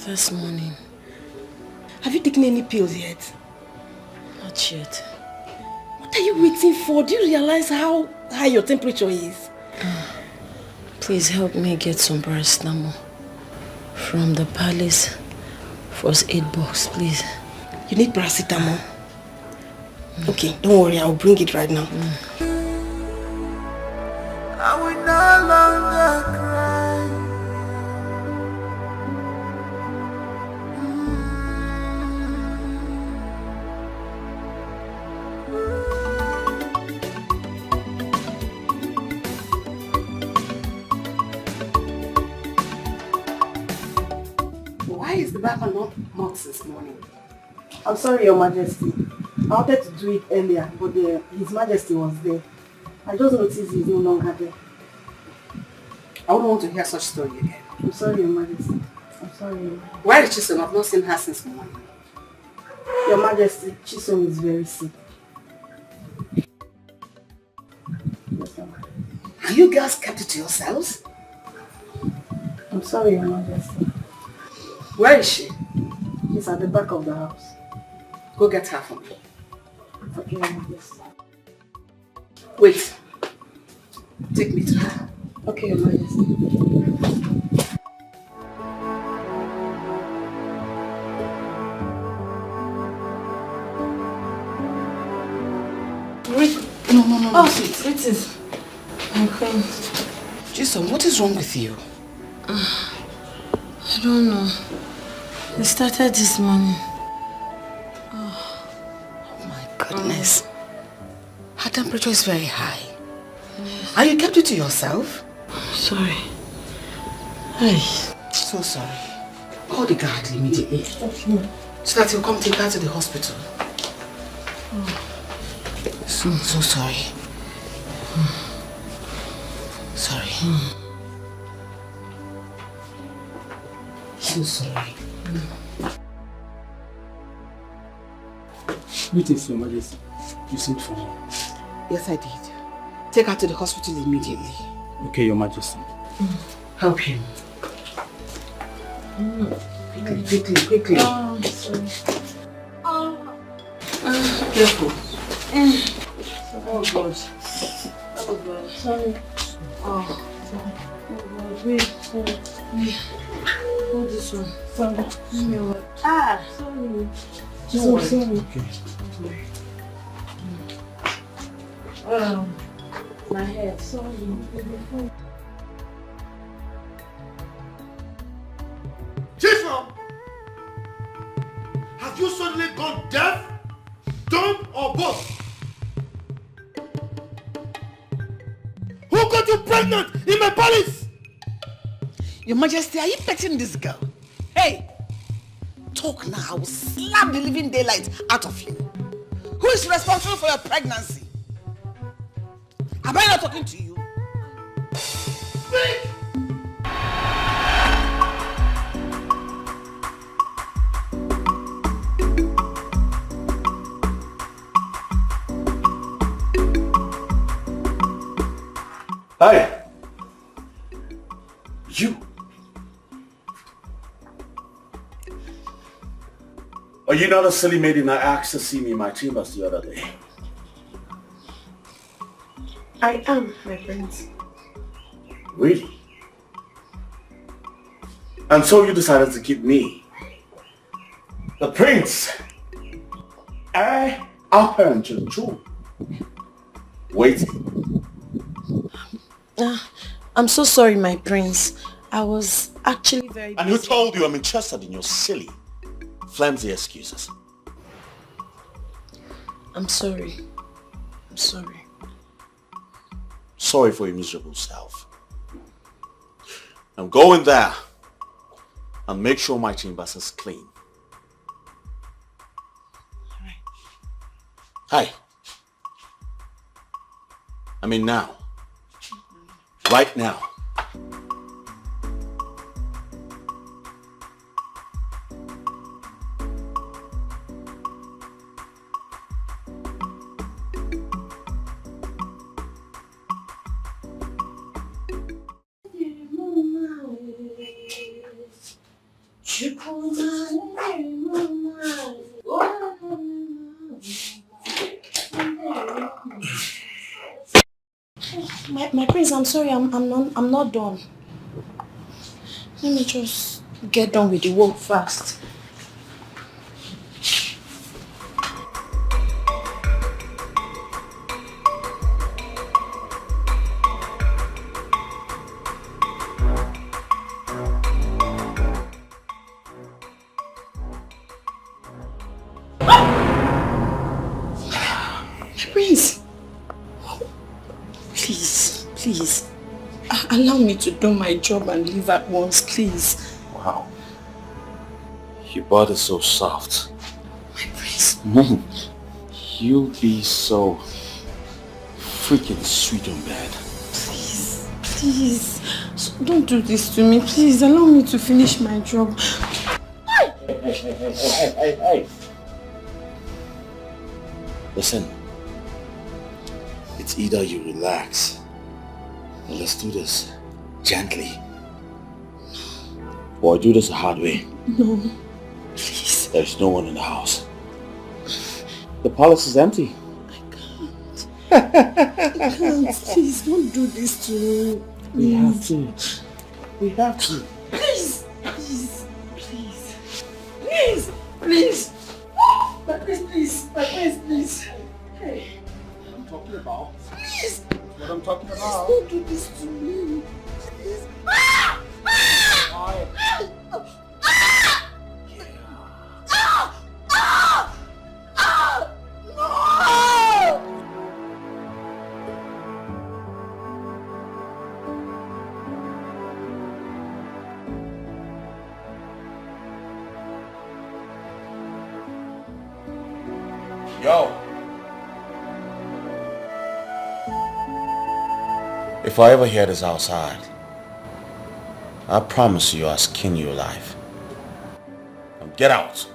This morning. Have you taken any pills yet? Not yet. What are you waiting for? Do you realize how high your temperature is? Please help me get some paracetamol from the palace. First aid box, please. You need paracetamol? Okay, don't worry, I'll bring it right now. I will no longer cry. Why is the Baba not this morning? I'm sorry, Your Majesty. I wanted to do it earlier, but His Majesty was there. I just noticed he's no longer there. I wouldn't want to hear such story again. I'm sorry, Your Majesty. I'm sorry. Where is Chisom? I've not seen her since morning. Your Majesty, Chisom is very sick. And you girls kept it to yourselves? I'm sorry, Your Majesty. Where is she? She's at the back of the house. Go get her for me. Okay, Your Majesty. Wait. Take me to her. Okay, Your Majesty. No. Oh, it is. I'm crying. Jason, what is wrong with you? I don't know. It started this morning. Oh my goodness. Her temperature is very high. And you kept it to yourself? Sorry. So sorry. Call the guard immediately. So that he'll come take her to the hospital. So sorry. Sorry. So sorry. Greetings, Your Majesty. You sent for me. Yes, I did. Take her to the hospital immediately. Okay, Your Majesty. Help him. Quickly. Oh, sorry. Careful. Oh God. Oh God. Sorry. Oh God. Wait. Sorry. Hold this one. Sorry. Sorry. So sorry. Okay. My head. Sorry. Jason! Have you suddenly gone deaf, dumb, or both? Who got you pregnant in my palace? Your Majesty, are you petting this girl? Hey! Talk now, I will slap the living daylight out of you. Who is responsible for your pregnancy? Am I not talking to you? Speak! Hi. You. Are you not a silly maiden I asked to see me in my chambers the other day? I am, my prince. Really? And so you decided to keep me, the prince, our parent to the throne, waiting. I'm so sorry, my prince. I was actually very busy. And who told you I'm interested in your silly, flimsy excuses? I'm sorry. I'm sorry. Sorry for your miserable self. I'm going there and make sure my chambers is clean. Hi. I mean now. Right now. My prince, I'm sorry, I'm not done. Let me just get done with the work fast. My prince, please, allow me to do my job and leave at once, please. Wow. Your body's so soft. My prince. You be so freaking sweet on bed. Please, so don't do this to me. Please, allow me to finish my job. Hey. Listen, it's either you relax, or let's do this gently, or do this the hard way. No, please. There's no one in the house. The palace is empty. I can't. Please, don't do this to me. We have to. We have to. Please. My prince, please. Hey. What I'm talking about. Please. What I'm talking about. Don't do this to me. Please. Yo. If I ever hear this outside, I promise you I'll skin you alive. Now get out.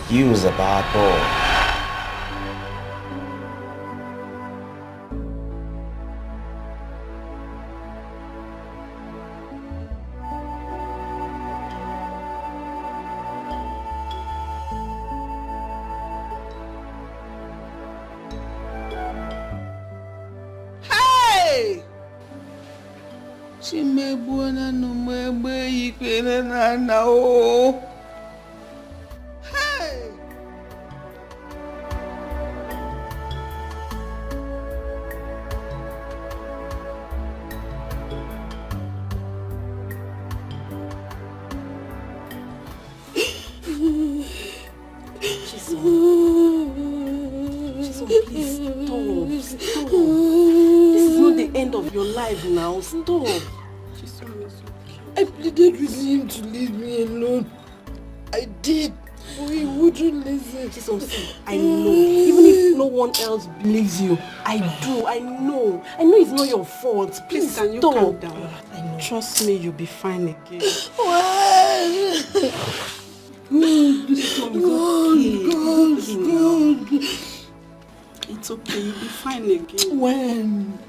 You was a bad boy. Chimegbuona no mwegbe ikpere na na o. Please, stop. This is not the end of your life now. Stop. I pleaded with him to leave me alone. I did, but he wouldn't listen. I know. Even if no one else believes you, I do. I know. I know it's not your fault. Please Can you calm down? Trust me, you'll be fine again. God. It's okay, you'll be fine again. When?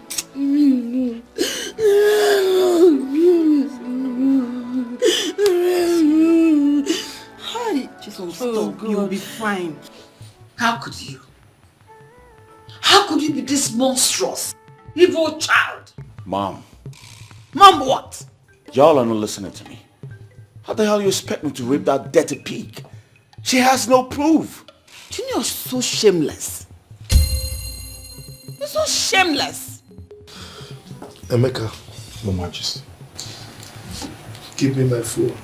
Hi. Jesus, stop. You'll be fine. How could you? How could you be this monstrous, evil child? Mom, Mom, what? y'all are not listening to me. How the hell you expect me to rape that dirty pig? She has no proof. Junior's so shameless. You're so shameless. Emeka. Your Majesty. Give me my phone.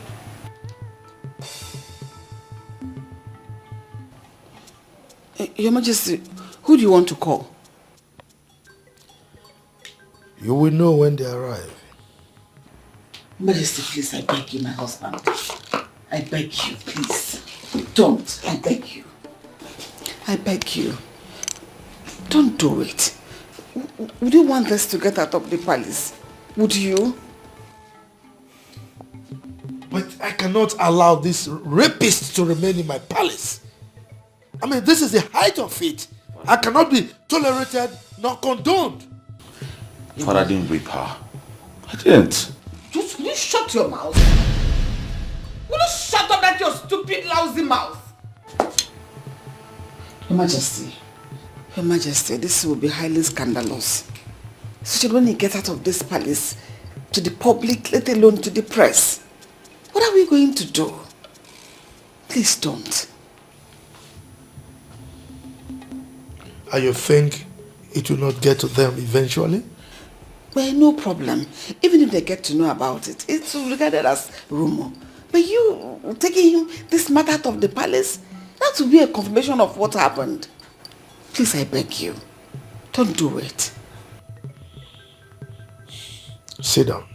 Your Majesty, who do you want to call? You will know when they arrive. Majesty, please, I beg you, my husband. I beg you, please. Don't. I beg you. I beg you. Don't do it. Would you want us to get out of the palace? Would you? But I cannot allow this rapist to remain in my palace. I mean, this is the height of it. I cannot be tolerated nor condoned. Father, I didn't rape her. I didn't. Will you shut your mouth? Will you shut up that your stupid, lousy mouth? Your Majesty, this will be highly scandalous. So when you get out of this palace, to the public, let alone to the press, what are we going to do? Please don't. And you think it will not get to them eventually? Well, no problem. Even if they get to know about it, it's regarded as rumor. But you taking this matter out of the palace, that will be a confirmation of what happened. Please, I beg you, don't do it. Sit down.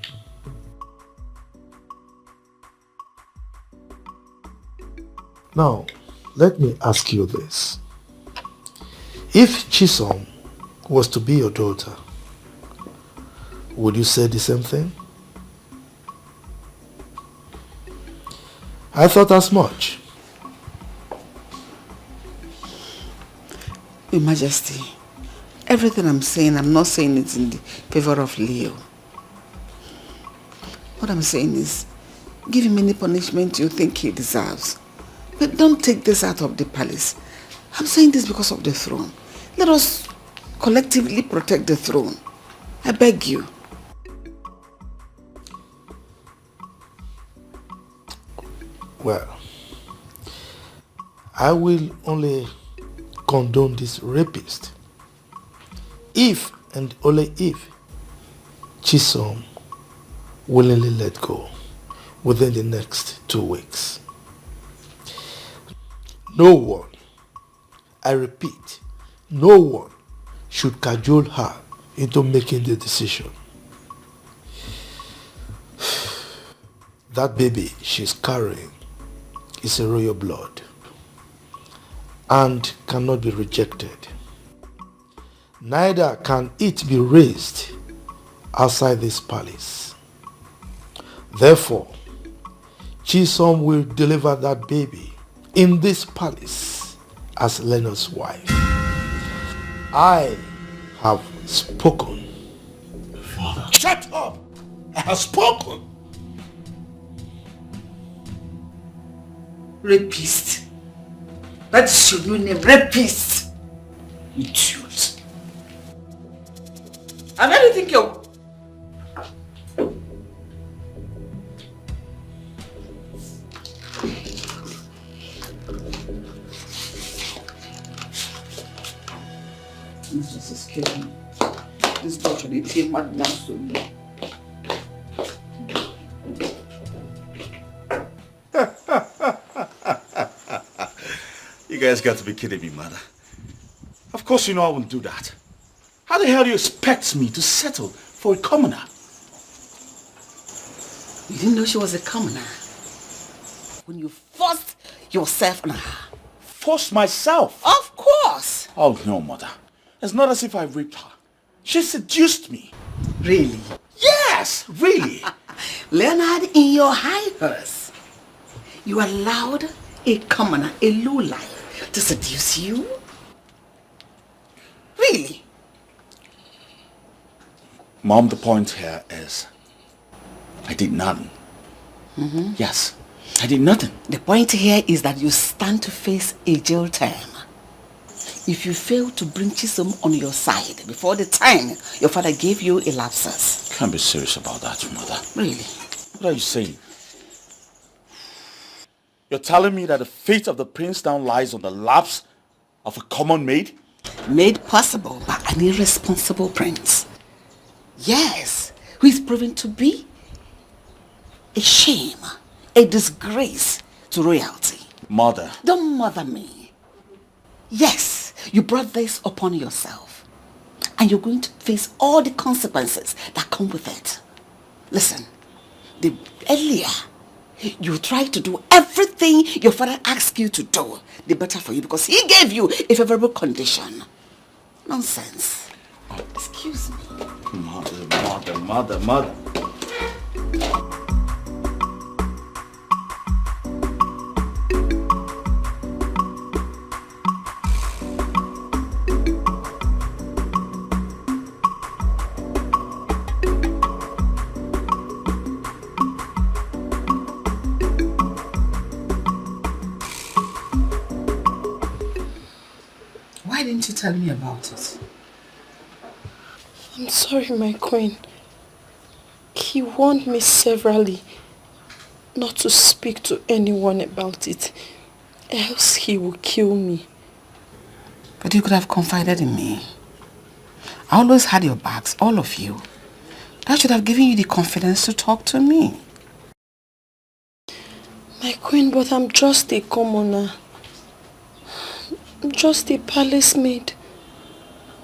Now, let me ask you this. If Chisom was to be your daughter, would you say the same thing? I thought as much. Your Majesty, everything I'm saying, I'm not saying it in the favor of Leo. What I'm saying is, give him any punishment you think he deserves. But don't take this out of the palace. I'm saying this because of the throne. Let us collectively protect the throne. I beg you. Well, I will only condone this rapist if and only if Chisom willingly let go within the next 2 weeks. No one, I repeat, no one should cajole her into making the decision. That baby she's carrying is a royal blood and cannot be rejected. Neither can it be raised outside this palace. Therefore, Chisom will deliver that baby in this palace as Leonard's wife. I have spoken. Father. Shut up! I have spoken! Rapist. That is your new name, rapist. Idiot. And then you think you're... This is killing me. This boy should be madman to me. You guys got to be kidding me, mother. Of course you know I wouldn't do that. How the hell do you expect me to settle for a commoner? You didn't know she was a commoner when you forced yourself on her. Forced myself? Of course. Oh no, mother. It's not as if I raped her. She seduced me. Really? Yes, really. Leonard, in your high horse, you allowed a commoner, a lowlife, to seduce you? Really? Mom, the point here is I did nothing. Mm-hmm. Yes, I did nothing. The point here is that you stand to face a jail term if you fail to bring Chisom on your side before the time your father gave you a lapsus. Can't be serious about that, mother. Really? What are you saying? You're telling me that the fate of the prince now lies on the laps of a common maid? Made possible by an irresponsible prince. Yes, who is proven to be a shame, a disgrace to royalty. Mother. Don't mother me. Yes, you brought this upon yourself. And you're going to face all the consequences that come with it. Listen, the earlier you try to do everything your father asked you to do, the better for you, because he gave you a favorable condition. Nonsense. Excuse me. Mother. Why didn't you tell me about it? I'm sorry, my queen. He warned me severally not to speak to anyone about it, else he will kill me. But you could have confided in me. I always had your backs, all of you. That should have given you the confidence to talk to me. My queen, but I'm just a commoner. I'm just a palace maid.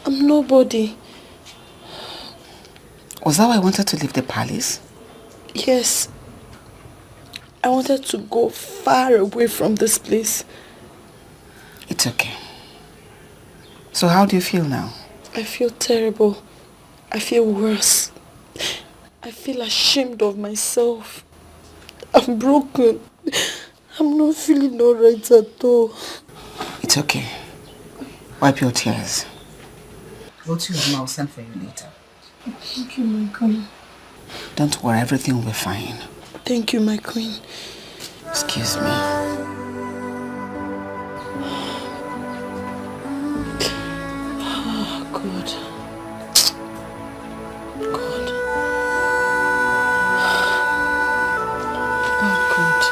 I'm nobody. Was that why I wanted to leave the palace? Yes. I wanted to go far away from this place. It's okay. So how do you feel now? I feel terrible. I feel worse. I feel ashamed of myself. I'm broken. I'm not feeling alright at all. It's okay. Wipe your tears. Go to your room, I'll send for you later. Thank you, my queen. Don't worry, everything will be fine. Thank you, my queen. Excuse me. Oh, God. God. Oh, God.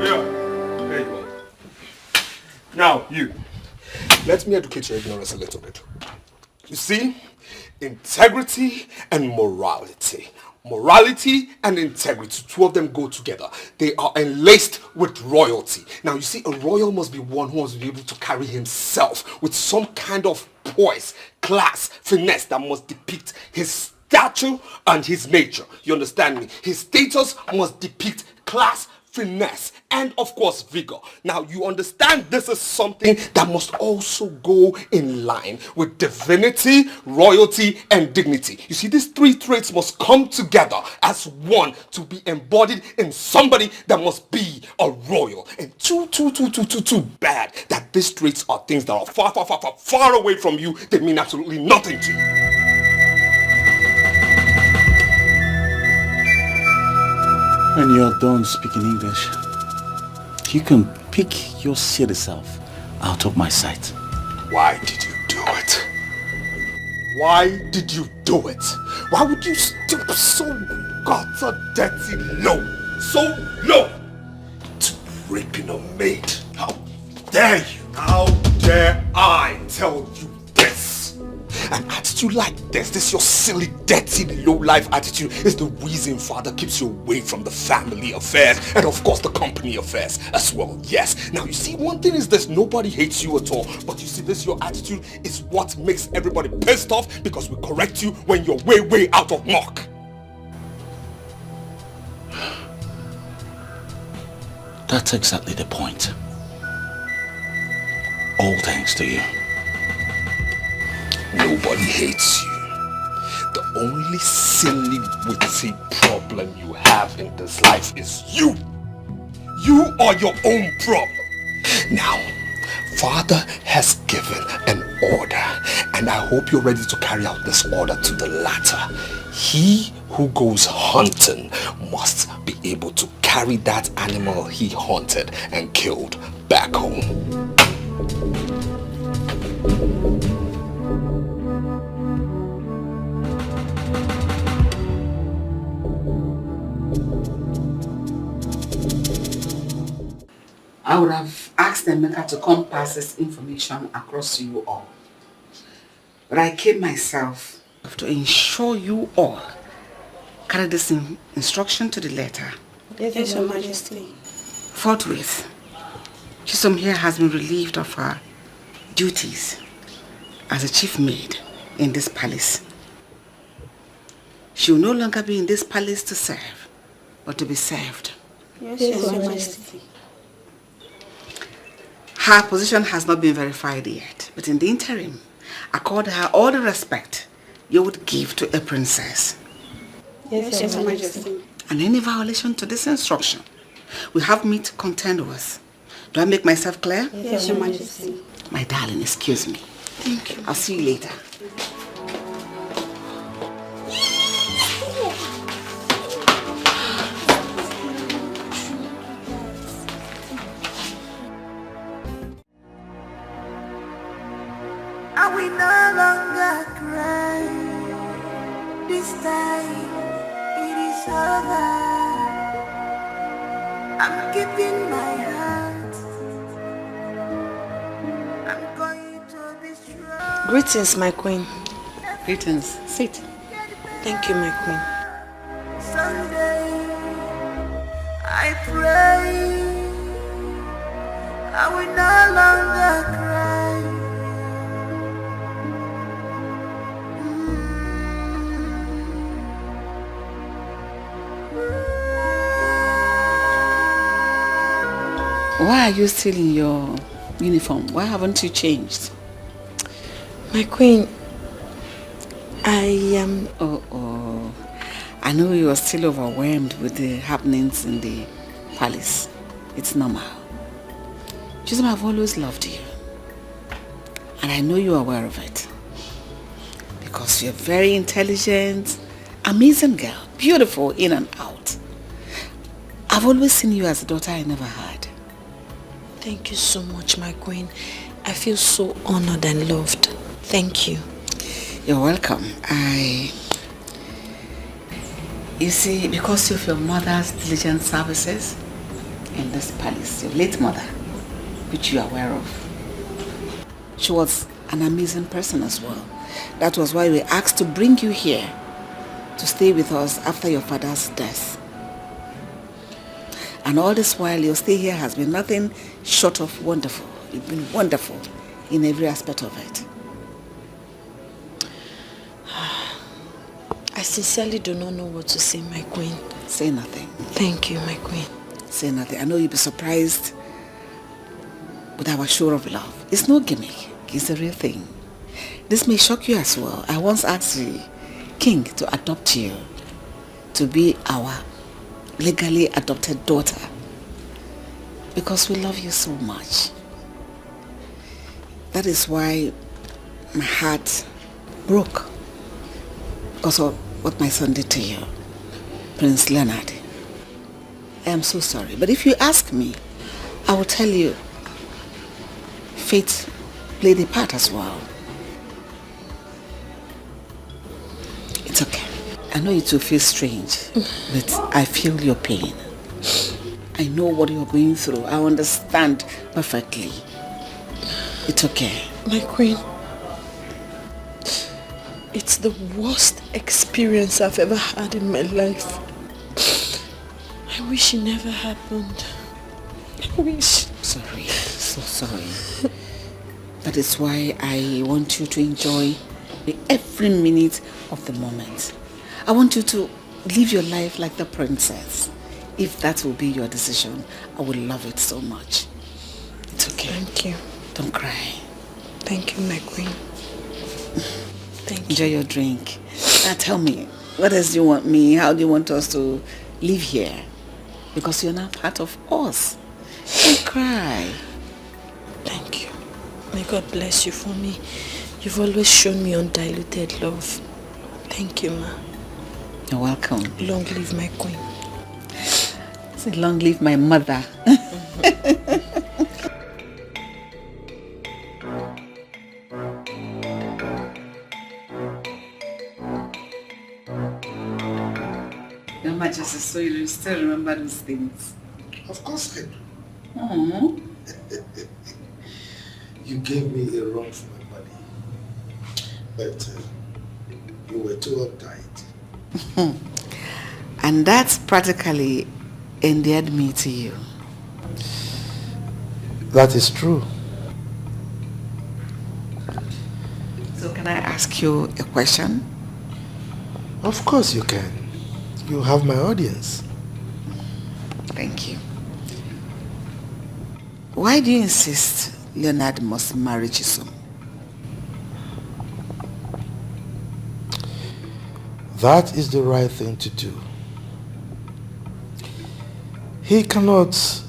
Yeah. There you are. Now, you. Let me educate your ignorance a little bit. You see, integrity and morality. Morality and integrity, two of them go together. They are enlaced with royalty. Now, you see, a royal must be one who must be able to carry himself with some kind of poise, class, finesse that must depict his stature and his nature. You understand me? His status must depict class, finesse, and of course vigor. Now you understand this is something that must also go in line with divinity, royalty, and dignity. You see, these three traits must come together as one to be embodied in somebody that must be a royal. And too bad that these traits are things that are far away from you. They mean absolutely nothing to you. When you're done speaking English, you can pick your silly self out of my sight. Why did you do it? Why did you do it? Why would you stoop so gutter dirty low? So low to raping a maid? How dare you? How dare I tell you this? An attitude like this your silly, dirty, low-life attitude is the reason father keeps you away from the family affairs and of course the company affairs as well, yes. Now you see, one thing is this, nobody hates you at all, but you see this, your attitude is what makes everybody pissed off because we correct you when you're way out of mark. That's exactly the point. All thanks to you. Nobody hates you. The only silly, witty problem you have in this life is you. You are your own problem. Now, Father has given an order, and I hope you're ready to carry out this order to the latter. He who goes hunting must be able to carry that animal he hunted and killed back home. I would have asked Emeka to come pass this information across to you all. But I came myself to ensure you all carry this instruction to the letter. Yes, Your Majesty. Forthwith, Chisom here has been relieved of her duties as a chief maid in this palace. She will no longer be in this palace to serve, but to be served. Yes, Your Majesty. Her position has not been verified yet, but in the interim, accord her all the respect you would give to a princess. Yes, Your Majesty. And any violation to this instruction, we have me to contend with. Do I make myself clear? Yes, Your Majesty. My darling, excuse me. Thank you. I'll see you later. And we no longer cry. This time it is over. I'm keeping my heart. I'm going to be strong. Greetings, my queen. Greetings. Sit. Thank you, my queen. Someday I pray I will no longer cry. Why are you still in your uniform? Why haven't you changed? My queen, I am... Oh. I know you are still overwhelmed with the happenings in the palace. It's normal. Chisholm, I've always loved you. And I know you're aware of it. Because you're very intelligent, amazing girl, beautiful in and out. I've always seen you as a daughter I never had. Thank you so much, my queen. I feel so honored and loved. Thank you. You're welcome. You see, because of your mother's diligent services in this palace, your late mother, which you are aware of, she was an amazing person as well. That was why we asked to bring you here to stay with us after your father's death. And all this while, your stay here has been nothing short of wonderful. You've been wonderful in every aspect of it. I sincerely do not know what to say, my queen. Say nothing. Thank you, my queen. Say nothing. I know you'll be surprised with our show of love. It's no gimmick. It's the real thing. This may shock you as well. I once asked the king to adopt you to be our legally adopted daughter because we love you so much. That is why my heart broke because of what my son did to you, Prince Leonard. I am so sorry, but if you ask me, I will tell you fate played a part as well. It's okay. I know it will feel strange, but I feel your pain. I know what you're going through. I understand perfectly. It's okay. My queen, It's the worst experience I've ever had in my life. I wish it never happened. I wish. Sorry, so sorry. That is why I want you to enjoy every minute of the moment. I want you to live your life like the princess. If that will be your decision, I would love it so much. It's okay. Thank you. Don't cry. Thank you, my queen. Thank Enjoy your drink. Now tell me, what else do you want me? How do you want us to live here? Because you're now part of us. Don't cry. Thank you. May God bless you for me. You've always shown me undiluted love. Thank you, ma. You're welcome. Long live my queen. Say long live my mother. Your Majesty, so you still remember those things? Of course I do. Oh. You gave me a run for my money, but you were too uptight. And that's practically endeared me to you. That is true. So can I ask you a question? Of course you can. You have my audience. Thank you. Why do you insist Leonard must marry Chisom? That is the right thing to do. He cannot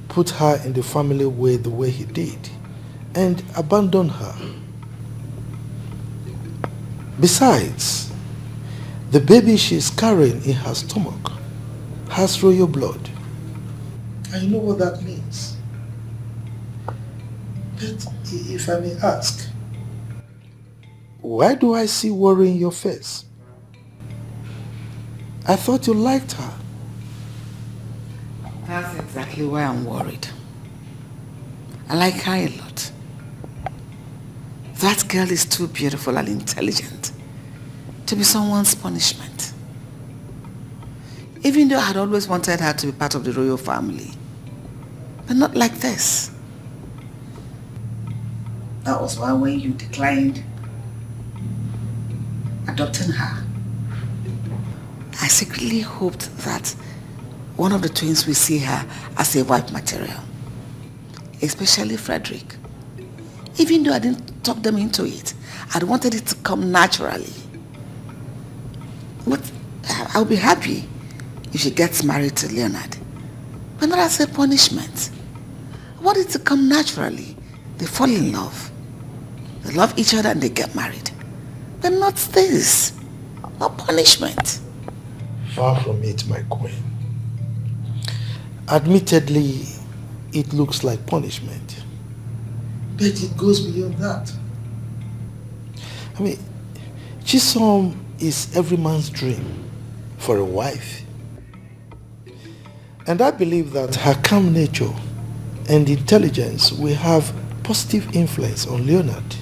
put her in the family way the way he did and abandon her. Besides, the baby she is carrying in her stomach has royal blood. And you know what that means. But if I may ask, why do I see worry in your face? I thought you liked her. That's exactly why I'm worried. I like her a lot. That girl is too beautiful and intelligent to be someone's punishment. Even though I had always wanted her to be part of the royal family. But not like this. That was why when you declined adopting her, I secretly hoped that one of the twins will see her as a wife material. Especially Frederick. Even though I didn't talk them into it, I wanted it to come naturally. But I'll be happy if she gets married to Leonard. But not as a punishment. I want it to come naturally. They fall in love. They love each other and they get married. But not this. Not punishment. Far from it, my queen. Admittedly, it looks like punishment. But it goes beyond that. I mean, Chisom is every man's dream for a wife. And I believe that her calm nature and intelligence will have positive influence on Leonard.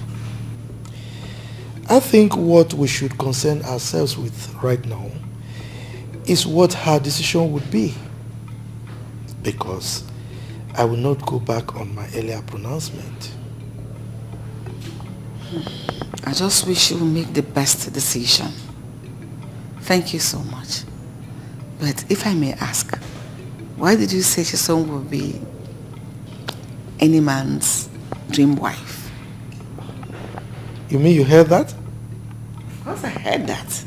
I think what we should concern ourselves with right now is what her decision would be. Because I will not go back on my earlier pronouncement. I just wish you would make the best decision. Thank you so much. But if I may ask, why did you say Chisom will be any man's dream wife? You mean you heard that? Of course I heard that.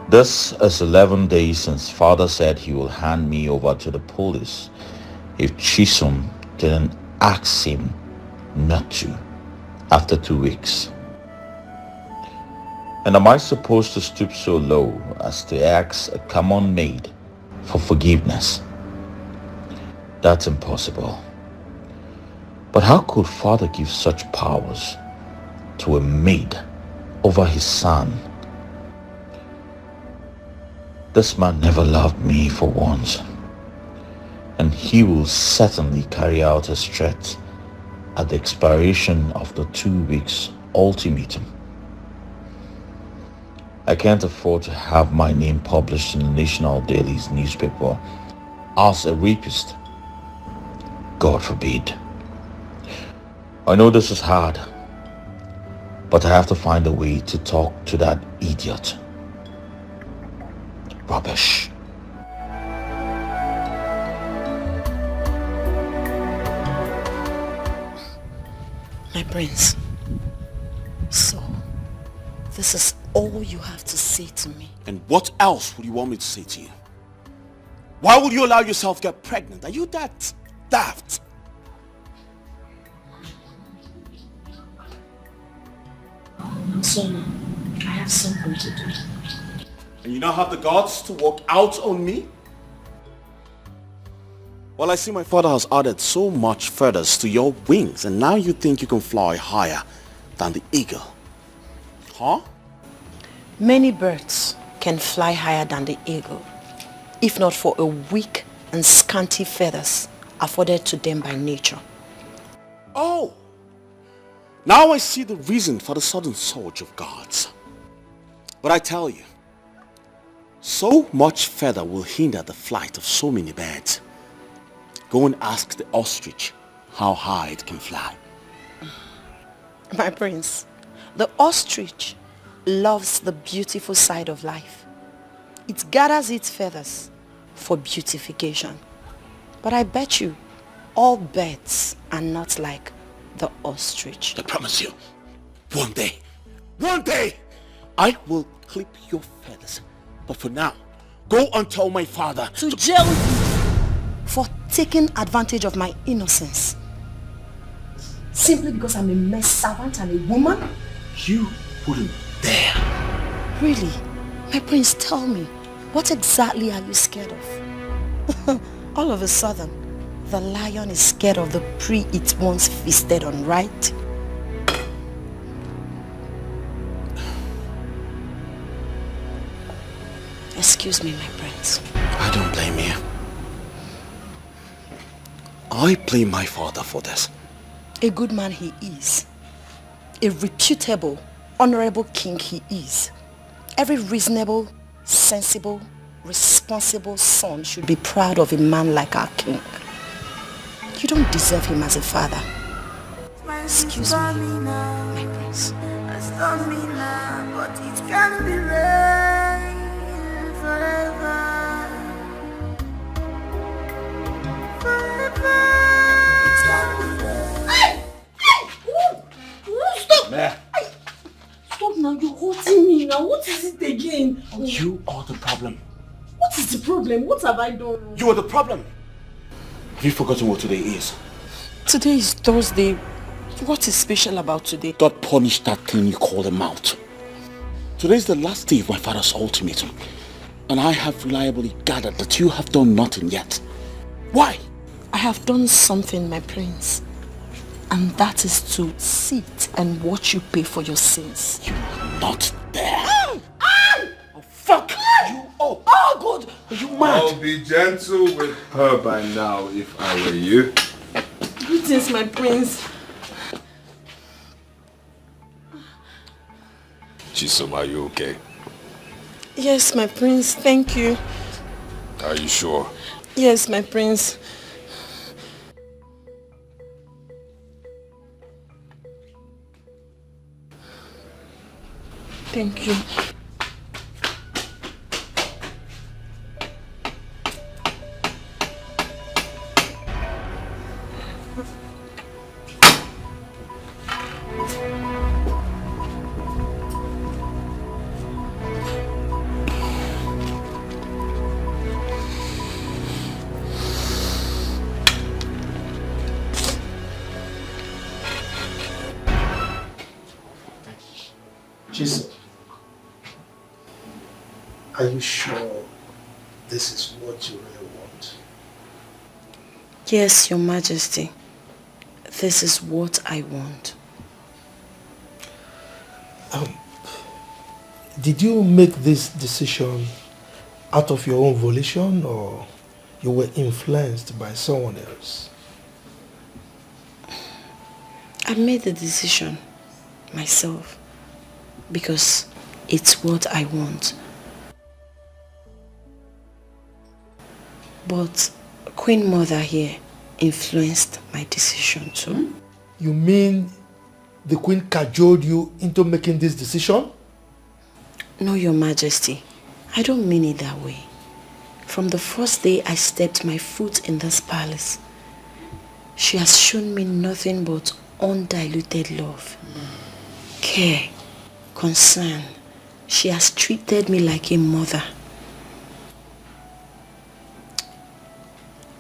This is 11 days since father said he will hand me over to the police if Chisom didn't ask him not to after 2 weeks. And am I supposed to stoop so low as to ask a common maid for forgiveness? That's impossible. But how could father give such powers to a maid over his son? This man never loved me for once. and he will certainly carry out his threat at the expiration of the 2 weeks ultimatum. I can't afford to have my name published in the national daily's newspaper as a rapist. God forbid. I know this is hard, but I have to find a way to talk to that idiot. Rubbish. My prince, so this is all you have to say to me. And what else would you want me to say to you? Why would you allow yourself to get pregnant? Are you that daft? So, I have something to do. And you now have the guts to walk out on me? Well, I see my father has added so much feathers to your wings, and now you think you can fly higher than the eagle. Huh? Many birds can fly higher than the eagle, if not for a weak and scanty feathers afforded to them by nature. Oh! Now I see the reason for the sudden surge of gods. But I tell you, so much feather will hinder the flight of so many birds. Go and ask the ostrich how high it can fly. My prince, the ostrich loves the beautiful side of life. It gathers its feathers for beautification. But I bet you, all birds are not like the ostrich. I promise you, one day, I will clip your feathers. But for now, go and tell my father to jail for taking advantage of my innocence. Simply because I'm a male servant and a woman? You wouldn't dare. Really? My prince, tell me, what exactly are you scared of? All of a sudden, the lion is scared of the prey it once feasted on, right? Excuse me, my prince. I don't blame you. I blame my father for this. A good man he is. A reputable, honorable king he is. Every reasonable, sensible, responsible son should be proud of a man like our king. You don't deserve him as a father. Excuse me, my prince. But it can be rain forever. Meh. Stop now, you're hurting me now. What is it again? You are the problem. What is the problem? What have I done? You are the problem. Have you forgotten what today is? Today is Thursday. What is special about today? God punished that thing you call a mouth. Today is the last day of my father's ultimatum. And I have reliably gathered that you have done nothing yet. Why? I have done something, my prince. And that is to sit and watch you pay for your sins. You are not there. Oh, fuck! You oh God! Are you mad? I'll be gentle with her by now if I were you. Greetings, my prince. Chisom, are you okay? Yes, my prince, thank you. Are you sure? Yes, my prince. Thank you. Jesus, are you sure this is what you really want? Yes, Your Majesty. This is what I want. Did you make this decision out of your own volition, or you were influenced by someone else. I made the decision myself because it's what I want. But Queen Mother here influenced my decision too. You mean the Queen cajoled you into making this decision? No, Your Majesty. I don't mean it that way. From the first day I stepped my foot in this palace, she has shown me nothing but undiluted love, care, concern. She has treated me like a mother.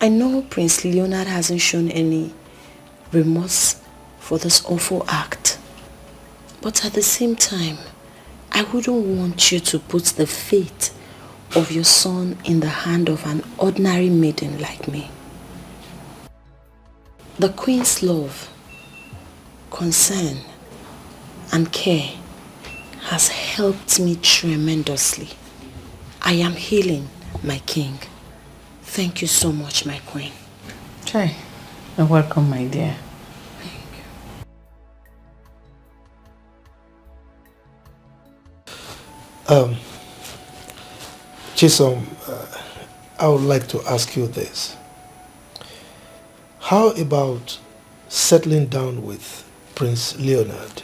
I know Prince Leonard hasn't shown any remorse for this awful act, but at the same time, I wouldn't want you to put the fate of your son in the hand of an ordinary maiden like me. The Queen's love, concern, and care has helped me tremendously. I am healing, my king. Thank you so much, my queen. Chai, you're welcome, my dear. Chisom, I would like to ask you this. How about settling down with Prince Leonard?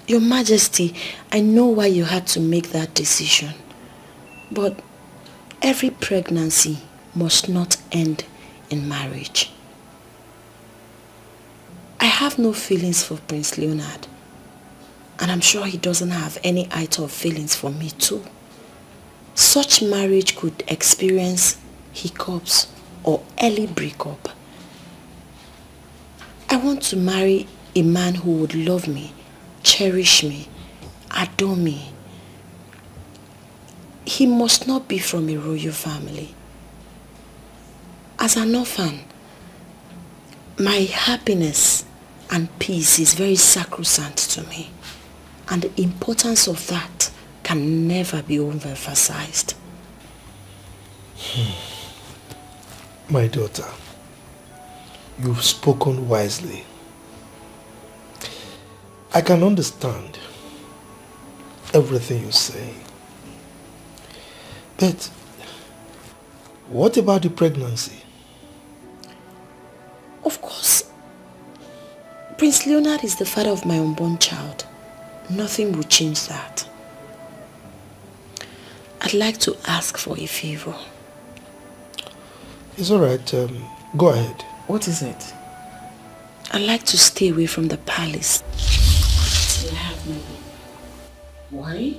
Your Majesty, I know why you had to make that decision. But every pregnancy must not end in marriage. I have no feelings for Prince Leonard. And I'm sure he doesn't have any iota of feelings for me too. Such marriage could experience hiccups or early breakup. I want to marry a man who would love me, cherish me, adore me. He must not be from a royal family. As an orphan, my happiness and peace is very sacrosanct to me. And the importance of that can never be overemphasized. My daughter, you've spoken wisely. I can understand everything you say. But what about the pregnancy? Of course, Prince Leonard is the father of my unborn child. Nothing will change that. I'd like to ask for a favor. It's all right. Go ahead. What is it? I'd like to stay away from the palace till I have my baby. Why?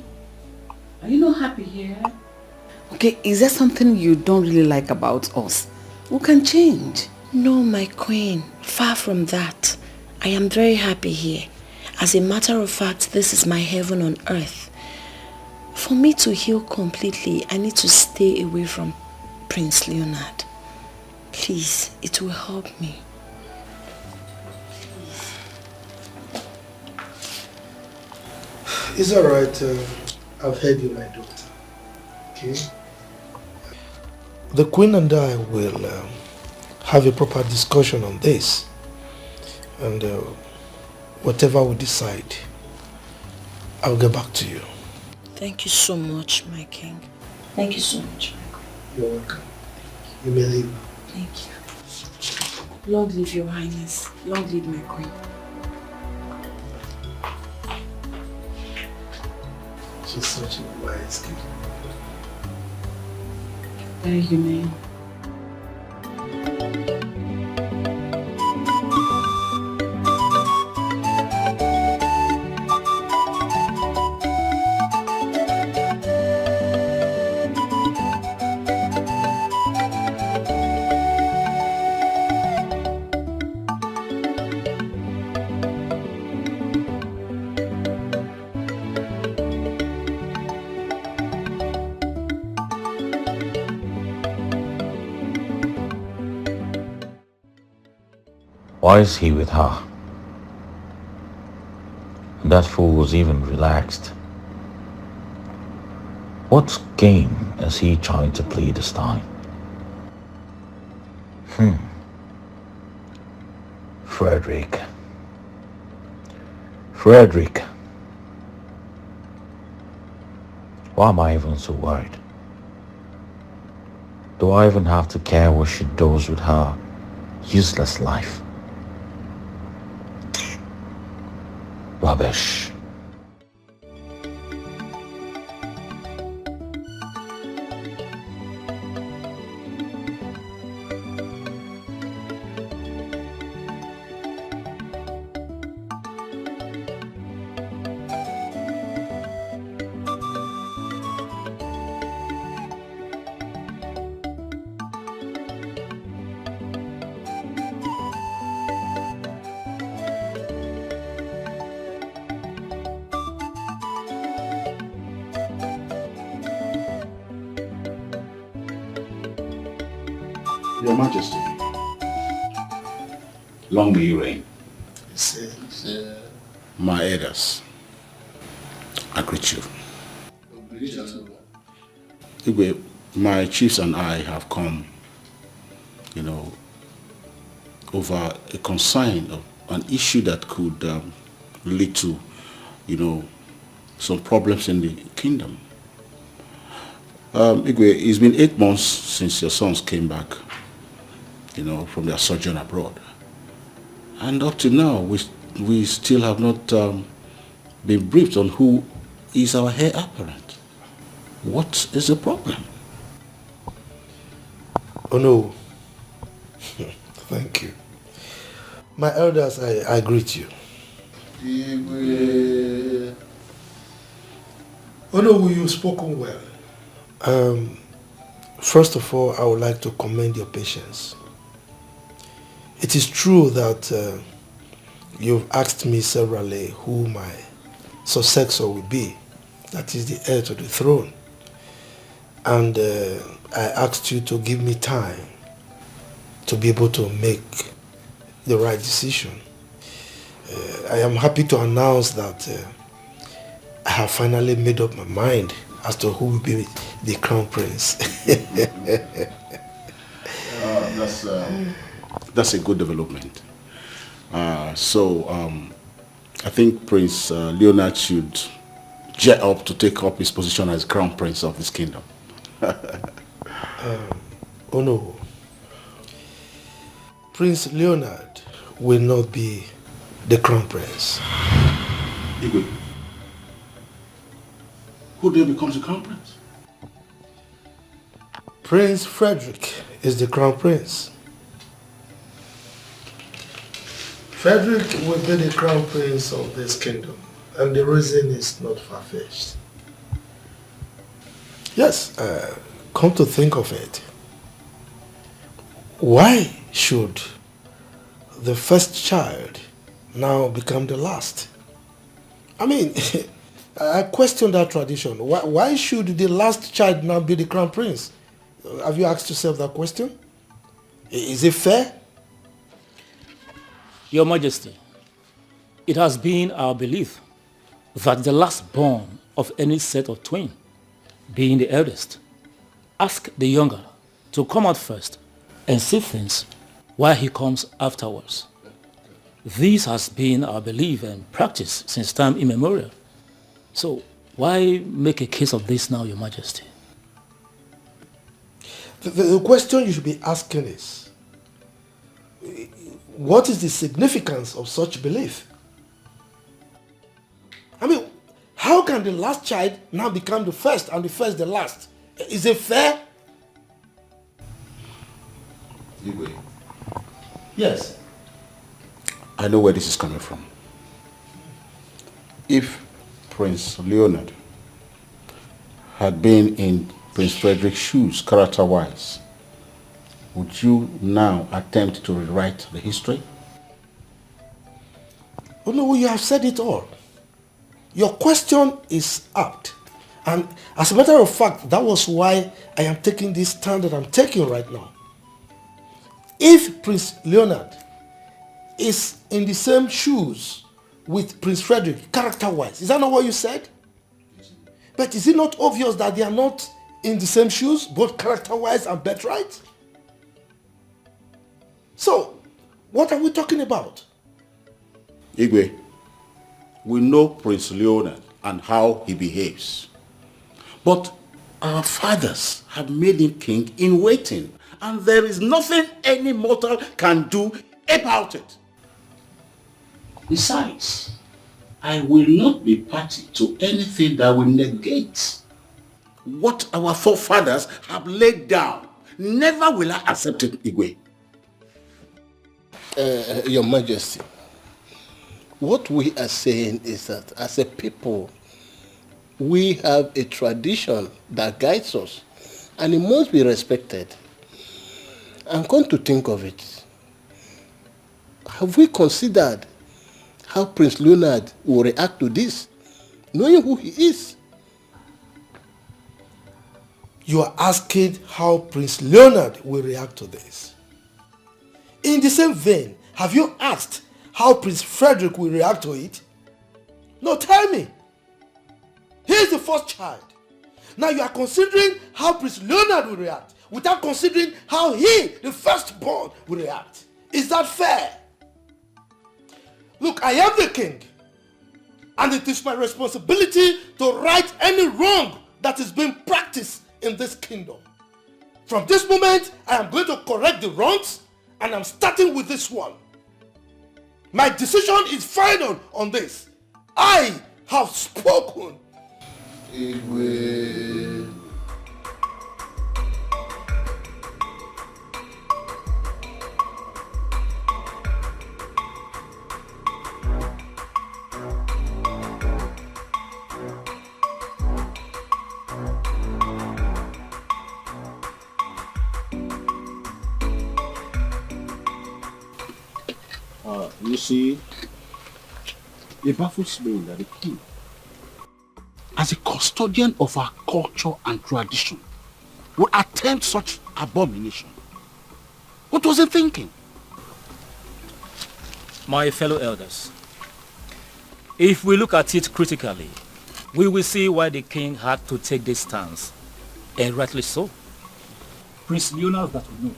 Are you not happy here? Okay, is there something you don't really like about us? We can change. No, my queen. Far from that. I am very happy here. As a matter of fact, this is my heaven on earth. For me to heal completely, I need to stay away from Prince Leonard. Please, it will help me. It's all right. I've heard you, my daughter. Okay? The Queen and I will have a proper discussion on this. And whatever we decide, I'll get back to you. Thank you so much, my king. Thank you so much. You're welcome. You may leave. Thank you. Long live your highness. Long live my queen. She's such a wise kid. Very humane. Why is he with her? That fool was even relaxed. What game is he trying to play this time? Frederick. Why am I even so worried? Do I even have to care what she does with her useless life? Rubbish. Your Majesty, long may you reign. My elders, I greet you. Igwe, my chiefs and I have come, over a concern of an issue that could lead to, some problems in the kingdom. Igwe, it's been 8 months since your sons came back, from their sojourn abroad. And up to now, we still have not been briefed on who is our heir apparent. What is the problem? Oh no. Thank you. My elders, I greet you. Oh no, you've spoken well. First of all, I would like to commend your patience. It is true that you've asked me severally who my successor will be, that is the heir to the throne. And I asked you to give me time to be able to make the right decision. I am happy to announce that I have finally made up my mind as to who will be the crown prince. That's a good development. So I think Prince Leonard should jet up to take up his position as crown prince of this kingdom. Oh no. Prince Leonard will not be the crown prince. Igwe, who then becomes the crown prince? Prince Frederick is the crown prince. Frederick will be the crown prince of this kingdom, and the reason is not far-fetched. Yes, come to think of it, why should the first child now become the last? I mean, I question that tradition. Why should the last child now be the crown prince? Have you asked yourself that question? Is it fair? Your Majesty, it has been our belief that the last born of any set of twin, being the eldest, ask the younger to come out first and see things while he comes afterwards. This has been our belief and practice since time immemorial. So why make a case of this now, Your Majesty? The question you should be asking is, what is the significance of such belief? I mean, how can the last child now become the first and the first the last? Is it fair? Igwe, Yes. I know where this is coming from. If Prince Leonard had been in Prince Frederick's shoes, character-wise, would you now attempt to rewrite the history? Oh no, you have said it all. Your question is apt. And as a matter of fact, that was why I am taking this stand that I'm taking right now. If Prince Leonard is in the same shoes with Prince Frederick, character-wise, is that not what you said? But is it not obvious that they are not in the same shoes, both character-wise and birthright? So, what are we talking about? Igwe, we know Prince Leonard and how he behaves. But our fathers have made him king in waiting, and there is nothing any mortal can do about it. Besides, I will not be party to anything that will negate what our forefathers have laid down. Never will I accept it, Igwe. Your Majesty, what we are saying is that as a people, we have a tradition that guides us, and it must be respected. I'm going to think of it. Have we considered how Prince Leonard will react to this, knowing who he is? You are asking how Prince Leonard will react to this. In the same vein, have you asked how Prince Frederick will react to it? No, tell me. He is the first child. Now you are considering how Prince Leonard will react without considering how he, the firstborn, will react. Is that fair? Look, I am the king, and it is my responsibility to right any wrong that is being practiced in this kingdom. From this moment, I am going to correct the wrongs, and I'm starting with this one. My decision is final on this. I have spoken. Igwe. You see, it baffles me that the king, as a custodian of our culture and tradition, would attempt such abomination. What was he thinking? My fellow elders, if we look at it critically, we will see why the king had to take this stance, and rightly so. Prince Leonard, that we know,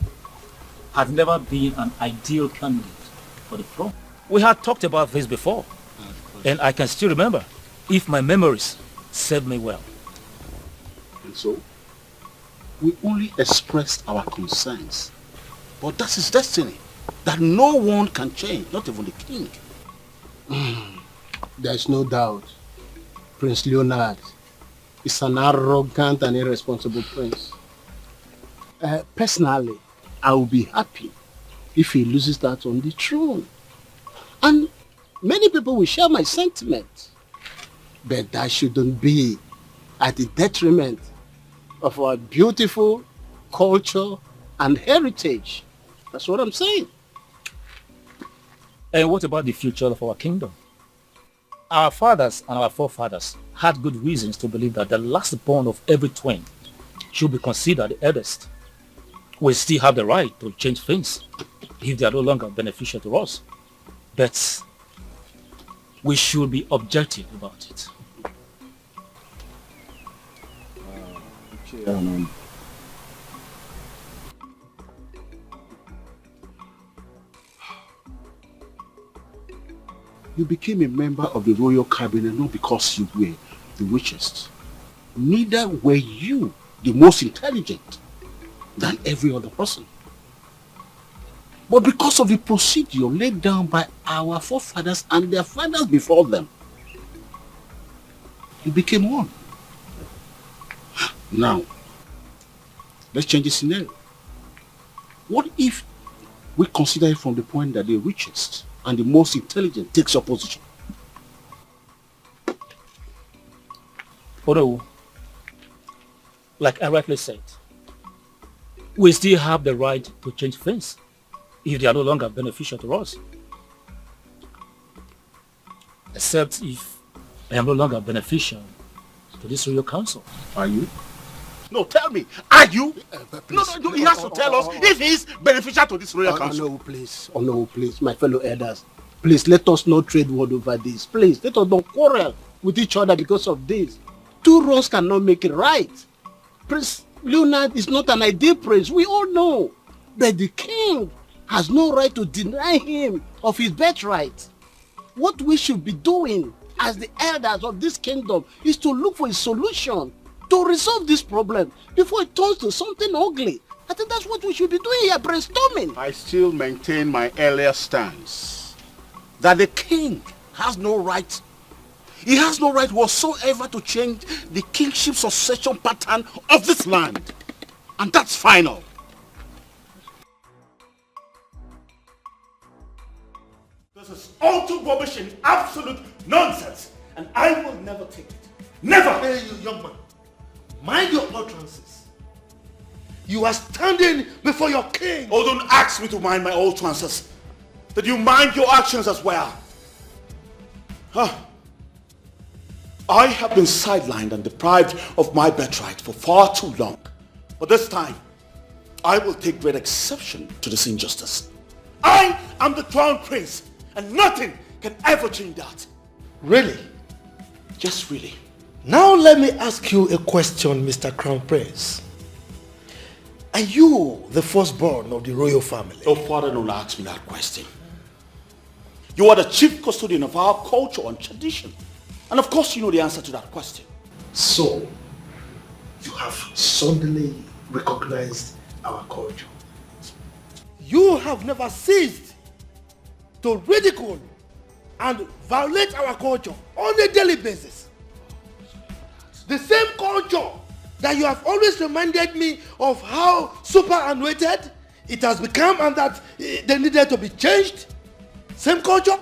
had never been an ideal candidate for the throne. We had talked about this before, and I can still remember, if my memories serve me well. And so, we only expressed our concerns. But that's his destiny, that no one can change, not even the king. There's no doubt Prince Leonard is an arrogant and irresponsible prince. Personally, I will be happy if he loses that on the throne. And many people will share my sentiment. But that shouldn't be at the detriment of our beautiful culture and heritage. That's what I'm saying. And what about the future of our kingdom? Our fathers and our forefathers had good reasons to believe that the last born of every twin should be considered the eldest. We still have the right to change things if they are no longer beneficial to us. But we should be objective about it. You became a member of the royal cabinet not because you were the richest. Neither were you the most intelligent than every other person. But because of the procedure laid down by our forefathers and their fathers before them, you became one. Now, let's change the scenario. What if we consider it from the point that the richest and the most intelligent takes your position? Although, like I rightly said, we still have the right to change things if they are no longer beneficial to us. Except if I am no longer beneficial to this royal council. Are you? No, tell me, are you? No, he has to tell us if he's beneficial to this royal council. No, please, my fellow elders. Please, let us not trade word over this. Please, let us not quarrel with each other because of this. Two wrongs cannot make it right. Prince Leonard is not an ideal prince, we all know. But the king has no right to deny him of his birthright. What we should be doing as the elders of this kingdom is to look for a solution to resolve this problem before it turns to something ugly. I think that's what we should be doing here, brainstorming. I still maintain my earlier stance that the king has no right. He has no right whatsoever to change the kingship succession pattern of this land. And that's final. This is all too rubbish and absolute nonsense, and I will never take it. Never! Hey, you young man, mind your utterances. You are standing before your king. Oh, don't ask me to mind my utterances. That you mind your actions as well. Huh. I have been sidelined and deprived of my birthright for far too long. But this time, I will take great exception to this injustice. I am the crown prince, and nothing can ever change that. Really? Just really. Now let me ask you a question, Mr. Crown Prince. Are you the firstborn of the royal family? Oh, Father, don't ask me that question. You are the chief custodian of our culture and tradition. And of course you know the answer to that question. So, you have suddenly recognized our culture. You have never ceased to ridicule and violate our culture on a daily basis. The same culture that you have always reminded me of how superannuated it has become and that they needed to be changed. Same culture.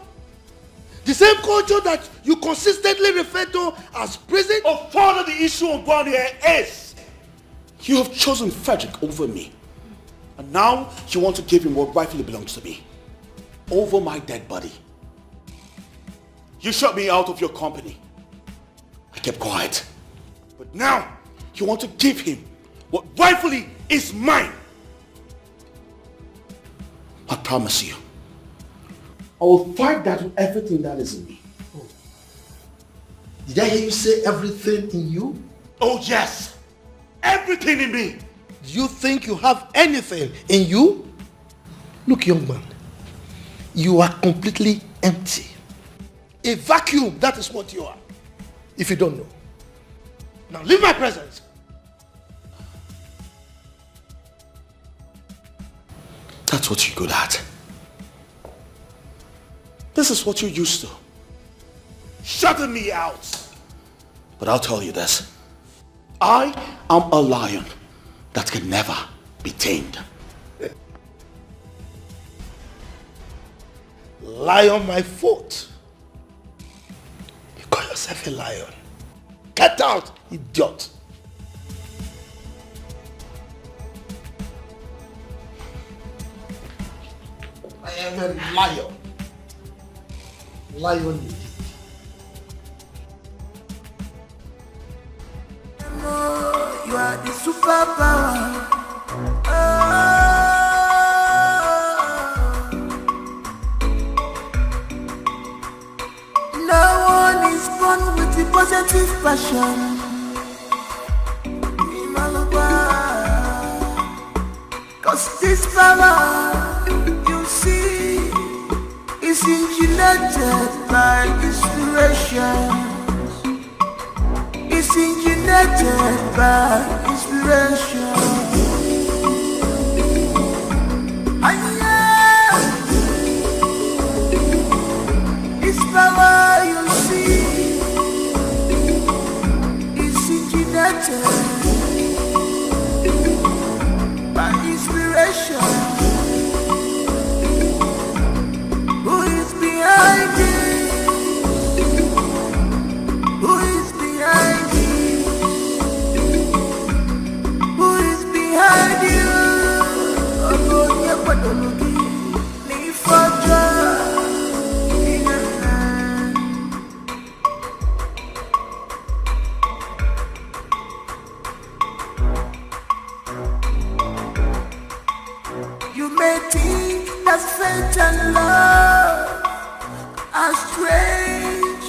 The same culture that you consistently refer to as prison. Oh, Father, the issue on ground here is you have chosen Frederick over me. And now you want to give him what rightfully belongs to me. Over my dead body. You shut me out of your company. I kept quiet. But now you want to give him what rightfully is mine. I promise you, I will fight that with everything that is in me. Oh. Did I hear you say everything in you? Oh yes, everything in me. Do you think you have anything in you? Look, young man, you are completely empty. A vacuum, that is what you are. If you don't know. Now leave my presence. That's what you're good at. This is what you're used to. Shutting me out. But I'll tell you this. I am a lion that can never be tamed. Lie on my foot. You call yourself a lion. Get out, idiot. I am a lion. Lion indeed. You are the superpower. No one is born with the positive passion. Cause this power you see is engineered by inspiration. It's engineered by inspiration. This power you see is engineered by inspiration. Who is behind it? Who is behind it? Who is behind you? Oh, yeah, but don't look at me for joy. You may think that fate and love are strange,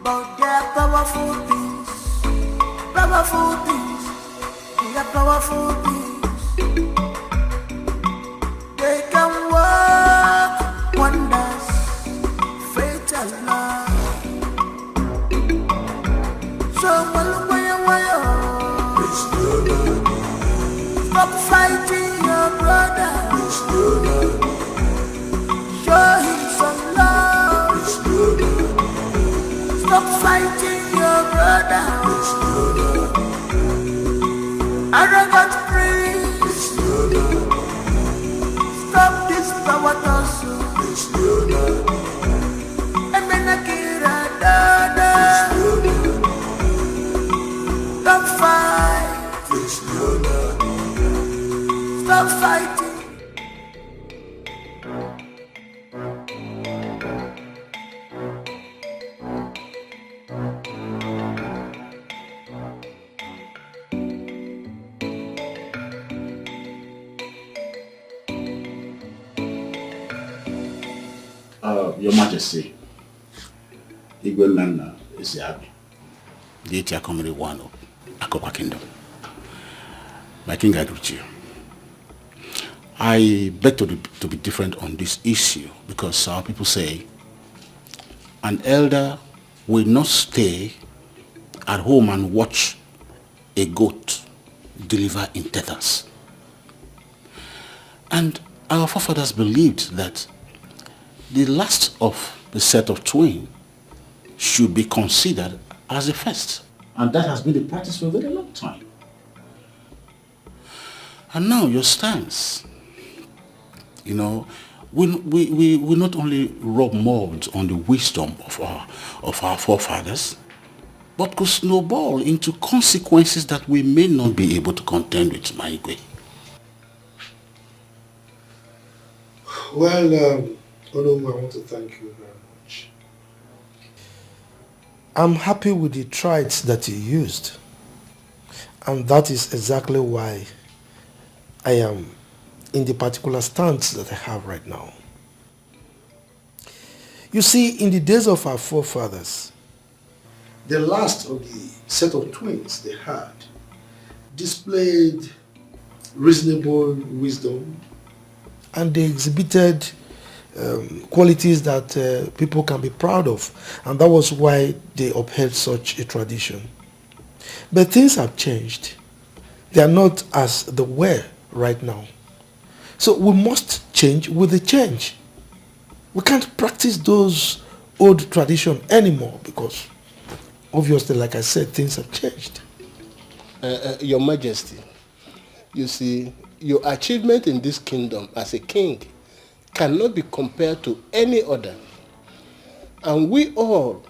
but they're powerful things, powerful things. We are powerful things. They can work wonders, fatal love. So stop fighting your brother. Show him some love. Stop fighting your brother. Arrogant priest. Stop this power tussle. Emenakira dada. Don't fight. Stop fighting. Your Majesty, Igwe Nana is happy. The Etia Comedy one of Akopa Kingdom. My king, I greet you. I beg to be different on this issue because our people say an elder will not stay at home and watch a goat deliver in tethers. And our forefathers believed that the last of the set of twins should be considered as the first. And that has been the practice for a very long time. And now your stance, we not only rub mold on the wisdom of our forefathers, but could snowball into consequences that we may not be able to contend with, my Igwe. Well, Onomu, I want to thank you very much. I'm happy with the traits that you used. And that is exactly why I am in the particular stance that I have right now. You see, in the days of our forefathers, the last of the set of twins they had displayed reasonable wisdom, and they exhibited qualities that people can be proud of, and that was why they upheld such a tradition. But things have changed. They are not as they were right now. So we must change with the change. We can't practice those old traditions anymore because obviously, like I said, things have changed. Your Majesty, you see, your achievement in this kingdom as a king cannot be compared to any other. And we all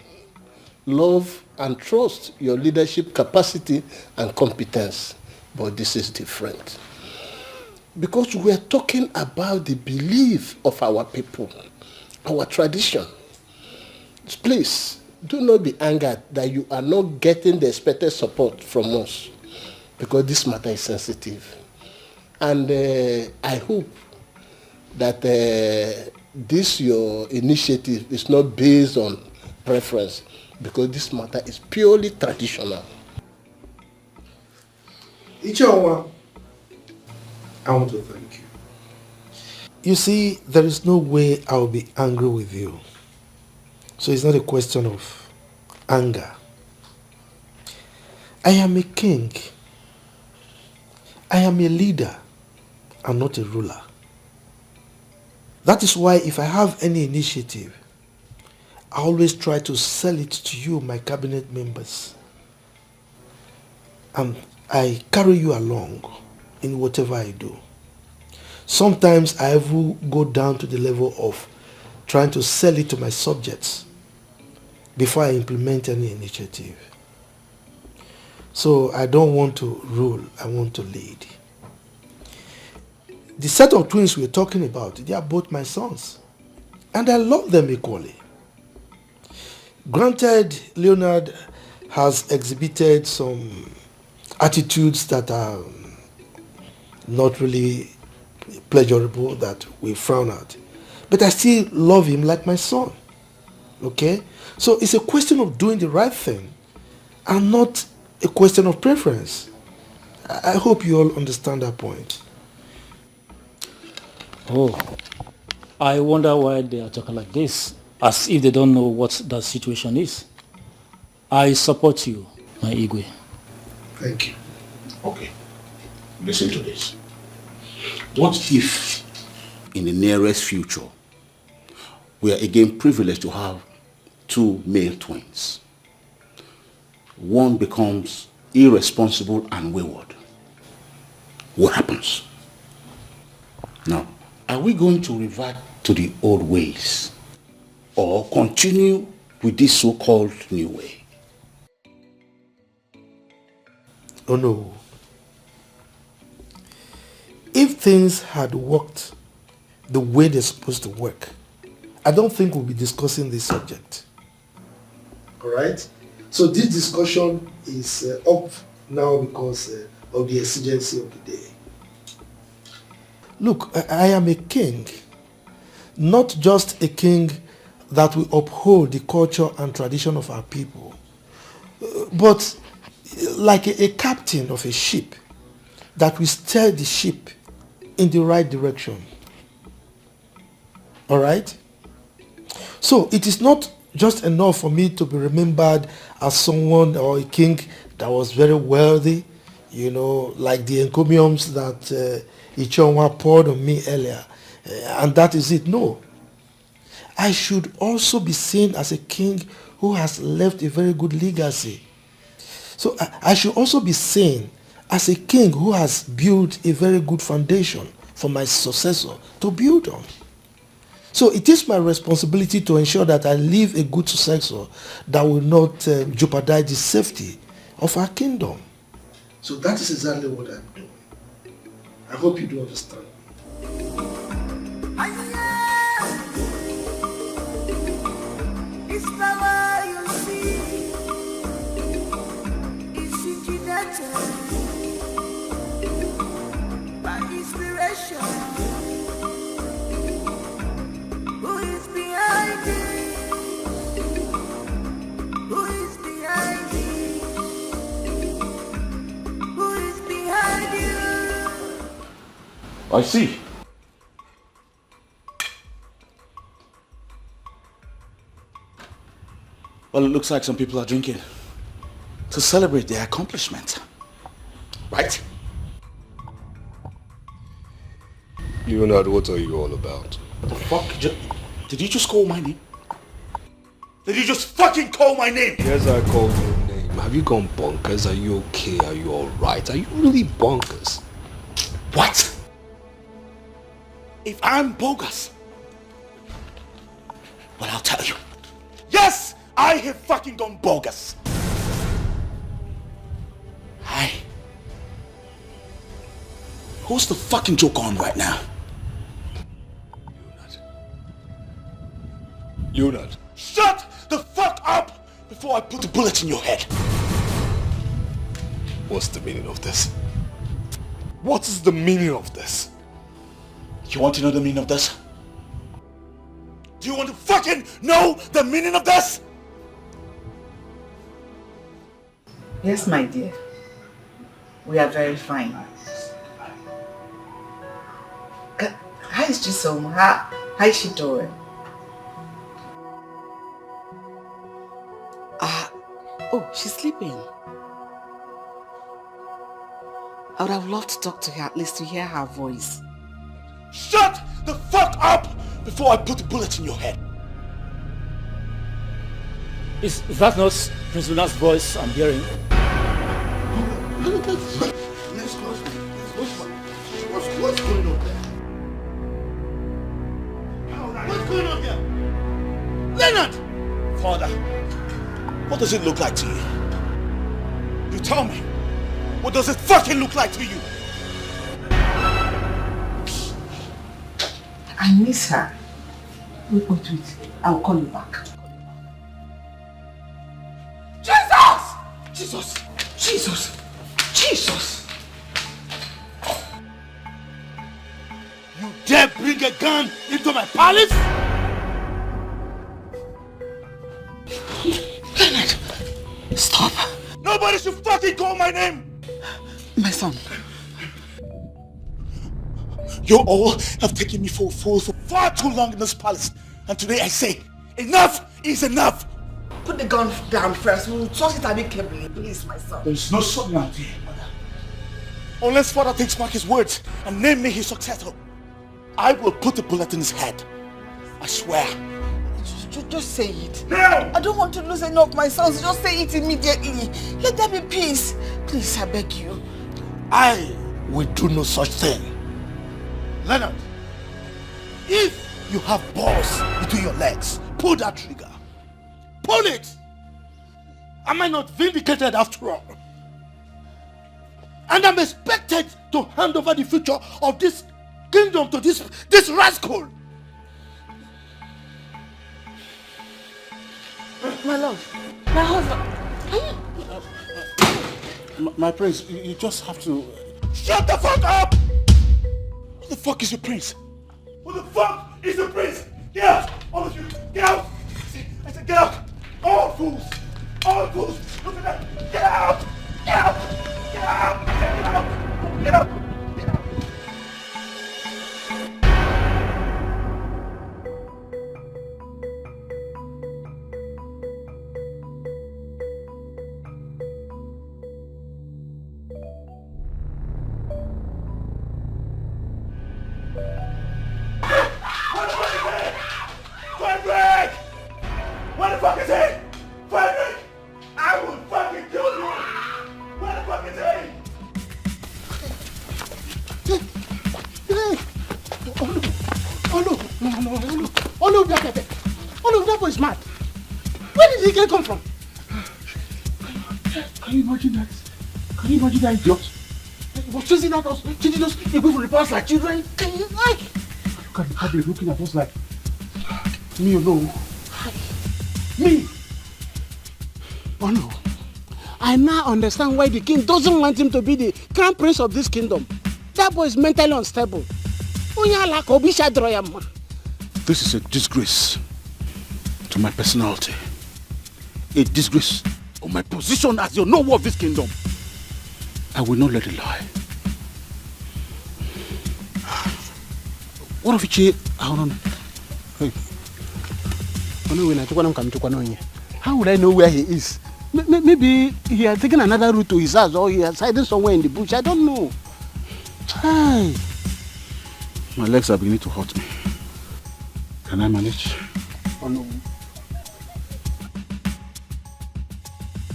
love and trust your leadership capacity and competence. But this is different. Because we are talking about the belief of our people, our tradition. Please, do not be angered that you are not getting the expected support from us. Because this matter is sensitive. And I hope that this your initiative is not based on preference, because this matter is purely traditional. Ichawa, I want to thank you. You see, there is no way I will be angry with you. So it's not a question of anger. I am a king. I am a leader and not a ruler. That is why if I have any initiative, I always try to sell it to you, my cabinet members. And I carry you along in whatever I do. Sometimes I will go down to the level of trying to sell it to my subjects before I implement any initiative. So I don't want to rule, I want to lead. The set of twins we're talking about, they are both my sons. And I love them equally. Granted, Leonard has exhibited some attitudes that are not really pleasurable, that we frown at. But I still love him like my son. Okay? So it's a question of doing the right thing and not a question of preference. I hope you all understand that point. Oh, I wonder why they are talking like this, as if they don't know what the situation is. I support you, my Igwe. Thank you. Okay, listen to this. What if, in the nearest future, we are again privileged to have two male twins? One becomes irresponsible and wayward. What happens? Now, are we going to revert to the old ways or continue with this so-called new way? Oh no. If things had worked the way they're supposed to work, I don't think we'll be discussing this subject. Alright? So this discussion is up now because of the exigency of the day. Look, I am a king. Not just a king that will uphold the culture and tradition of our people, but like a captain of a ship that will steer the ship in the right direction. Alright? So it is not just enough for me to be remembered as someone or a king that was very wealthy, you know, like the encomiums that Ichonwa poured on me earlier, and that is it. No. I should also be seen as a king who has left a very good legacy. So I should also be seen as a king who has built a very good foundation for my successor to build on. So it is my responsibility to ensure that I leave a good successor that will not jeopardize the safety of our kingdom. So that is exactly what I'm doing. I hope you do understand. It's power you see. It's ingenuity by inspiration. Who is behind it? Who is behind it? Who is behind you? I see. Well, it looks like some people are drinking to celebrate their accomplishment. Right? Leonard, what are you all about? What the fuck? Did you just call my name? Did you just fucking call my name? Yes, I called your name. Have you gone bonkers? Are you okay? Are you alright? Are you really bonkers? What? If I'm bogus, well, I'll tell you. Yes, I have fucking gone bogus. Hi. Who's the fucking joke on right now? Leonard. Shut the fuck up before I put a bullet in your head. What's the meaning of this? What is the meaning of this? You want to know the meaning of this? Do you want to fucking know the meaning of this? Yes, my dear. We are very fine. How is Chisom? How is she doing? Oh, she's sleeping. I would have loved to talk to her, at least to hear her voice. Shut the fuck up before I put a bullet in your head. Is that not Prince Luna's voice I'm hearing? Let's go. What's going on there? What's going on here? Leonard! Father, what does it look like to you? You tell me. What does it fucking look like to you? I miss her. Wait. I'll call you back. Jesus! You dare bring a gun into my palace? Leonard, stop. he call my name? My son. You all have taken me for a fool for far too long in this palace. And today I say, enough is enough. Put the gun down first. We'll talk it amicably, please, my son. There's no son now, dear mother. Unless father takes back his words and name me his successor, I will put a bullet in his head. I swear. Just say it. No! I don't want to lose any of my sons. Just say it immediately. Let there be peace. Please, I beg you. I will do no such thing. Leonard, if you have balls between your legs, pull that trigger. Pull it! Am I not vindicated after all? And I'm expected to hand over the future of this kingdom to this rascal. My love, my husband. My prince, you just have to... Shut the fuck up! Who the fuck is your prince? Who the fuck is your prince? Get out! All of you! Get out! I said get out! All fools! All fools! Look at that! Get out! Get out! Get out! Get out! Get out! What the fuck is he? Frederick! I will fucking kill you! What the fuck is he? Oh no, Oh no, that boy is mad. Where did he get come from? Can you imagine that? Can you imagine that idiot? He was chasing at us, chasing us, he go for the past like children. Can you like? Look at how they're looking at us like, me alone. Me? Oh no. I now understand why the king doesn't want him to be the crown prince of this kingdom. That boy is mentally unstable. This is a disgrace to my personality. A disgrace of my position as the noble of this kingdom. I will not let it lie. What of it? Hey. How would I know where he is? Maybe he has taken another route to his house or he has hidden somewhere in the bush. I don't know. Hey. My legs are beginning to hurt me. Can I manage? Oh no.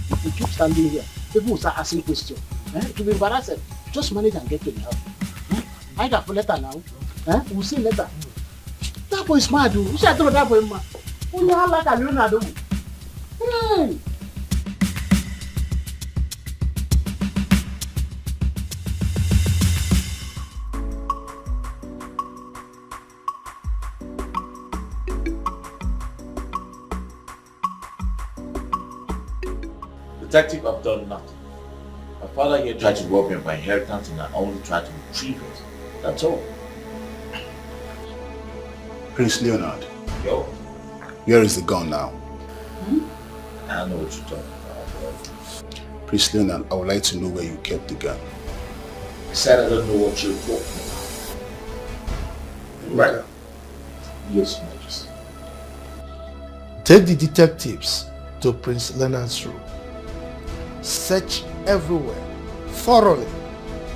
If you keep standing here, people will start asking questions. To be embarrassed, just manage and get to the house. I got a letter now. We'll see later. That boy is mad. You should throw that boy mad. You know how like a Leonardo. Hey. Detective, I've done nothing. My father here tried to rob me of my inheritance and I only tried to retrieve it. That's all. Prince Leonard. Yo. Where is the gun now? I don't know what you're talking about. Prince Leonard, I would like to know where you kept the gun. I said I don't know what you're talking about. Right. Yes, Majesty. Take the detectives to Prince Leonard's room. Search everywhere, thoroughly,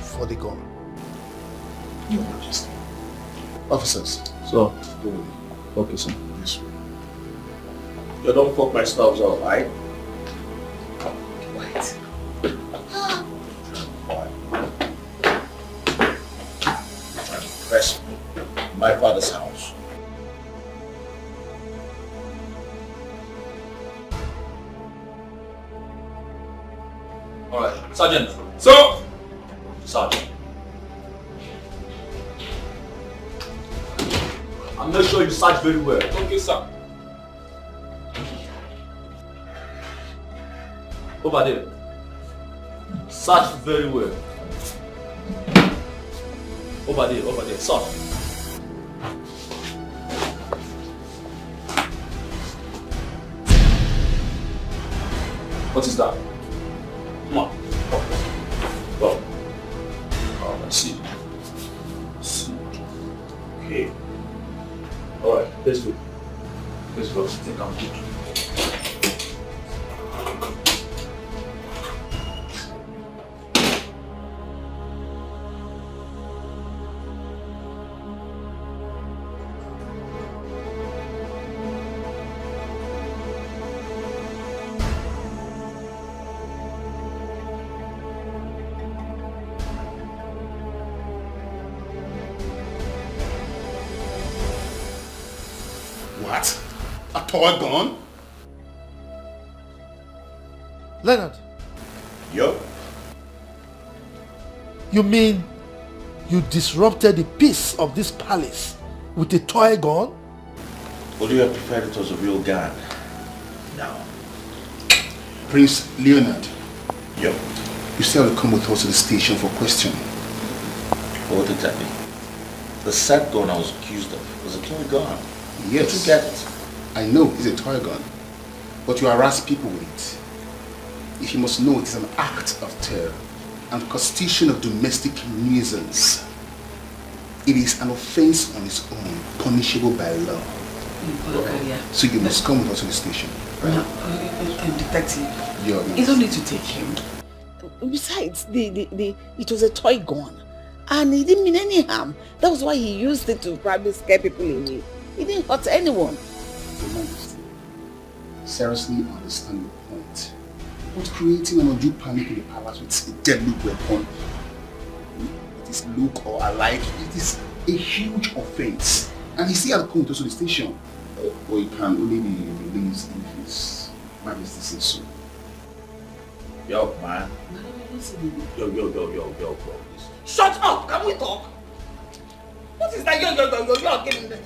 for the gun. Your Majesty. Officers. So, okay, sir. This way. You don't fuck my stuff up, right? Wait. Press me. My father's house. Alright, Sergeant. So, Sergeant. I'm not sure you search very well. Okay, sir. Over there. Search very well. Over there, sir. What is that? Come on. Let's go. Let's go. Take out. What? A toy gun? Leonard, Yup. you mean you disrupted the peace of this palace with a toy gun? Would you have preferred it was a real gun? No. Prince Leonard. Yup. You still have to come with us to the station for questioning. What exactly? The said gun I was accused of was a toy gun. Yes. Did you get it? I know it's a toy gun, but you harass people with it. If you must know, it is an act of terror and constitution of domestic nuisance. It is an offense on its own, punishable by law. So you must come with us to the station. Right? Detective, You don't need to take him. Besides, it was a toy gun. And he didn't mean any harm. That was why he used it to probably scare people away. He didn't hurt anyone. Your Majesty, seriously understand your point. But creating an undue panic in the palace with a deadly weapon, it is look or alike, it is a huge offense. And he still had to come to the station. Or he can only be released if his Majesty says so. Yo, man. Yo, bro. Shut up! Can we talk? What is that? Yo, getting there.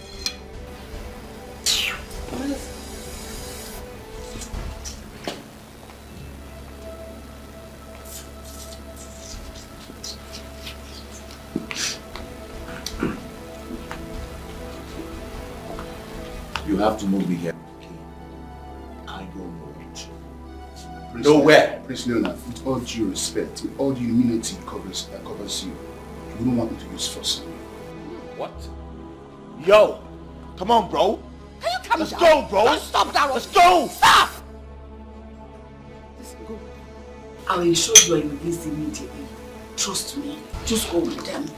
You have to move me here. I don't know it. Nowhere! Prince Leonard, with all due respect, with all the immunity that covers you, you don't want me to use force on you. What? Yo! Come on, bro! Let's go, bro! Don't stop that! Let's go! Stop! Listen, go. I will ensure you are released immediately. Trust me. Just go with them.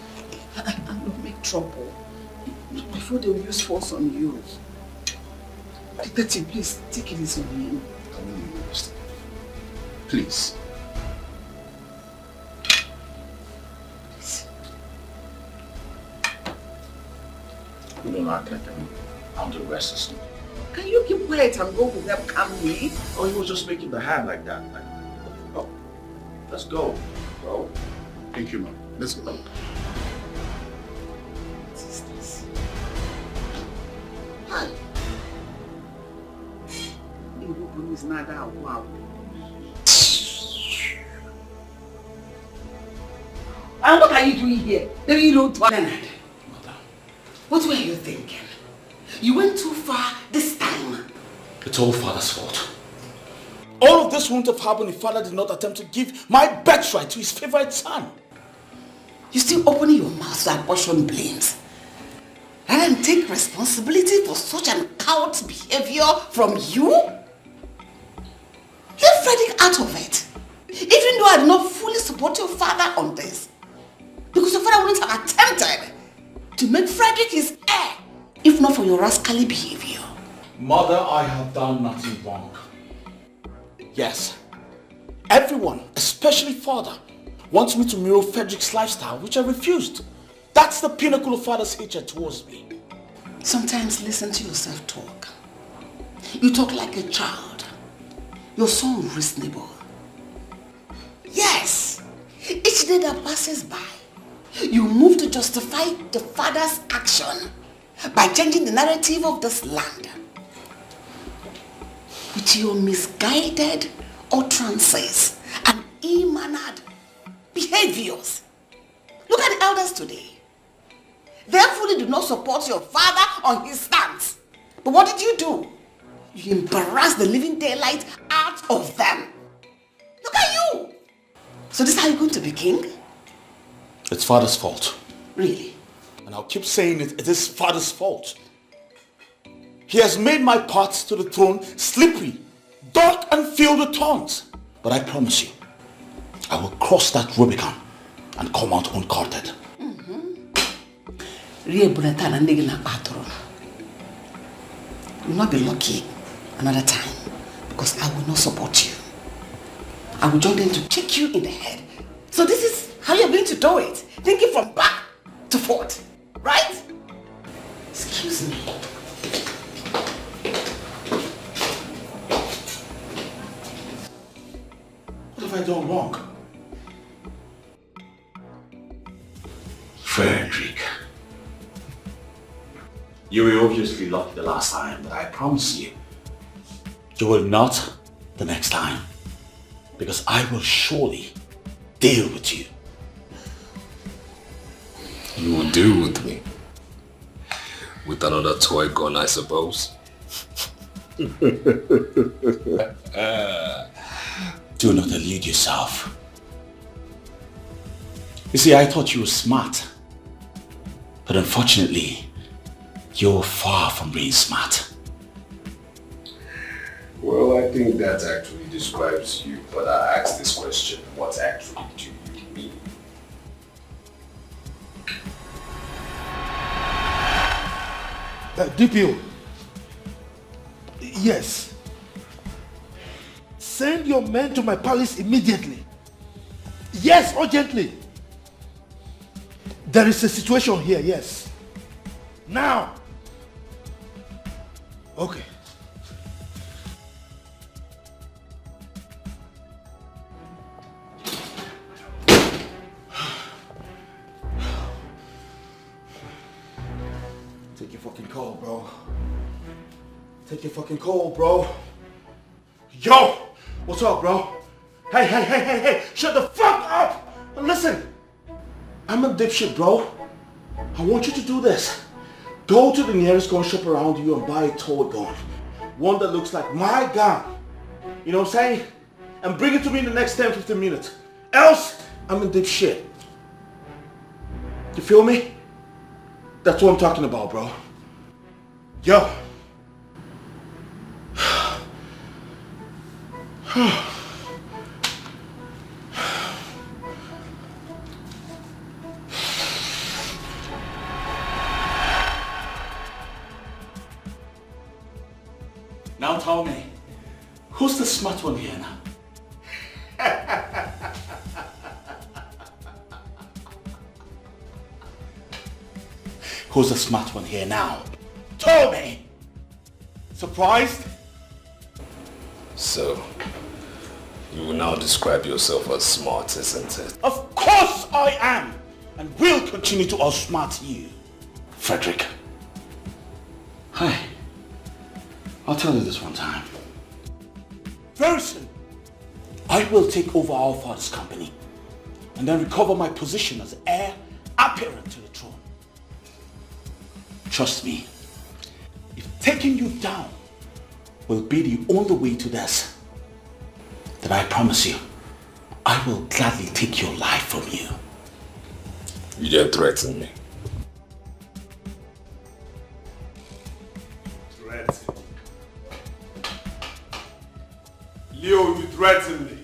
And don't make trouble. Before they will use force on you. Detective, please, take it easy on me. I will leave you understand. Please. You don't act like I'm the racist. Can you keep quiet and go with them calmly? Oh, he was just making the hand like that. Oh, let's go, bro. Thank you, man. Let's go. What is this? Hi. Is not out. Wow. And what are you doing here? Then you don't want Leonard. What were you thinking? You went too far this time. It's all Father's fault. All of this wouldn't have happened if Father did not attempt to give my birthright to his favorite son. You still opening your mouth to apportion blames. And then take responsibility for such an coward's behavior from you? Leave Frederick out of it. Even though I did not fully support your father on this. Because your father wouldn't have attempted to make Frederick his heir, if not for your rascally behavior. Mother, I have done nothing wrong. Yes, everyone, especially Father, wants me to mirror Frederick's lifestyle, which I refused. That's the pinnacle of Father's hatred towards me. Sometimes listen to yourself talk. You talk like a child. You're so unreasonable. Yes, each day that passes by, you move to justify the father's action by changing the narrative of this land. With your misguided utterances and ill-mannered behaviors. Look at the elders today. They fully do not support your father on his stance. But what did you do? You embarrassed the living daylight out of them. Look at you! So this is how you're going to be king? It's Father's fault. Really? And I'll keep saying it is Father's fault. He has made my path to the throne slippery, dark and filled with thorns. But I promise you, I will cross that Rubicon and come out uncourted. You will not be lucky another time because I will not support you. I will join them to kick you in the head. So this is how you're going to do it. Thinking from back to forth, right? Excuse me. What have I done wrong? Frederick, you were obviously lucky the last time, but I promise you, you will not the next time. Because I will surely deal with you. You will deal with me? With another toy gun, I suppose? Do not delude yourself. You see, I thought you were smart. But unfortunately, you're far from being smart. Well, I think that actually describes you, but I asked this question, what actually do you mean? DPO. Yes. Send your men to my palace immediately. Yes, urgently. There is a situation here, yes. Now. Okay. Take your fucking call, bro. Take your fucking call, bro. Yo! What's up, bro? Hey! Shut the fuck up! And listen, I'm a dipshit, bro. I want you to do this. Go to the nearest gun shop around you and buy a toy gun. One that looks like my gun. You know what I'm saying? And bring it to me in the next 10-15 minutes. Else, I'm a dipshit. You feel me? That's what I'm talking about, bro. Yo. Now tell me, who's the smart one here now? Who's the smart one here now? Tell me! Surprised? So, you will now describe yourself as smart, isn't it? Of course I am! And will continue to outsmart you. Frederick. Hi. I'll tell you this one time. Very soon, I will take over our father's company and then recover my position as heir apparent to the throne. Trust me, if taking you down will be the only way to this, then I promise you, I will gladly take your life from you. You didn't threaten me. Threaten? Leo, you threaten me.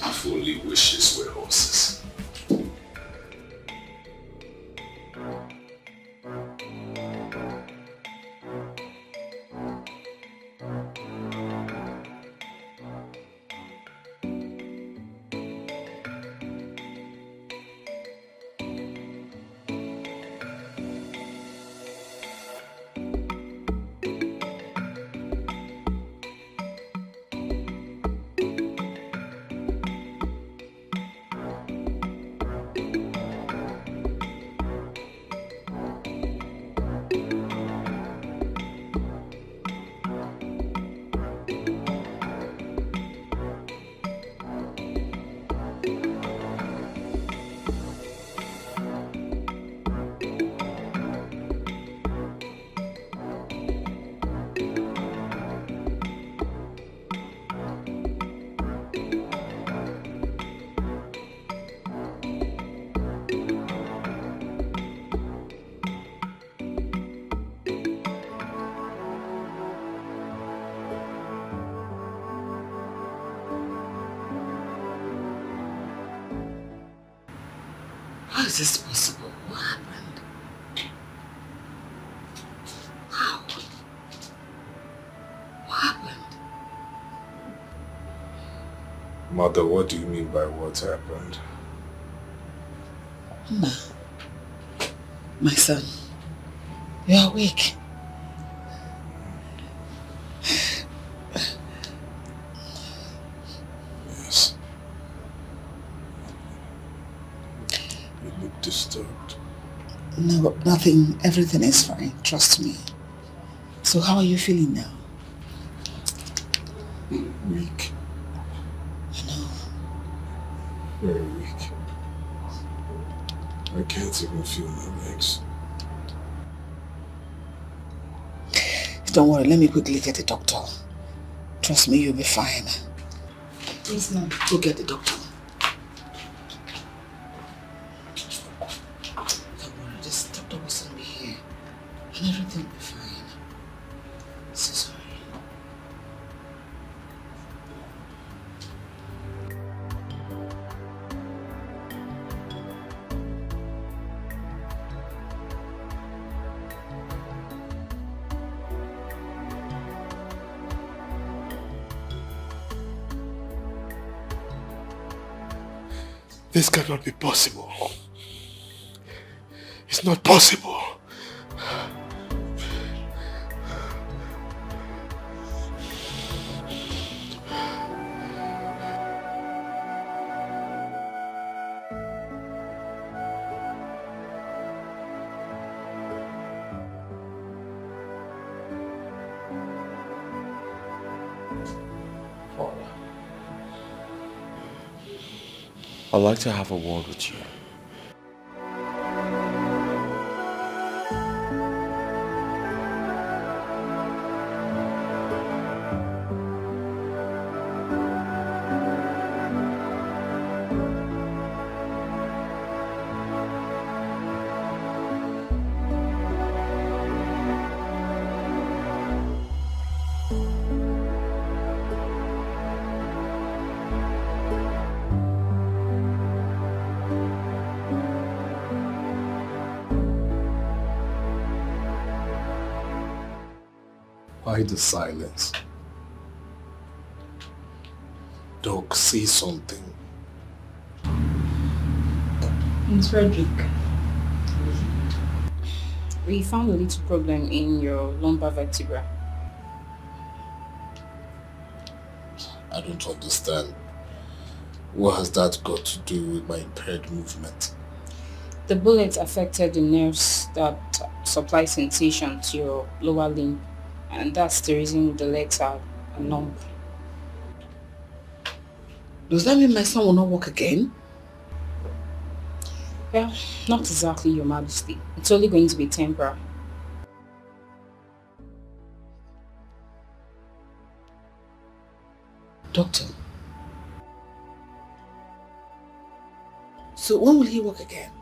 If only wishes were horses. is this possible? What happened? How? What happened? Mother, what do you mean by what happened? Ma, my son, you are awake. Yes. You look disturbed. No, nothing. Everything is fine. Trust me. So how are you feeling now? Weak. I know. Very weak. I can't even feel my legs. Don't worry, let me quickly get the doctor. Trust me, you'll be fine. Yes, ma'am. Go get the doctor. Don't worry, this doctor will soon be here. And everything will be fine. So sorry. This cannot be possible. It's not possible. I'd like to have a word with you. Why the silence? Doc, say something. Miss Frederick, we found a little problem in your lumbar vertebra. I don't understand. What has that got to do with my impaired movement? The bullet affected the nerves that supply sensation to your lower limb, and that's the reason the legs are numb. Does that mean my son will not walk again? Well, not exactly, Your Majesty. It's only going to be temporary. Doctor. So when will he walk again?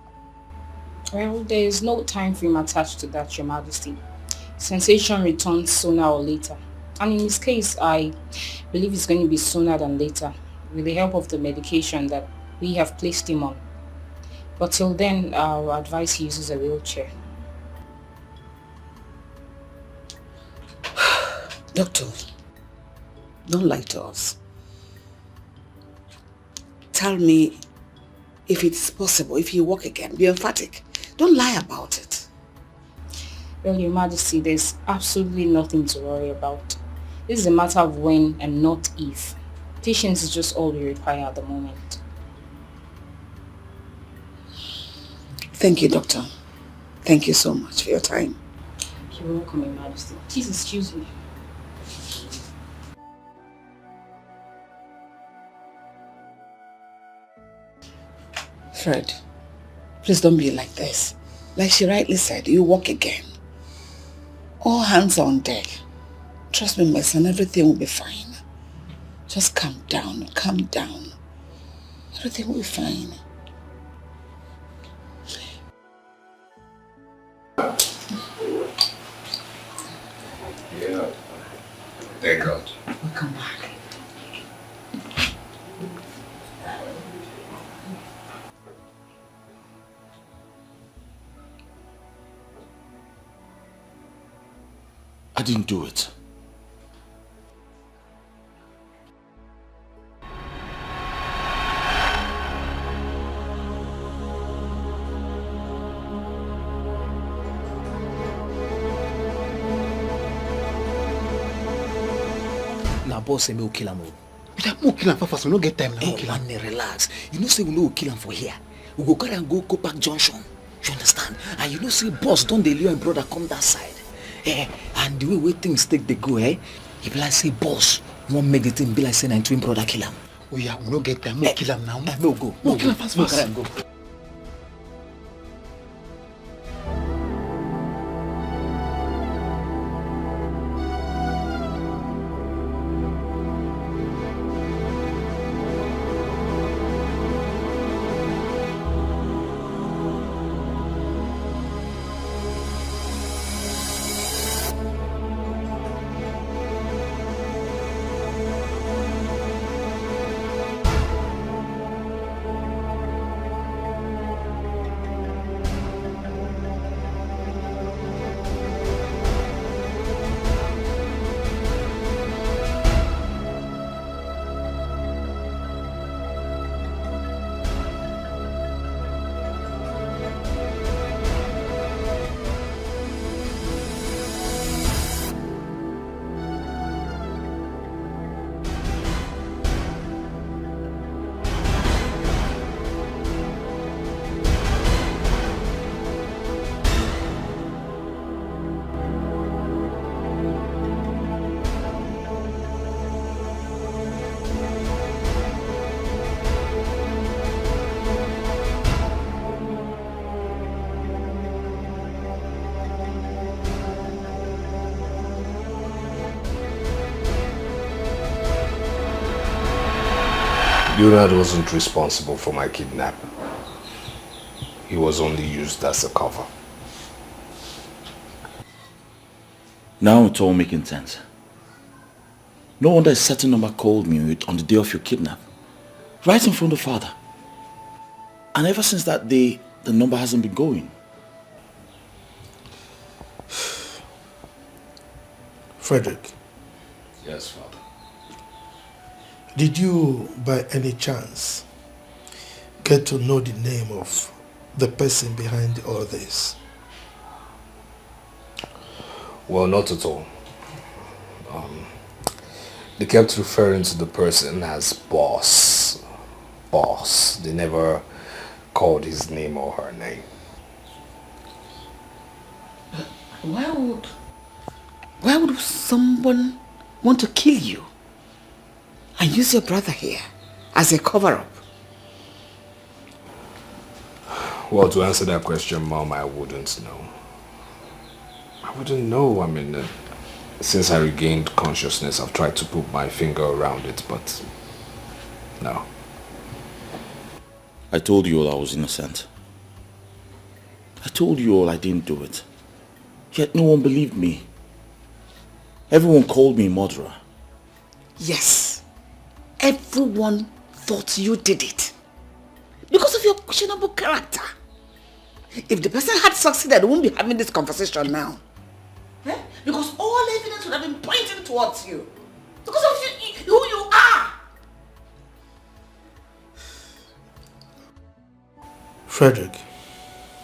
Well, there is no time frame attached to that, Your Majesty. Sensation returns sooner or later. And in his case, I believe it's going to be sooner than later, with the help of the medication that we have placed him on. But till then, I'll advise he uses a wheelchair. Doctor, don't lie to us. Tell me if it's possible, if you walk again, be emphatic. Don't lie about it. Well, Your Majesty, there's absolutely nothing to worry about. This is a matter of when and not if. Patience is just all we require at the moment. Thank you, Doctor. Thank you so much for your time. You're welcome, Your Majesty. Please excuse me. Fred, please don't be like this. Like she rightly said, you walk again. All hands on deck. Trust me, my son, everything will be fine. Just calm down, calm down. Everything will be fine. Yeah. Thank God. Welcome back. I didn't do it. Now, boss say me will kill him. We kill him for fast. We don't get time now. Hey, man, relax. You know say we no kill him for here. We go carry and go back junction. You understand? And you know say boss don't dey and brother come that side. And the way things take they go, he be like say boss won't make the thing be like say twin brother kill him. Oh yeah, we don't get time. We kill him now. No go. No kill him fast. Carry and go. Leonard wasn't responsible for my kidnapping. He was only used as a cover. Now it's all making sense. No wonder a certain number called me on the day of your kidnap. Right in front of father. And ever since that day, the number hasn't been going. Frederick. Yes, father. Did you, by any chance, get to know the name of the person behind all this? Well, not at all. They kept referring to the person as boss. Boss. They never called his name or her name. Why would someone want to kill you and use your brother here as a cover-up? Well, to answer that question, Mom, I wouldn't know. I wouldn't know. I mean, since I regained consciousness, I've tried to put my finger around it, but no. I told you all I was innocent. I told you all I didn't do it. Yet no one believed me. Everyone called me a murderer. Yes. Everyone thought you did it. Because of your questionable character. If the person had succeeded, we wouldn't be having this conversation now. Because all evidence would have been pointing towards you. Because of who you are. Frederick.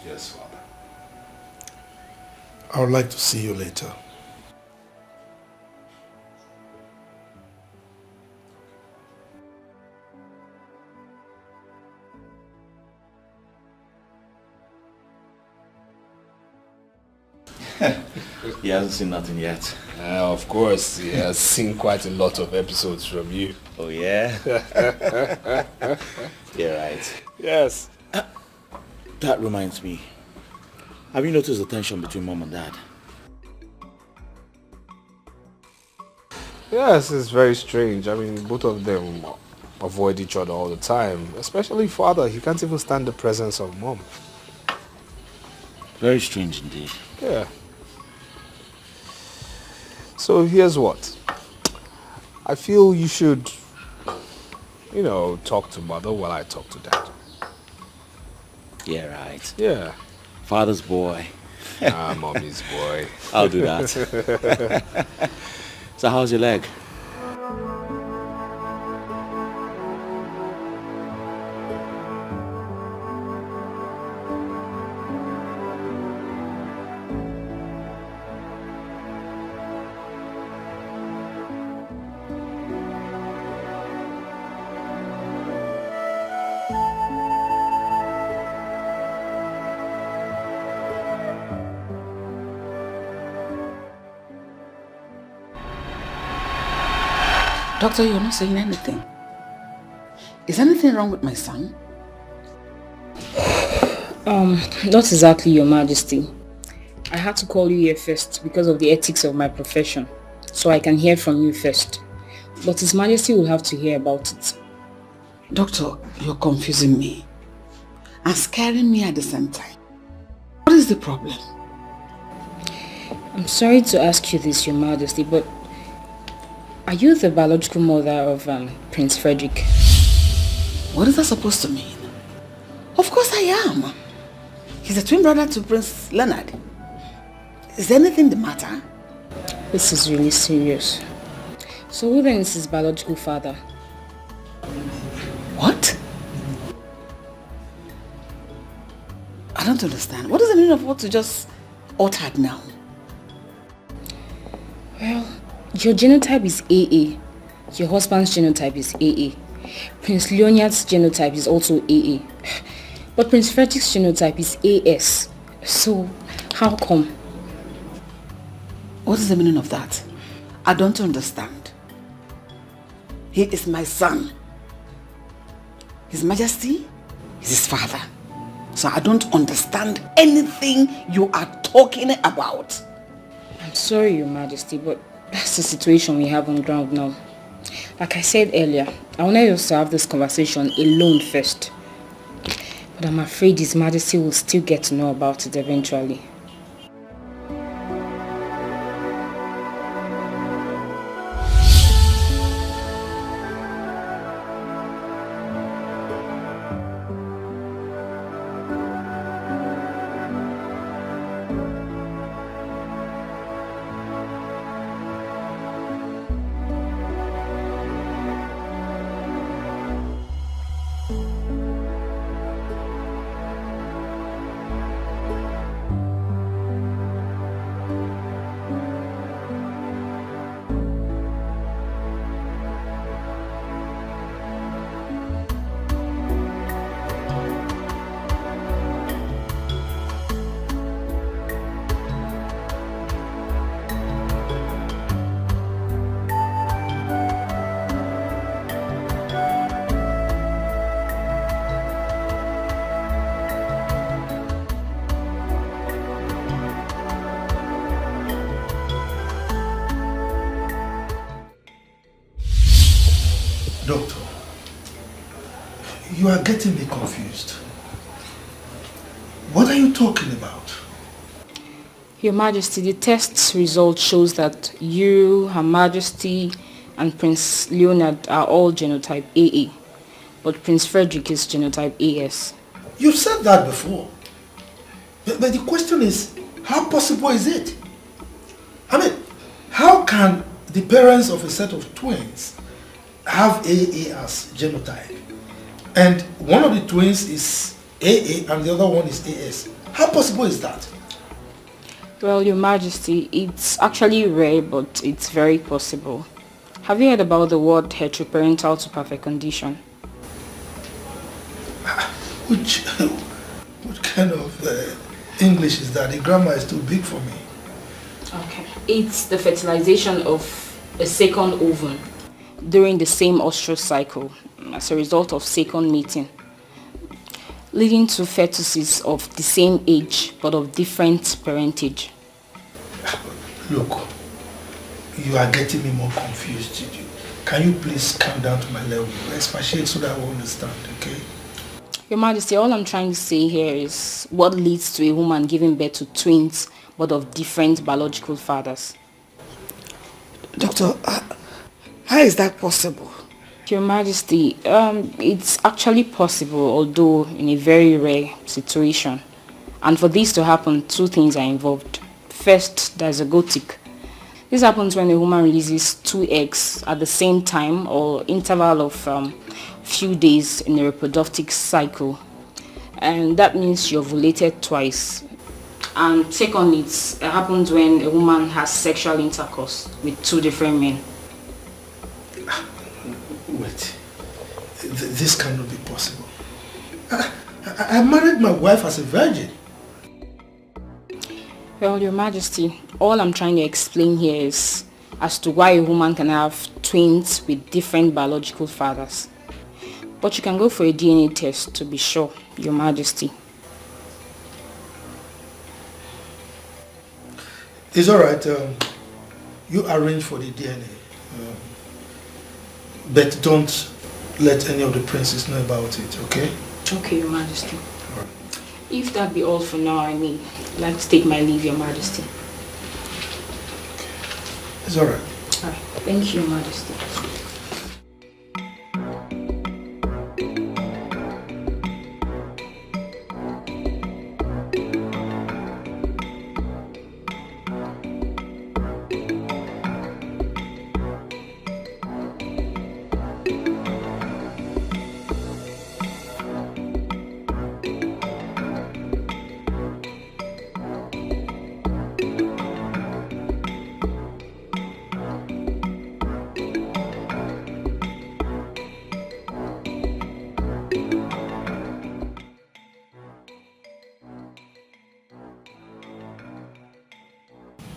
Yes, Father. I would like to see you later. He hasn't seen nothing yet. Of course, he has seen quite a lot of episodes from you. Oh, yeah? You're right. Yes. That reminds me. Have you noticed the tension between Mom and Dad? Yes, it's very strange. I mean, both of them avoid each other all the time. Especially Father. He can't even stand the presence of Mom. Very strange indeed. Yeah. So here's what. I feel you should, talk to Mother while I talk to Dad. Yeah, right. Yeah. Father's boy. Mommy's boy. I'll do that. So how's your leg? Doctor, you're not saying anything. Is anything wrong with my son? Not exactly, Your Majesty. I had to call you here first because of the ethics of my profession, so I can hear from you first. But His Majesty will have to hear about it. Doctor, you're confusing me and scaring me at the same time. What is the problem? I'm sorry to ask you this, Your Majesty, but are you the biological mother of Prince Frederick? What is that supposed to mean? Of course I am. He's a twin brother to Prince Leonard. Is anything the matter? This is really serious. So who then is his biological father? What? I don't understand. What is the meaning of what you just uttered now? Well, your genotype is AA. Your husband's genotype is AA. Prince Leonard's genotype is also AA. But Prince Frederick's genotype is AS. So, how come? What is the meaning of that? I don't understand. He is my son. His Majesty is his father. So I don't understand anything you are talking about. I'm sorry, Your Majesty, but that's the situation we have on ground now. Like I said earlier, I wanted us to have this conversation alone first. But I'm afraid His Majesty will still get to know about it eventually. Doctor, you are getting me confused. What are you talking about? Your Majesty, the test result shows that you, Her Majesty, and Prince Leonard are all genotype AA, but Prince Frederick is genotype AS. You've said that before. But the question is, how possible is it? I mean, how can the parents of a set of twins have AA as genotype, and one of the twins is AA and the other one is AS? How possible is that? Well, Your Majesty, it's actually rare, but it's very possible. Have you heard about the word heteroparental to perfect condition? What kind of English is that? The grammar is too big for me. Okay. It's the fertilization of a second ovum during the same ostrus cycle as a result of second mating, leading to fetuses of the same age but of different parentage. Look, you are getting me more confused. Can you please calm down to my level? Expatiate so that I will understand, okay? Your Majesty, all I'm trying to say here is what leads to a woman giving birth to twins but of different biological fathers. Doctor, how is that possible? Your Majesty, it's actually possible, although in a very rare situation. And for this to happen, two things are involved. First, there's a zygotic. This happens when a woman releases 2 eggs at the same time or interval of few days in a reproductive cycle. And that means you ovulated twice. And secondly, it happens when a woman has sexual intercourse with 2 different men. Wait, this cannot be possible. I married my wife as a virgin. Well, Your Majesty, all I'm trying to explain here is as to why a woman can have twins with different biological fathers. But you can go for a DNA test to be sure, Your Majesty. It's alright. You arrange for the DNA. But don't let any of the princes know about it, okay? Okay, Your Majesty. If that be all for now, I mean, I'd like to take my leave, Your Majesty. It's alright. Alright, thank you, Your Majesty.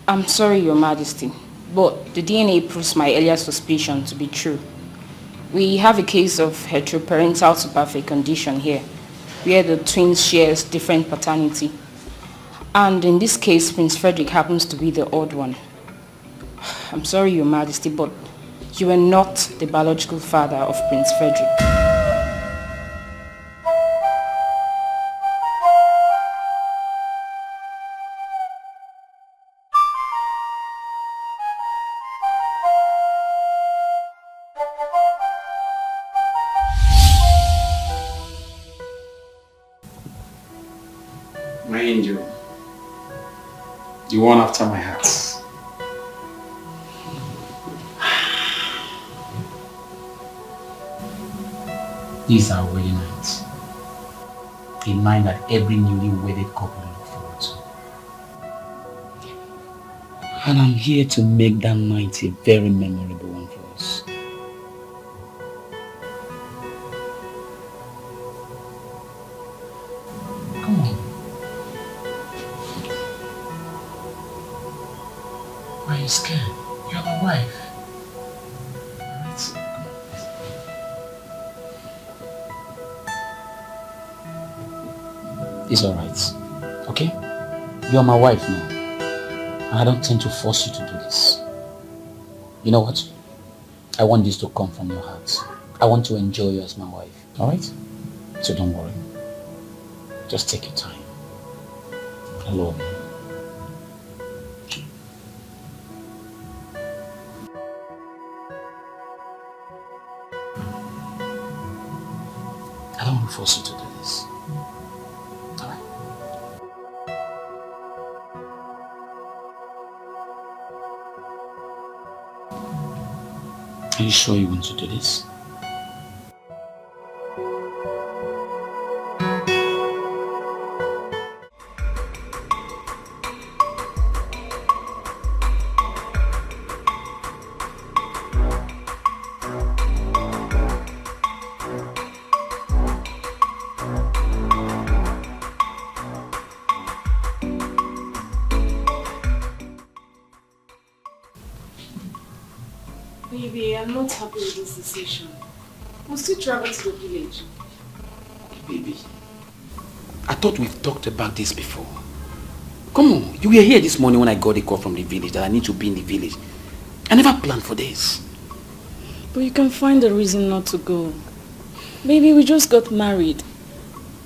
I'm sorry, Your Majesty, but the DNA proves my earlier suspicion to be true. We have a case of heteroparental superfecundation here, where the twins share different paternity. And in this case, Prince Frederick happens to be the odd one. I'm sorry, Your Majesty, but you are not the biological father of Prince Frederick. My angel, the one after my heart. This is our wedding night. A night that every newly wedded couple look forward to. And I'm here to make that night a very memorable one for us. Come on. Why are you scared? You're my wife. It's alright. Okay? You're my wife now. And I don't intend to force you to do this. You know what? I want this to come from your heart. I want to enjoy you as my wife. Alright? So don't worry. Just take your time. I love you. I don't want to force you to do this. Alright? Are you sure you want to do this? Baby, I'm not happy with this decision. We'll still travel to the village. Baby, I thought we've talked about this before. Come on, you were here this morning when I got a call from the village that I need to be in the village. I never planned for this. But you can find a reason not to go. Baby, we just got married.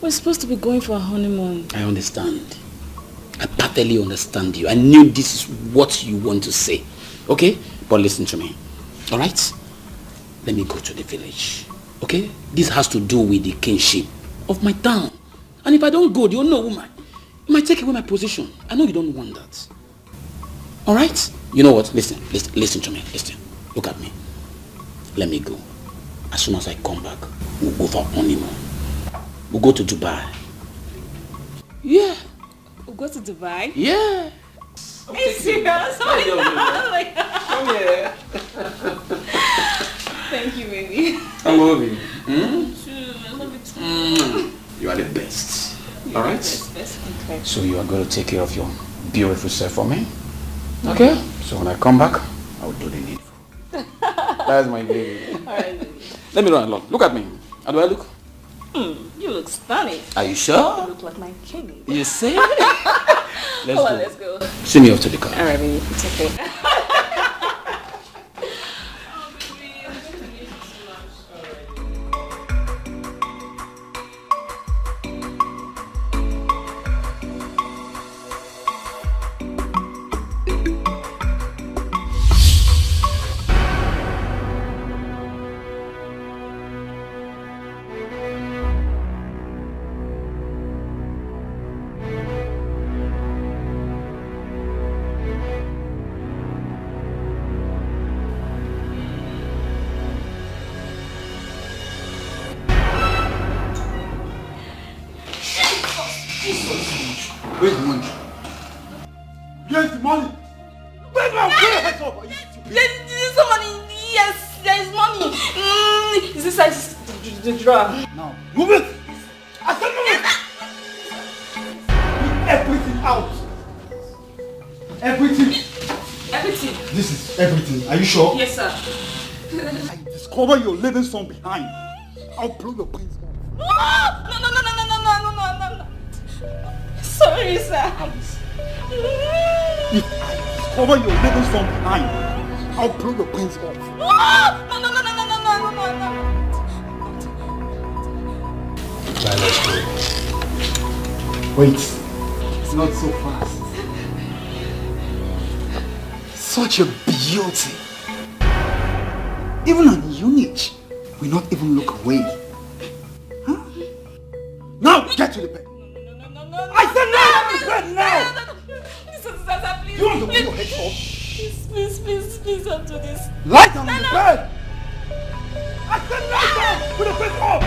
We're supposed to be going for a honeymoon. I understand. I perfectly understand you. I knew this is what you want to say. Okay? But listen to me. Alright? Let me go to the village. Okay? This has to do with the kinship of my town. And if I don't go, the unknown woman, It might take away my position. I know you don't want that. Alright? You know what? Listen to me. Listen. Look at me. Let me go. As soon as I come back, we'll go for honeymoon. We'll go to Dubai. Yeah. We'll go to Dubai? Yeah. Are you serious? Come here. Thank you, baby. I love you. I love you too. You are the best. Alright? Okay. So you are going to take care of your beautiful self for me? Okay? So when I come back, I will do the needful. That's my baby. Alright, baby. Let me run along. Look at me. How do I look? You look stunning. Are you sure? You look like my king. You see? Let's go. Send me off to the car. Alright, baby. It's okay. Where's the money? Where's the money? Where's my head up? There's some money. Yes, there's money. Is this like the drawer? Now, move it! I said move it! Move everything out! Everything! Everything? This is everything. Are you sure? Yes, sir. I discover your little son behind. I'll blow your brains out. No. Sorry, sir. If I discover your little son behind, I'll blow your brains off. No. Let's go. Wait. It's not so fast. Such a beauty. Even an unit will not even look away. Huh? Now get to the bed. I said now! Bed now! Please, You want to put your head off? Please don't do this. Lie down on the bed! I said lie down! Put the bed off!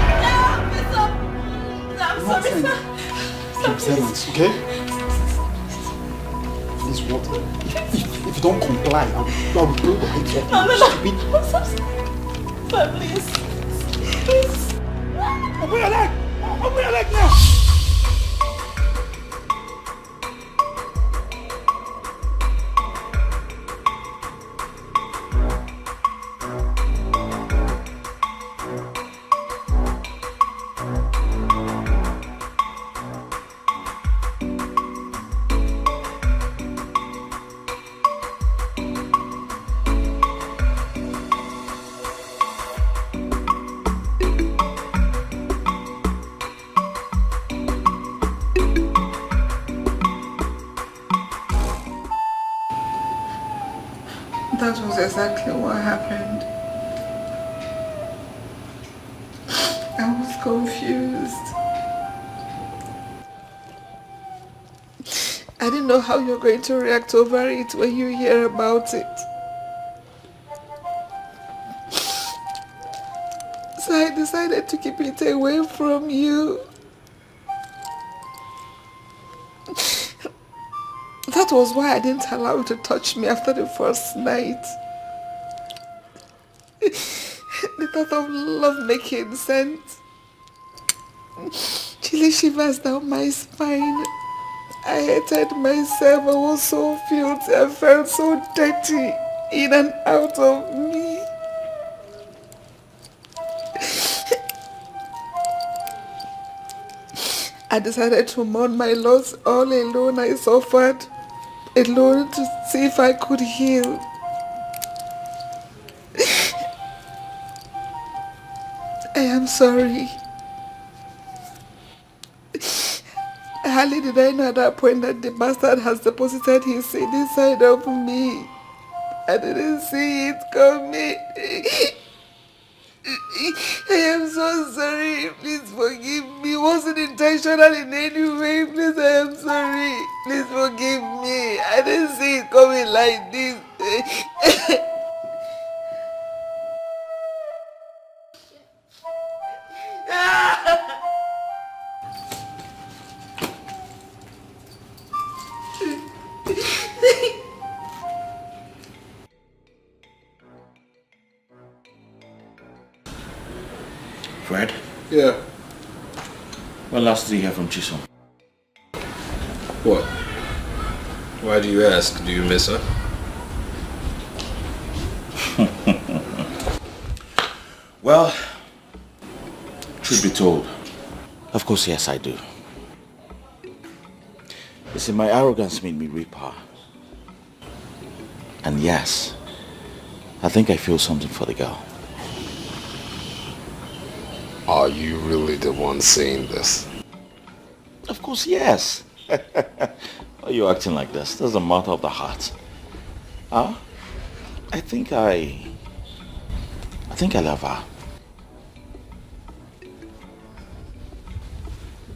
I'm sorry, sir. Keep silence, okay? Please, water. If you don't comply, I will blow the head off. No. I'm sorry. Sir, please. Open your leg! Open your leg now! That was exactly what happened. I was confused. I didn't know how you're going to react over it when you hear about it. So I decided to keep it away from you. That was why I didn't allow you to touch me after the first night. The thought of love making sent chilly shivers down my spine. I hated myself. I was so filthy. I felt so dirty in and out of me. I decided to mourn my loss all alone. I suffered alone to see if I could heal. I am sorry. Hardly did I know at that point that the bastard has deposited his seed inside of me. I didn't see it coming. I am so sorry. Please forgive me. It wasn't intentional in any way. Please, I am sorry. Please forgive me. I didn't see it coming like this. Fred? Yeah. When last did you hear from Chisom? What? Why do you ask? Do you miss her? Well, truth be told, of course, yes, I do. You see, my arrogance made me reap her. And yes, I think I feel something for the girl. Are you really the one saying this? Of course, yes. Why are you acting like this? This is a matter of the heart. Huh? I think I love her.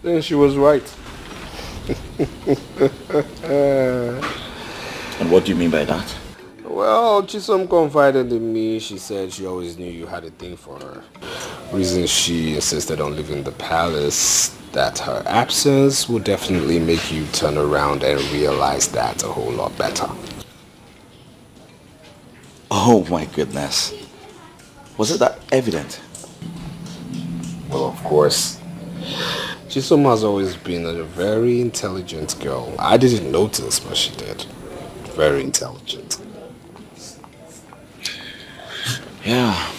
Then she was right. And what do you mean by that? Well, Chisom confided in me. She said she always knew you had a thing for her. Reason she insisted on leaving the palace, that her absence would definitely make you turn around and realize that a whole lot better. Oh my goodness. Was it that evident? Well, of course. Chisom has always been a very intelligent girl. I didn't notice, but she did. Very intelligent. Yeah.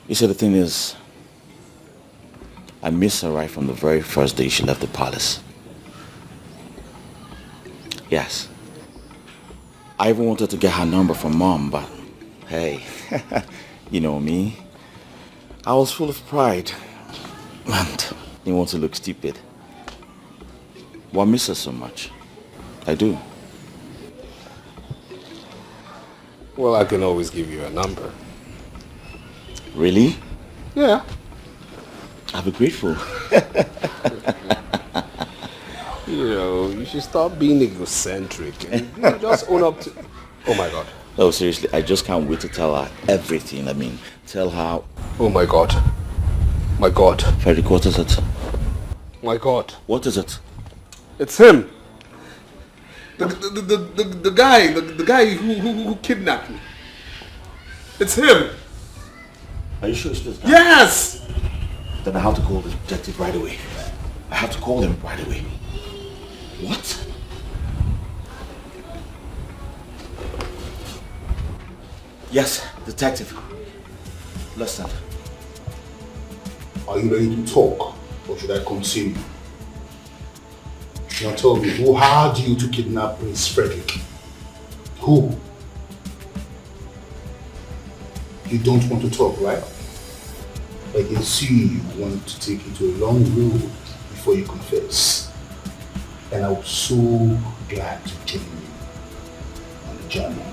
You see, the thing is, I missed her right from the very first day she left the palace. Yes. I even wanted to get her number from Mom, but hey, you know me. I was full of pride and didn't want to look stupid. But I miss her so much. I do. Well, I can always give you a number. Really? Yeah. I'll be grateful. You know, you should stop being egocentric and just own up to... Oh my God. No, seriously, I just can't wait to tell her everything. I mean, tell her... Oh my God. My God. Frederick, what is it? My God. What is it? It's him. The guy who kidnapped me. It's him. Are you sure it's this guy? Yes! Then I have to call the detective right away. I have to call him right away. What? Yes, detective. Listen. Are you ready to talk, or should I continue? Now tell me, who hired you to kidnap Prince Frederick? Who? You don't want to talk, right? I can see you want to take it to a long road before you confess. And I'm so glad to join you on the journey.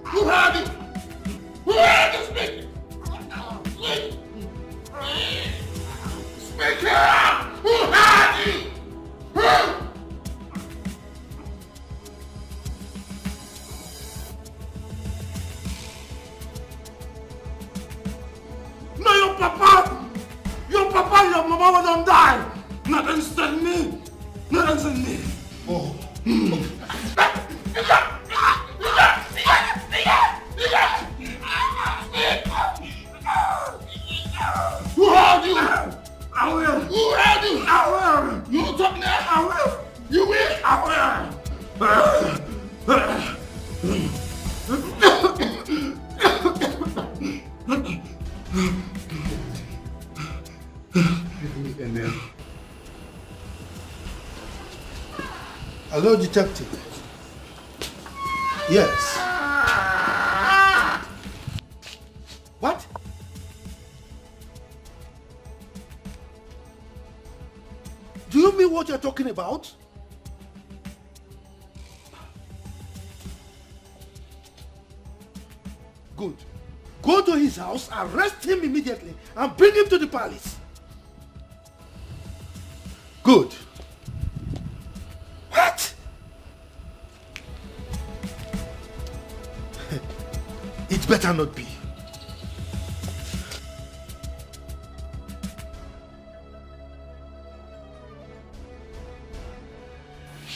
Who had it? Who had it? Speak! Speak up! Who had it? No, your papa and your mama will not die. Not instead me. Not instead me. Oh. Who had you? I will. Who had you? I will. You won't talk now? I will. You will? I Hello, detective. Yes. What? Do you mean what you're talking about? go to his house, arrest him immediately, and bring him to the palace. Good. What? It better not be.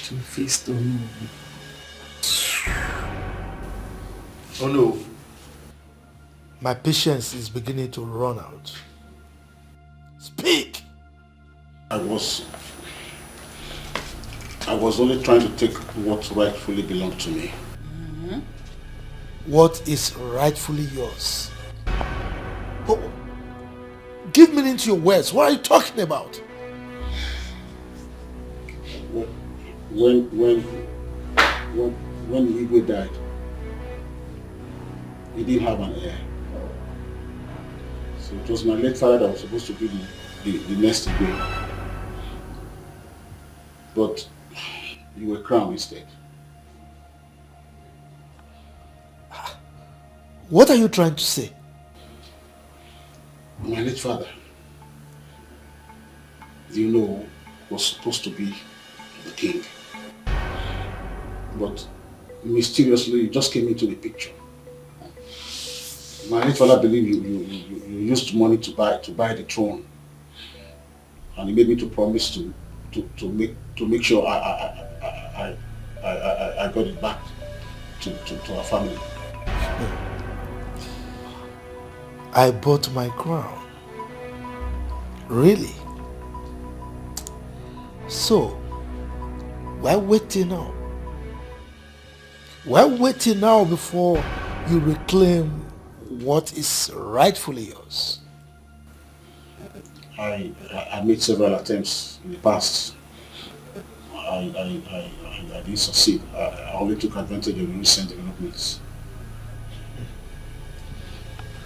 Two-faced Tono. Oh no. My patience is beginning to run out. Speak! I was only trying to take what rightfully belonged to me. What is rightfully yours? Oh, give meaning to your words. What are you talking about? When Igwe died, he didn't have an heir. So it was my late father that was supposed to be the next Igwe. But you were crowned instead. What are you trying to say? My late father, you know, was supposed to be the king. But mysteriously, you just came into the picture. My late father believed you used money to buy the throne, and he made me to promise to make sure I got it back to our family. I bought my crown. Really? So, why waiting now? Why waiting now before you reclaim what is rightfully yours? I made several attempts in the past. I didn't succeed. I only took advantage of recent developments.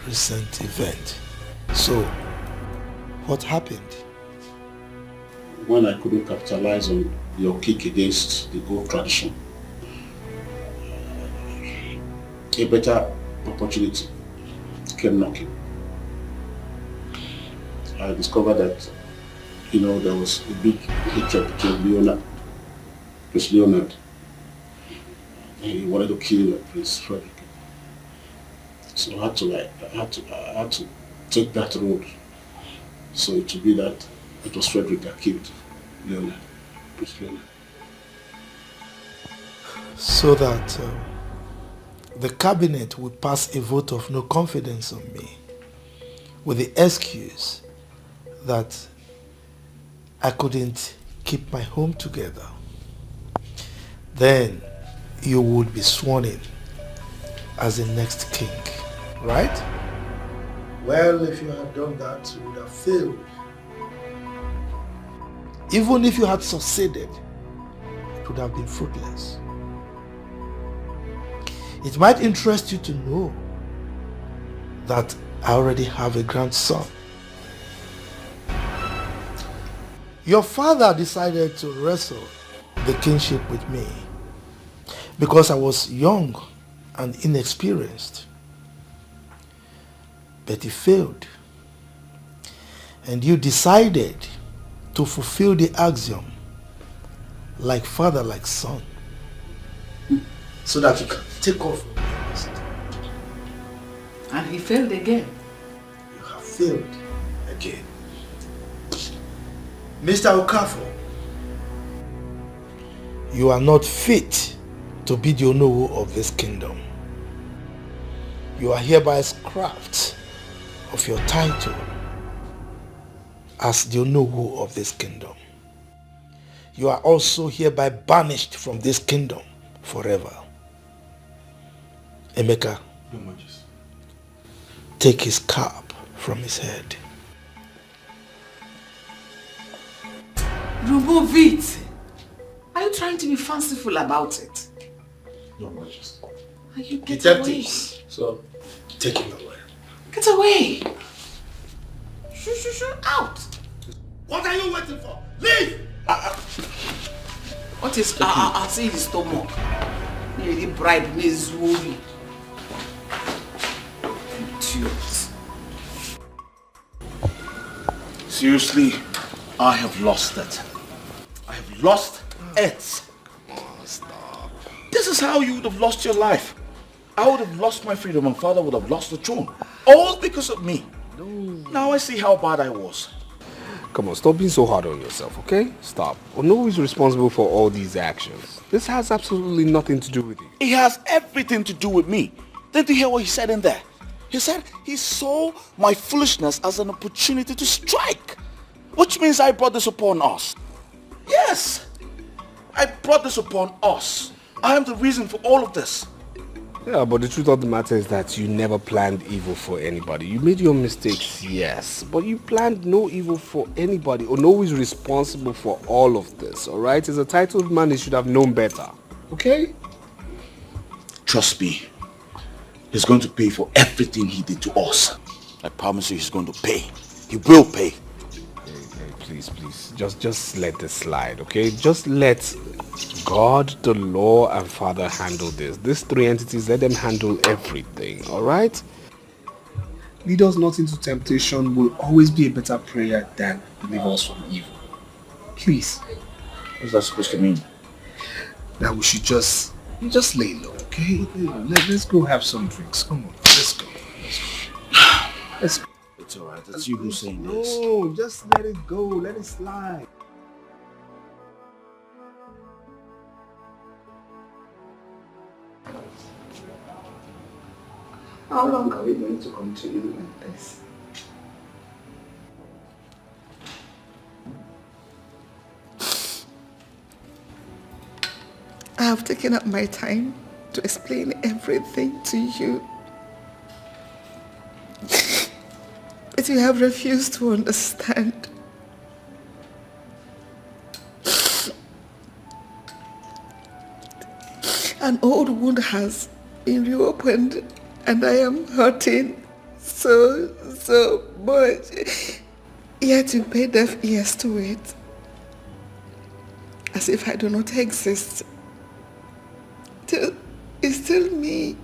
Recent event. So, what happened? When I couldn't capitalize on your kick against the old tradition, a better opportunity came knocking. I discovered that, there was a big hatred between Prince Leonard. He wanted to kill Prince Frederick. So I had to take that road. So it would be that it was Frederick that killed Leonard, Prince Leonard. So that the cabinet would pass a vote of no confidence on me with the excuse that I couldn't keep my home together. Then you would be sworn in as the next king, right? Well, if you had done that, you would have failed. Even if you had succeeded, it would have been fruitless. It might interest you to know that I already have a grandson. Your father decided to wrestle the kingship with me because I was young and inexperienced. But he failed. And you decided to fulfill the axiom, like father, like son, so that you can take off from the rest. And he failed again. You have failed again. Mr. Okafor, you are not fit to be the Onowu of this kingdom. You are hereby scrapped of your title as the Onowu of this kingdom. You are also hereby banished from this kingdom forever. Emeka, take his cap from his head. Remove it. Are you trying to be fanciful about it? Your Majesty. Are you get Detectives, away? so take him away. Get away. Shoo, out. What are you waiting for? Leave! What is I'll see his stomach. Maybe bribe me Zuri. serious. Seriously, I have lost it. I have lost it. Come on, stop. This is how you would have lost your life. I would have lost my freedom and father would have lost the throne. All because of me. No. Now I see how bad I was. Come on, stop being so hard on yourself, okay? Stop. Ono is responsible for all these actions. This has absolutely nothing to do with you. It has everything to do with me. Did you hear what he said in there? He said he saw my foolishness as an opportunity to strike. Which means I brought this upon us. Yes, I brought this upon us. I am the reason for all of this. Yeah, but the truth of the matter is that you never planned evil for anybody. You made your mistakes, yes, but you planned no evil for anybody. Ono is responsible for all of this, alright? As a titled man, he should have known better, okay? Trust me, he's going to pay for everything he did to us. I promise you he's going to pay. He will pay. Hey, please, just let this slide, okay? Just let God, the law, and Father handle this. These three entities, let them handle everything, alright? Lead us not into temptation will always be a better prayer than deliver us from evil. Please. What's that supposed to mean? That we should just lay low, okay? Let's go have some drinks. Come on, let's go. Let's go. It's alright, it's you who's saying this. No, just let it go. Let it slide. How long are we going to continue like this? I have taken up my time to explain everything to you. But you have refused to understand. An old wound has been reopened and I am hurting so much. Yet you pay deaf ears to it. As if I do not exist. It's still me.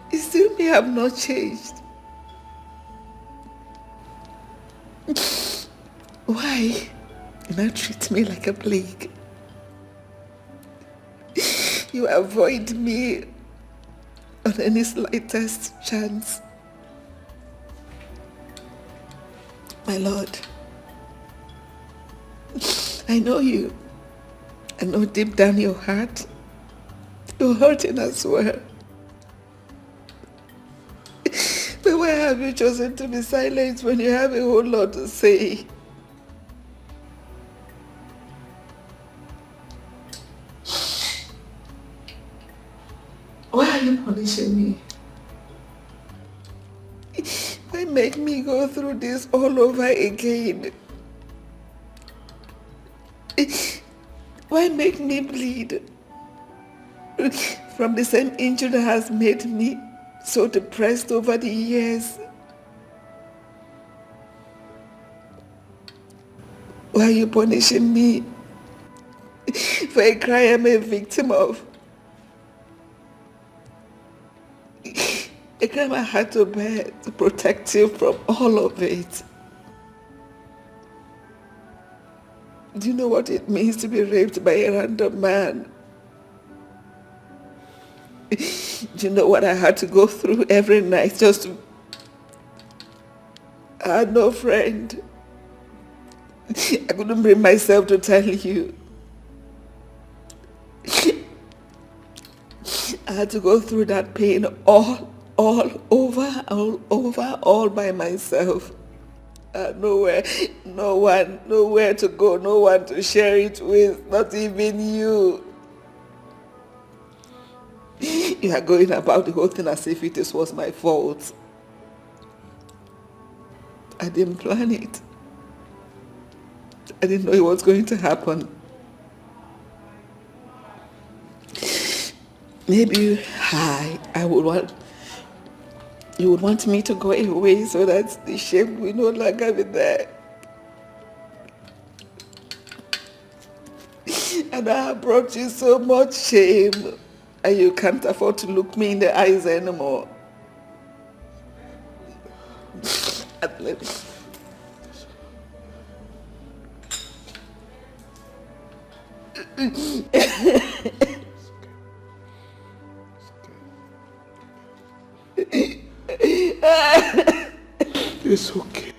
It's still me, I have not changed. Why? You now treat me like a plague. You avoid me on any slightest chance. My Lord, I know you. I know deep down your heart, you're hurting as well. But why have you chosen to be silent when you have a whole lot to say? Why are you punishing me? Why make me go through this all over again? Why make me bleed from the same injury that has made me so depressed over the years? Why are you punishing me for a crime I'm a victim of? A crime I had to bear to protect you from all of it. Do you know what it means to be raped by a random man? Do you know what I had to go through every night just to... I had no friend. I couldn't bring myself to tell you. I had to go through that pain all over by myself. Nowhere to go, no one to share it with, not even you. You are going about the whole thing as if it was my fault. I didn't plan it. I didn't know it was going to happen. Maybe you would want me to go away so that the shame will no longer be there. And I have brought you so much shame. And you can't afford to look me in the eyes anymore. At least. It's okay.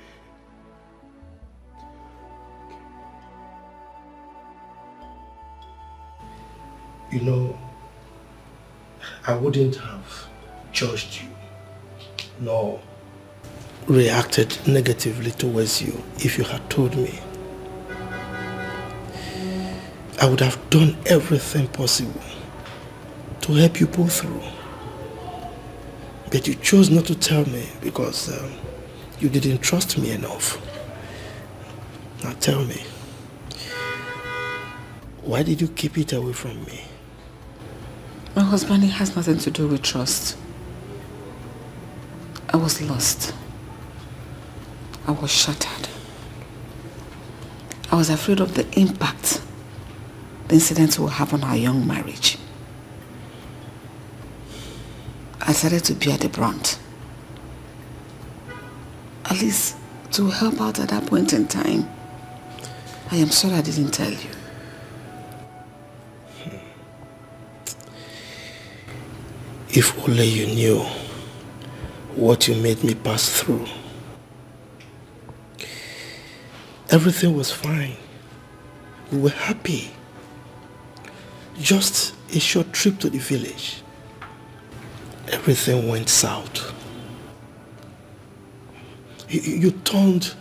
You know, I wouldn't have judged you, nor reacted negatively towards you if you had told me. I would have done everything possible to help you pull through. But you chose not to tell me because you didn't trust me enough. Now tell me, why did you keep it away from me? My husband, it has nothing to do with trust. I was lost. I was shattered. I was afraid of the impact the incident will have on our young marriage. I started to bear the brunt. At least to help out at that point in time. I am sorry I didn't tell you. If only you knew what you made me pass through. Everything was fine. We were happy. Just a short trip to the village. Everything went south. You turned...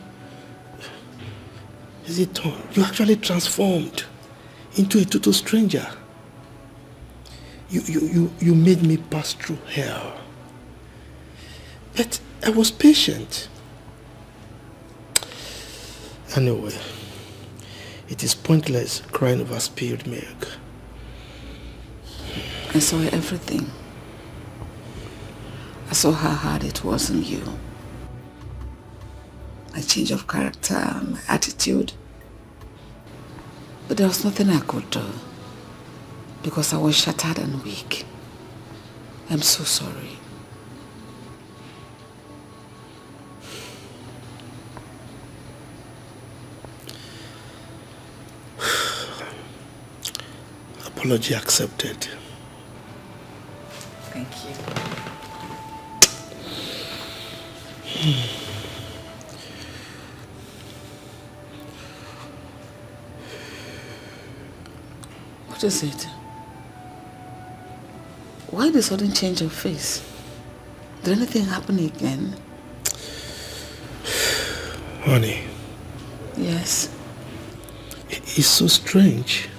Is it turned? You actually transformed into a total stranger. You made me pass through hell. But I was patient. Anyway, it is pointless crying over spilled milk. I saw everything. I saw how hard it was on you. My change of character, my attitude. But there was nothing I could do. Because I was shattered and weak. I'm so sorry. Apology accepted. Thank you. What is it? Why the sudden change of face? Did anything happen again? Honey. Yes. It's so strange.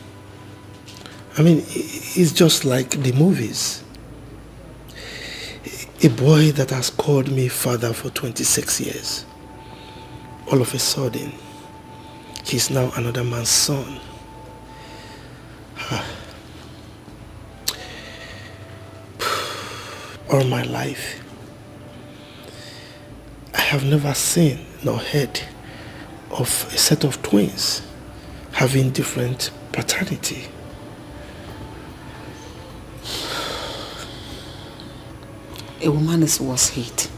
I mean, it's just like the movies. A boy that has called me father for 26 years. All of a sudden, he's now another man's son. All my life, I have never seen nor heard of a set of twins having different paternity. A woman is worth hate,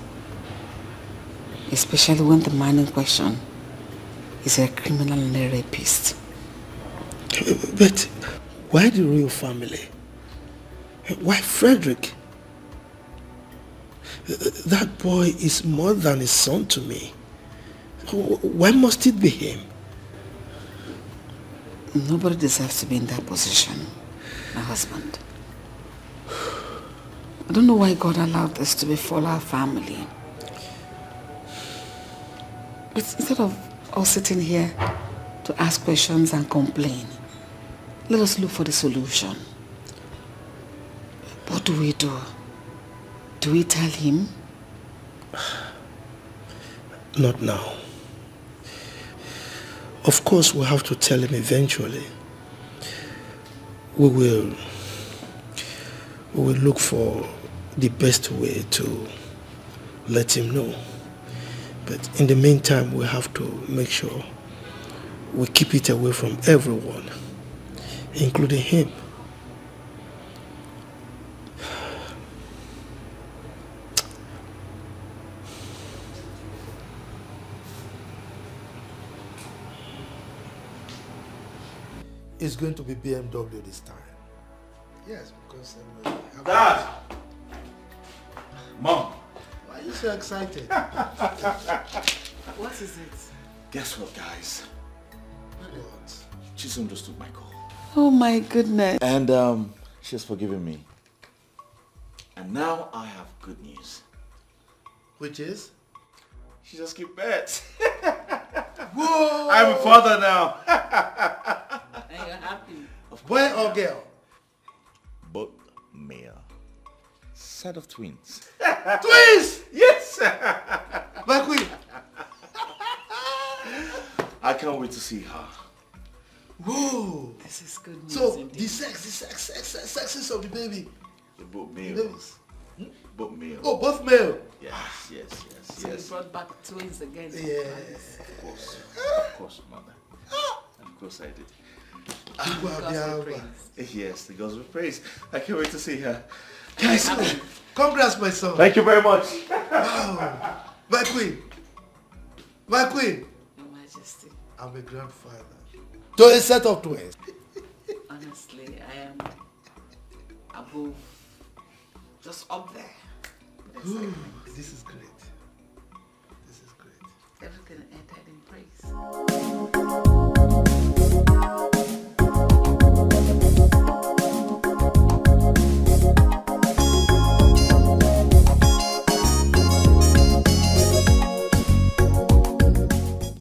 especially when the man in question is a criminal and a rapist. But why the royal family? Why Frederick? That boy is more than a son to me. Why must it be him? Nobody deserves to be in that position, my husband. I don't know why God allowed this to befall our family. But instead of us sitting here to ask questions and complain, let us look for the solution. What do we do? Do we tell him? Not now. Of course, we'll have to tell him eventually. We will look for the best way to let him know. But in the meantime, we have to make sure we keep it away from everyone, including him. It's going to be BMW this time. Yes, because... Dad! Mom! Why are you so excited? What is it? Guess what, guys? What? Chisom just took my call. Oh my goodness. And she's forgiven me. And now I have good news. Which is? She just keep pets. Whoa! I'm a father now. And you're happy. Boy or girl? Both male. Set of twins. Twins! Yes! My queen. I can't wait to see her. Whoa! This is good news. So, indeed. the sexes of the baby. They're both male. Babies. Both male. Oh, both male. Yes, yes, yes, So yes. you brought back twins again. Yes. Of course, mother. Of course I did. Yes, the gods will praise. I can't wait to see her. Guys, congrats, my son. Thank you very much. Wow. My queen. My queen. Your Majesty. I'm a grandfather. To a set of twins. Honestly, I am above, just up there. Ooh, this is great.